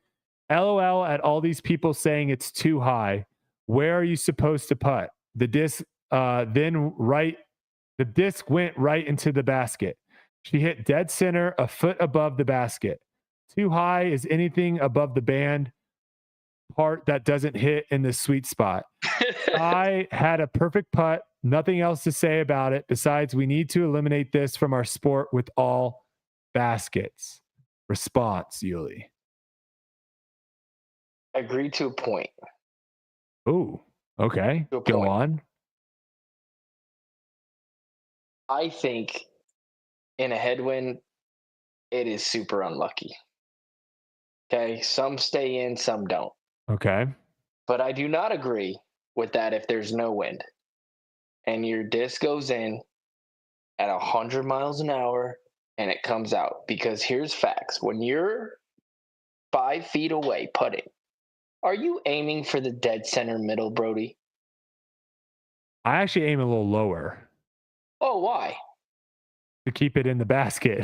"LOL at all these people saying it's too high. Where are you supposed to putt? The disc the disc went right into the basket. She hit dead center, a foot above the basket. Too high is anything above the band part that doesn't hit in the sweet spot. I had a perfect putt. Nothing else to say about it. Besides, we need to eliminate this from our sport with all baskets." Response, Uli. Agree to a point. Ooh, okay. Go on. I think in a headwind, it is super unlucky. Okay, some stay in, some don't. Okay. But I do not agree with that if there's no wind and your disc goes in at 100 miles an hour and it comes out. Because here's facts. When you're 5 feet away putting, are you aiming for the dead center middle, Brodie? I actually aim a little lower. Oh, why? To keep it in the basket.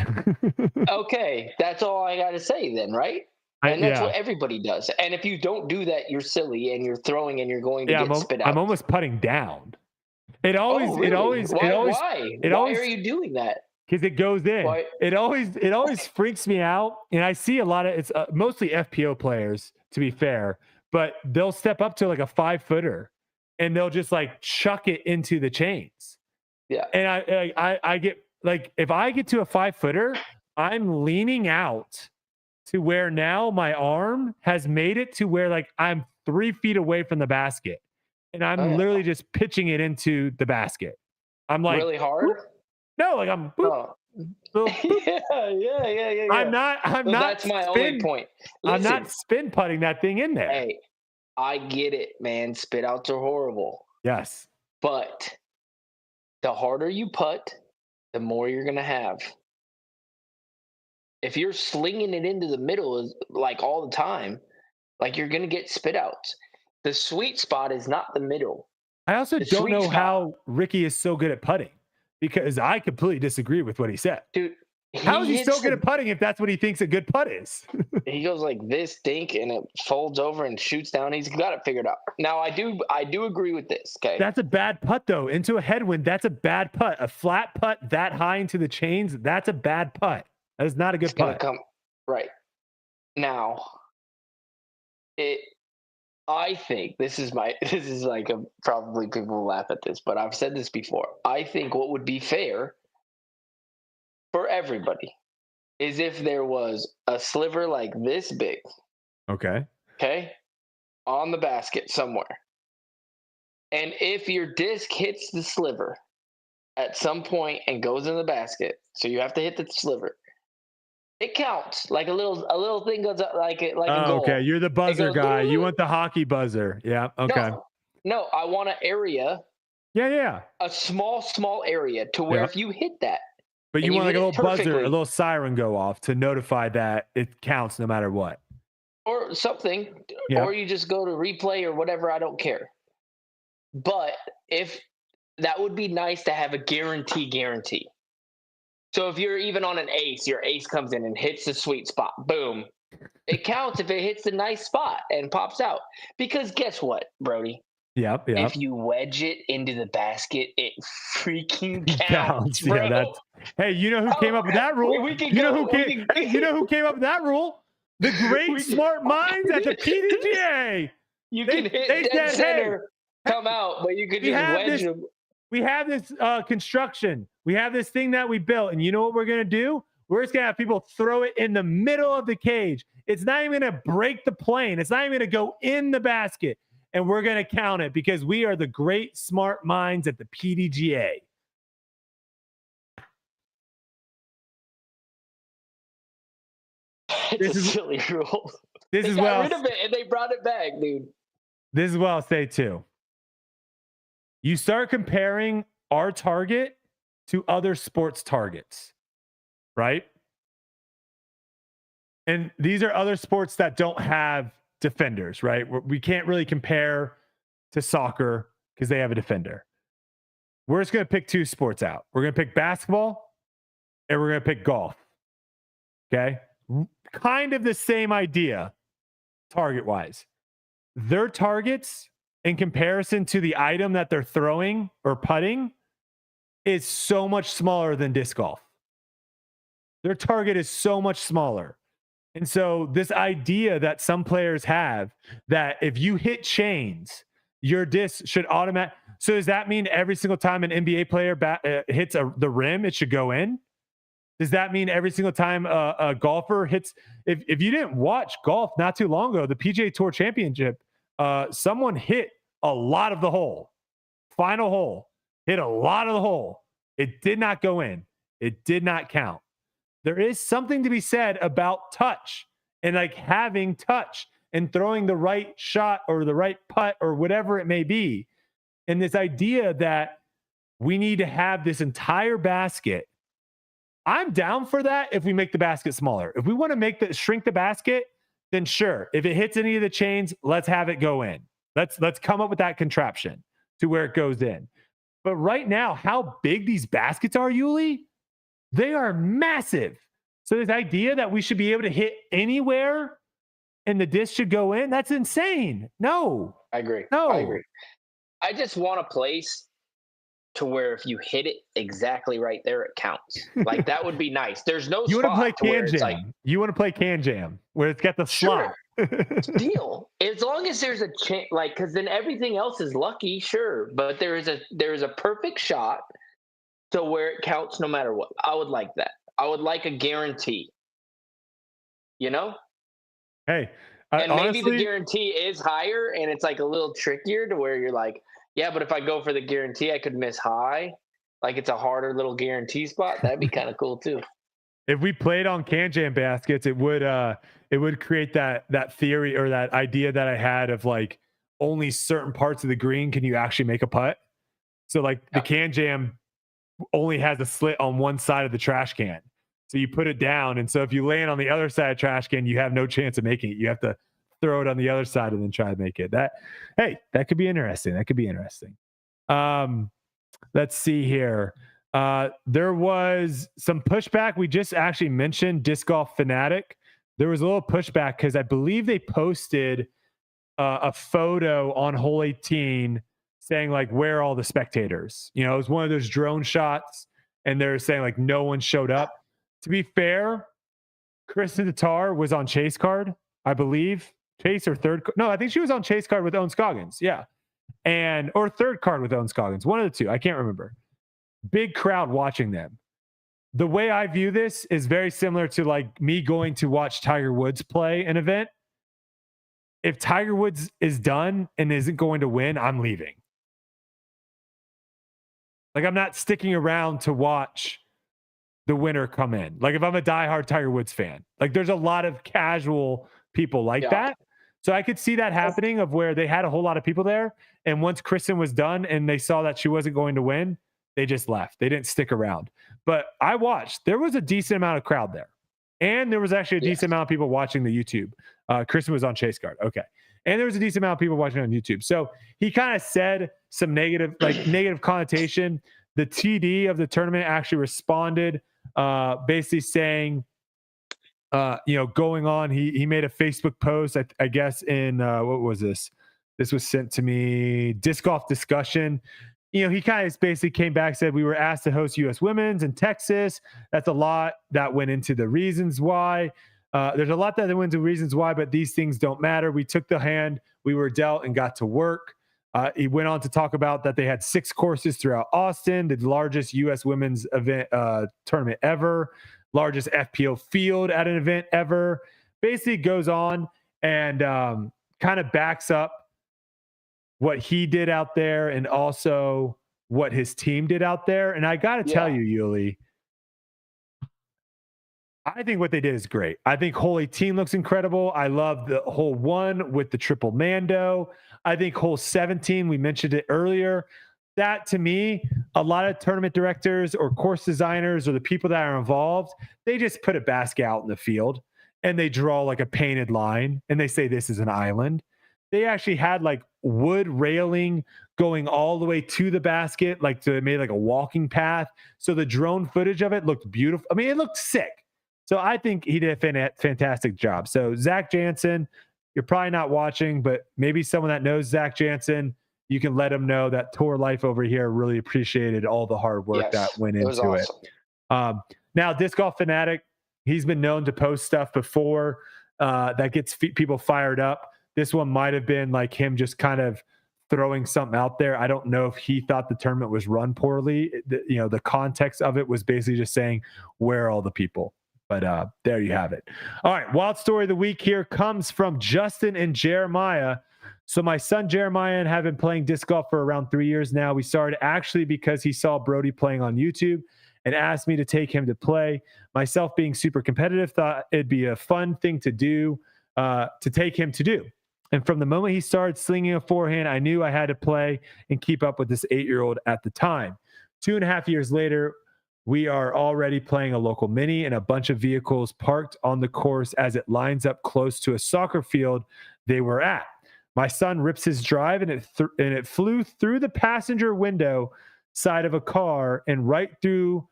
Okay, that's all I got to say then, right? And that's what everybody does. And if you don't do that, you're silly and you're throwing and you're going to get spit out. I'm almost putting down. Why are you doing that? Because it goes in. Why? It always freaks me out. And I see a lot of it's mostly FPO players, to be fair, but they'll step up to like a 5-footer and they'll just like chuck it into the chains. Yeah. And I get like, if I get to a 5-footer, I'm leaning out to where now my arm has made it to where like I'm 3 feet away from the basket and I'm literally just pitching it into the basket. I'm like really hard. Boop. No, like I'm boop, boop, boop. Yeah. I'm not. That's my only point. Listen, I'm not spin putting that thing in there. Hey, I get it, man. Spit outs are horrible. Yes, but the harder you putt, the more you're gonna have. If you're slinging it into the middle like all the time, like you're gonna get spit outs. The sweet spot is not the middle. I also don't know how Ricky is so good at putting, because I completely disagree with what he said. Dude, how is he so good at putting if that's what he thinks a good putt is? He goes like this, dink, and it folds over and shoots down. He's got it figured out. Now I do agree with this. Okay, that's a bad putt though. Into a headwind, that's a bad putt. A flat putt that high into the chains, that's a bad putt. That is not a good putt. Right now, I think this is like probably people will laugh at this, but I've said this before. I think what would be fair for everybody is if there was a sliver like this big. Okay, on the basket somewhere. And if your disc hits the sliver at some point and goes in the basket, so you have to hit the sliver, it counts. Like a little thing goes up like a goal. Okay, you're the buzzer guy. You want the hockey buzzer. Yeah, okay. No, I want an area. Yeah. A small area to where if you hit that. But you want like a little buzzer, a little siren go off to notify that it counts no matter what. Or something. Or you just go to replay or whatever, I don't care. But if that would be nice to have a guarantee. So if you're even on an ace, your ace comes in and hits the sweet spot. Boom. It counts if it hits the nice spot and pops out. Because guess what, Brodie? Yep. If you wedge it into the basket, it freaking counts. Bro. Yeah, hey, you know who came up with that rule? You know who came up with that rule? The great smart minds at the PDGA. You can hit dead center, come out, but you could just wedge them. We have this construction. We have this thing that we built, and you know what we're gonna do? We're just gonna have people throw it in the middle of the cage. It's not even gonna break the plane. It's not even gonna go in the basket, and we're gonna count it because we are the great smart minds at the PDGA. It's a silly rule. This They is got what rid of it and they brought it back, dude. This is what I'll say too. You start comparing our target to other sports targets, right? And these are other sports that don't have defenders, right? We can't really compare to soccer because they have a defender. We're just going to pick two sports out. We're going to pick basketball and we're going to pick golf. Okay? Kind of the same idea target-wise. Their targets in comparison to the item that they're throwing or putting is so much smaller than disc golf. Their target is so much smaller. And so this idea that some players have that if you hit chains, your disc should automatic. So does that mean every single time an NBA player hits the rim, it should go in? Does that mean every single time a golfer hits? If you didn't watch golf not too long ago, the PGA Tour Championship, someone hit a lot of the hole. Final hole, hit a lot of the hole. It did not go in. It did not count. There is something to be said about touch and like having touch and throwing the right shot or the right putt or whatever it may be. And this idea that we need to have this entire basket. I'm down for that if we make the basket smaller. If we want to shrink the basket, then sure. If it hits any of the chains, let's have it go in. Let's come up with that contraption to where it goes in. But right now, how big these baskets are, Uli, they are massive. So this idea that we should be able to hit anywhere and the disc should go in, that's insane. No. I agree. No. I agree. I just want a place to where if you hit it exactly right there, it counts. Like that would be nice. There's no you spot want to play to where Can it's Jam. like, You want to play Can Jam where it's got the slot. Deal. As long as there's a chance, like, because then everything else is lucky, sure. But there is a perfect shot to where it counts no matter what. I would like that. I would like a guarantee. You know? Hey, and honestly, maybe the guarantee is higher and it's like a little trickier to where you're like, yeah, but if I go for the guarantee, I could miss high. Like it's a harder little guarantee spot. That'd be kind of cool too. If we played on Can Jam baskets, it would create that theory or that idea that I had of like only certain parts of the green can you actually make a putt. So like the Can Jam only has a slit on one side of the trash can. So you put it down. And so if you land on the other side of the trash can, you have no chance of making it. You have to throw it on the other side and then try to make it. That could be interesting. That could be interesting. Let's see here. There was some pushback. We just actually mentioned Disc Golf Fanatic. There was a little pushback because I believe they posted a photo on hole 18 saying like, where are all the spectators? You know, it was one of those drone shots and they're saying like no one showed up. To be fair, Kristin Tattar was on chase card, I believe. Chase or third. No, I think she was on chase card with Owen Scoggins. Yeah. Or third card with Owen Scoggins. One of the two. I can't remember. Big crowd watching them. The way I view this is very similar to like me going to watch Tiger Woods play an event. If Tiger Woods is done and isn't going to win, I'm leaving. Like I'm not sticking around to watch the winner come in. Like if I'm a diehard Tiger Woods fan, like there's a lot of casual people like that. So I could see that happening of where they had a whole lot of people there. And once Kristin was done and they saw that she wasn't going to win, they just left. They didn't stick around. But I watched. There was a decent amount of crowd there. And there was actually a decent amount of people watching the YouTube. Kristin was on chase card. Okay. And there was a decent amount of people watching on YouTube. So he kind of said some negative connotation. The TD of the tournament actually responded, basically saying, going on, he made a Facebook post, I guess in, what was this? This was sent to me, Disc Golf Discussion. He kind of basically came back, said we were asked to host U.S. Women's in Texas. That's a lot that went into the reasons why. There's a lot that went into reasons why, but these things don't matter. We took the hand we were dealt and got to work. He went on to talk about that they had 6 courses throughout Austin, the largest U.S. women's event tournament ever, largest FPO field at an event ever. Basically goes on and kind of backs up what he did out there and also what his team did out there. And I got to tell you, Uli, I think what they did is great. I think hole 18 looks incredible. I love the hole 1 with the triple Mando. I think hole 17, we mentioned it earlier. That to me, a lot of tournament directors or course designers or the people that are involved, they just put a basket out in the field and they draw like a painted line and they say this is an island. They actually had like wood railing going all the way to the basket, like they made like a walking path. So the drone footage of it looked beautiful. I mean, it looked sick. So I think he did a fantastic job. So Zach Jansen, you're probably not watching, but maybe someone that knows Zach Jansen, you can let him know that Tour Life over here really appreciated all the hard work that went into awesome. it. Now, Disc Golf Fanatic, he's been known to post stuff before that gets people fired up. This one might have been like him just kind of throwing something out there. I don't know if he thought the tournament was run poorly. The context of it was basically just saying, where are all the people? But there you have it. All right. Wild story of the week here comes from Justin and Jeremiah. So my son Jeremiah and I have been playing disc golf for around 3 years now. We started actually because he saw Brodie playing on YouTube and asked me to take him to play. Myself being super competitive, thought it'd be a fun thing to do, to take him to do. And from the moment he started slinging a forehand, I knew I had to play and keep up with this 8-year-old at the time. 2.5 years later, we are already playing a local mini and a bunch of vehicles parked on the course as it lines up close to a soccer field they were at. My son rips his drive and it flew through the passenger window side of a car and right through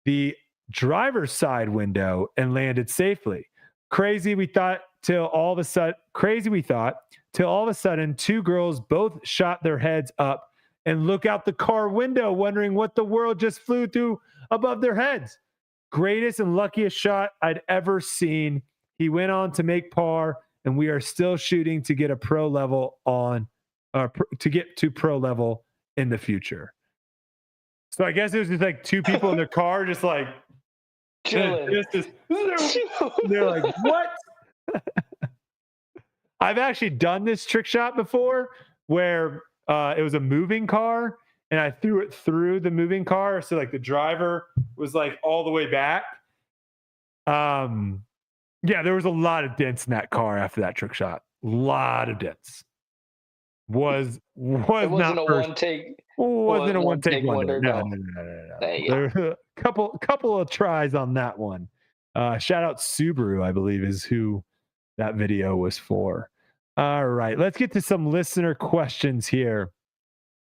the driver's side window and landed safely. Crazy we thought till all of a sudden 2 girls both shot their heads up and look out the car window wondering what the world just flew through above their heads. Greatest and luckiest shot I'd ever seen. He went on to make par, and we are still shooting to get a pro level to get to pro level in the future. So I guess it was just like 2 people in their car, just like chilling. They're like, what? I've actually done this trick shot before where it was a moving car and I threw it through the moving car. So like the driver was like all the way back. Yeah, there was a lot of dents in that car after that trick shot. A lot of dents. Was it wasn't not a first, one take. Wasn't a one take wonder. No. There were a couple of tries on that one. Shout out Subaru, I believe, is who that video was for. All right, let's get to some listener questions here.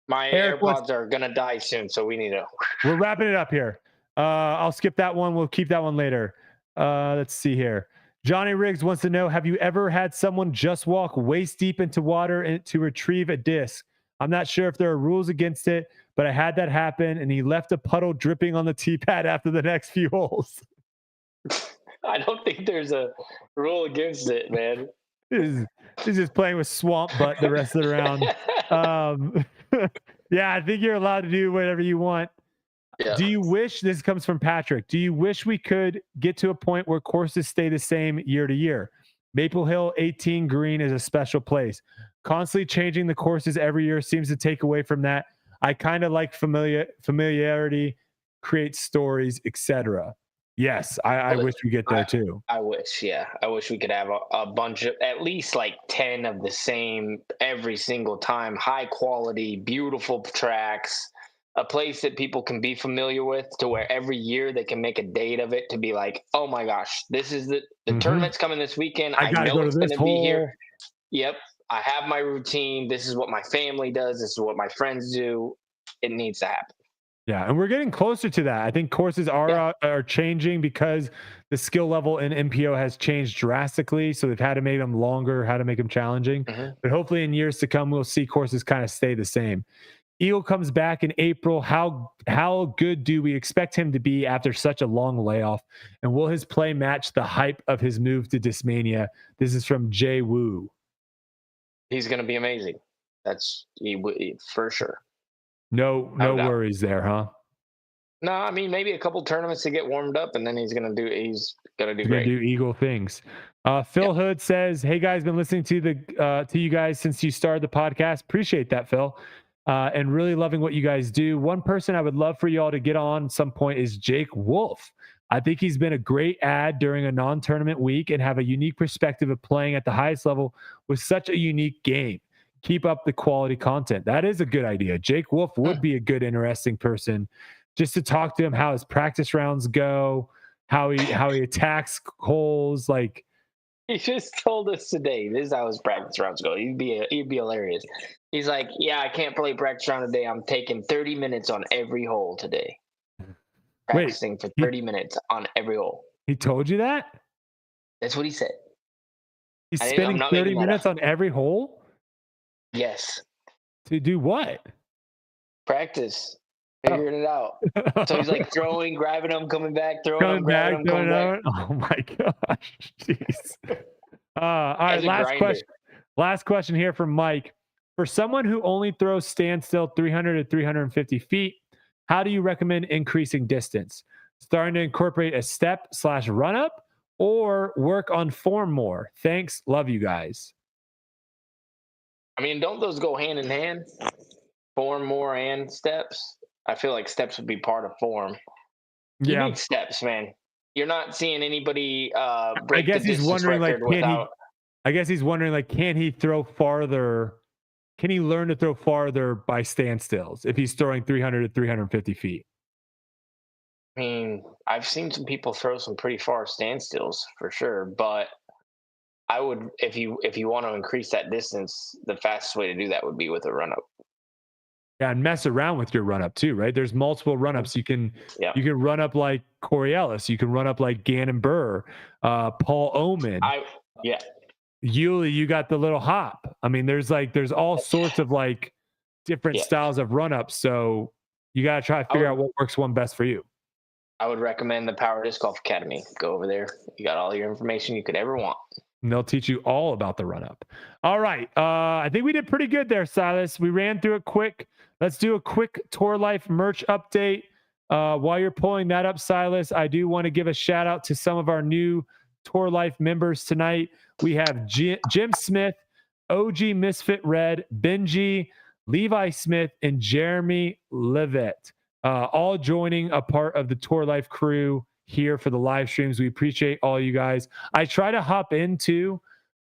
My AirPods are gonna die soon, so we need to. We're wrapping it up here. I'll skip that one. We'll keep that one later. Let's see here. Johnny Riggs wants to know, have you ever had someone just walk waist deep into water to retrieve a disc? I'm not sure if there are rules against it, but I had that happen, and he left a puddle dripping on the tee pad after the next few holes. I don't think there's a rule against it, man. He's just playing with swamp butt the rest of the round. Yeah, I think you're allowed to do whatever you want. Yeah. Do you wish, this comes from Patrick, do you wish we could get to a point where courses stay the same year to year? Maple Hill 18 Green is a special place. Constantly changing the courses every year seems to take away from that. I kind of like familiarity, create stories, etc. Yes, I wish we get there too. I wish, yeah. I wish we could have a bunch of, at least like 10 of the same every single time. High quality, beautiful tracks. A place that people can be familiar with, to where every year they can make a date of it to be like, oh my gosh, this is the tournament's coming this weekend. I know it's going to be here. Yep. I have my routine. This is what my family does. This is what my friends do. It needs to happen. Yeah, and we're getting closer to that. I think courses are changing because the skill level in MPO has changed drastically. So they've had to make them longer, how to make them challenging. But hopefully in years to come, we'll see courses kind of stay the same. Eagle comes back in April. How good do we expect him to be after such a long layoff? And will his play match the hype of his move to Discmania? This is from Jay Wu. He's going to be amazing. That's for sure. No worries there, huh? No, I mean, maybe a couple tournaments to get warmed up, and then he's gonna do great. Do Eagle things. Phil Hood says, "Hey guys, been listening to you guys since you started the podcast. Appreciate that, Phil, and really loving what you guys do. One person I would love for y'all to get on some point is Jake Wolf. I think he's been a great add during a non-tournament week and have a unique perspective of playing at the highest level with such a unique game. Keep up the quality content. That is a good idea. Jake Wolf would be a good, interesting person just to talk to him, how his practice rounds go, how he attacks holes. Like, he just told us today, this is how his practice rounds go. He'd be hilarious. He's like, yeah, I can't play practice round today. I'm taking 30 minutes on every hole today. Practicing for 30 minutes on every hole. He told you that? That's what he said. He's spending 30 minutes on every hole? Yes. To do what? Practice. Figuring it out. So he's like throwing, grabbing them, coming back, throwing them, grabbing them, coming back. Oh my gosh. Jeez. All right, last question here from Mike. For someone who only throws standstill 300 to 350 feet, how do you recommend increasing distance? Starting to incorporate a step/run up or work on form more? Thanks. Love you guys. I mean, don't those go hand in hand? Form more and steps? I feel like steps would be part of form. You need steps, man. You're not seeing anybody break the distance record without... I guess he's wondering, like, can he throw farther? Can he learn to throw farther by standstills if he's throwing 300 to 350 feet? I mean, I've seen some people throw some pretty far standstills for sure, but I would, if you want to increase that distance, the fastest way to do that would be with a run up. Yeah, and mess around with your run up too, right? There's multiple run ups. You can run up like Corey Ellis. You can run up like Gannon Burr, Paul Oman. Uli, you got the little hop. I mean, there's all sorts of like different styles of run ups. So you got to try to figure out what works one best for you. I would recommend the Power Disc Golf Academy. Go over there. You got all your information you could ever want. And they'll teach you all about the run up. All right. I think we did pretty good there, Silas. We ran through it quick. Let's do a quick Tour Life merch update. While you're pulling that up, Silas, I do want to give a shout out to some of our new Tour Life members tonight. We have Jim Smith, OG Misfit Red, Benji, Levi Smith, and Jeremy Levitt, all joining a part of the Tour Life crew here for the live streams. We appreciate all you guys. I try to hop into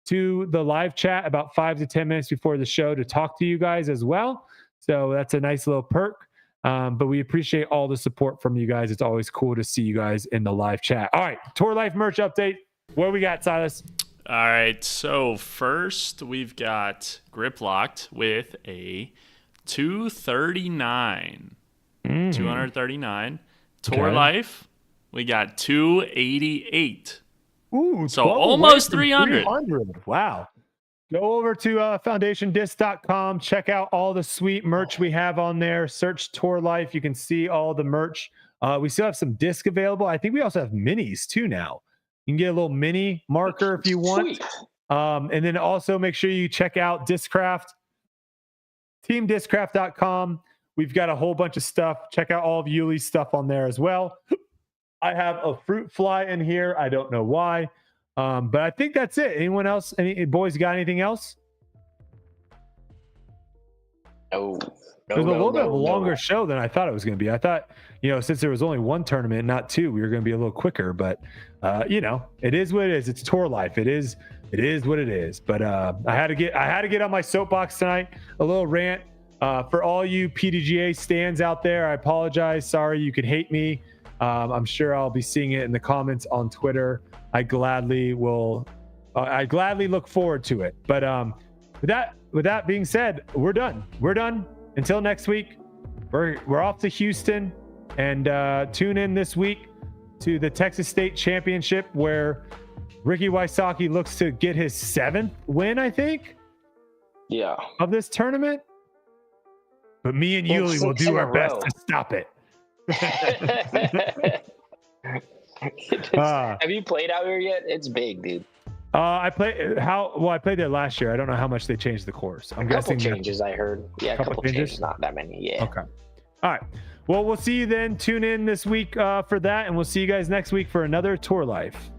the live chat about 5 to 10 minutes before the show to talk to you guys as well. So that's a nice little perk. But we appreciate all the support from you guys. It's always cool to see you guys in the live chat. All right, Tour Life merch update. What we got, Silas? All right, so first we've got Grip Locked with a 239. 239. Tour Life, we got 288. Ooh, so almost 300. Wow. Go over to foundationdisc.com. Check out all the sweet merch we have on there. Search Tour Life. You can see all the merch. We still have some disc available. I think we also have minis too now. You can get a little mini marker if you want. And then also make sure you check out Discraft, teamdiscraft.com. We've got a whole bunch of stuff. Check out all of Uli's stuff on there as well. I have a fruit fly in here. I don't know why. But I think that's it. Anyone else? Any boys got anything else? No. It was a little bit of a longer show than I thought it was going to be. I thought, since there was only one tournament, not two, we were going to be a little quicker. But, it is what it is. It's Tour Life. It is what it is. But I had to get on my soapbox tonight. A little rant for all you PDGA stands out there. I apologize. Sorry, you could hate me. I'm sure I'll be seeing it in the comments on Twitter. I gladly look forward to it. But with that being said, we're done. Until next week, we're off to Houston, and tune in this week to the Texas State Championship, where Ricky Wysocki looks to get his 7th win, I think. Yeah. Of this tournament. But me and Uli will do our best to stop it. Have you played out here yet? It's big, dude. I played there last year. I don't know how much they changed the course. I'm guessing changes. I heard. Yeah, a couple changes, not that many. Yeah. Okay. All right. Well, we'll see you then. Tune in this week for that, and we'll see you guys next week for another Tour Life.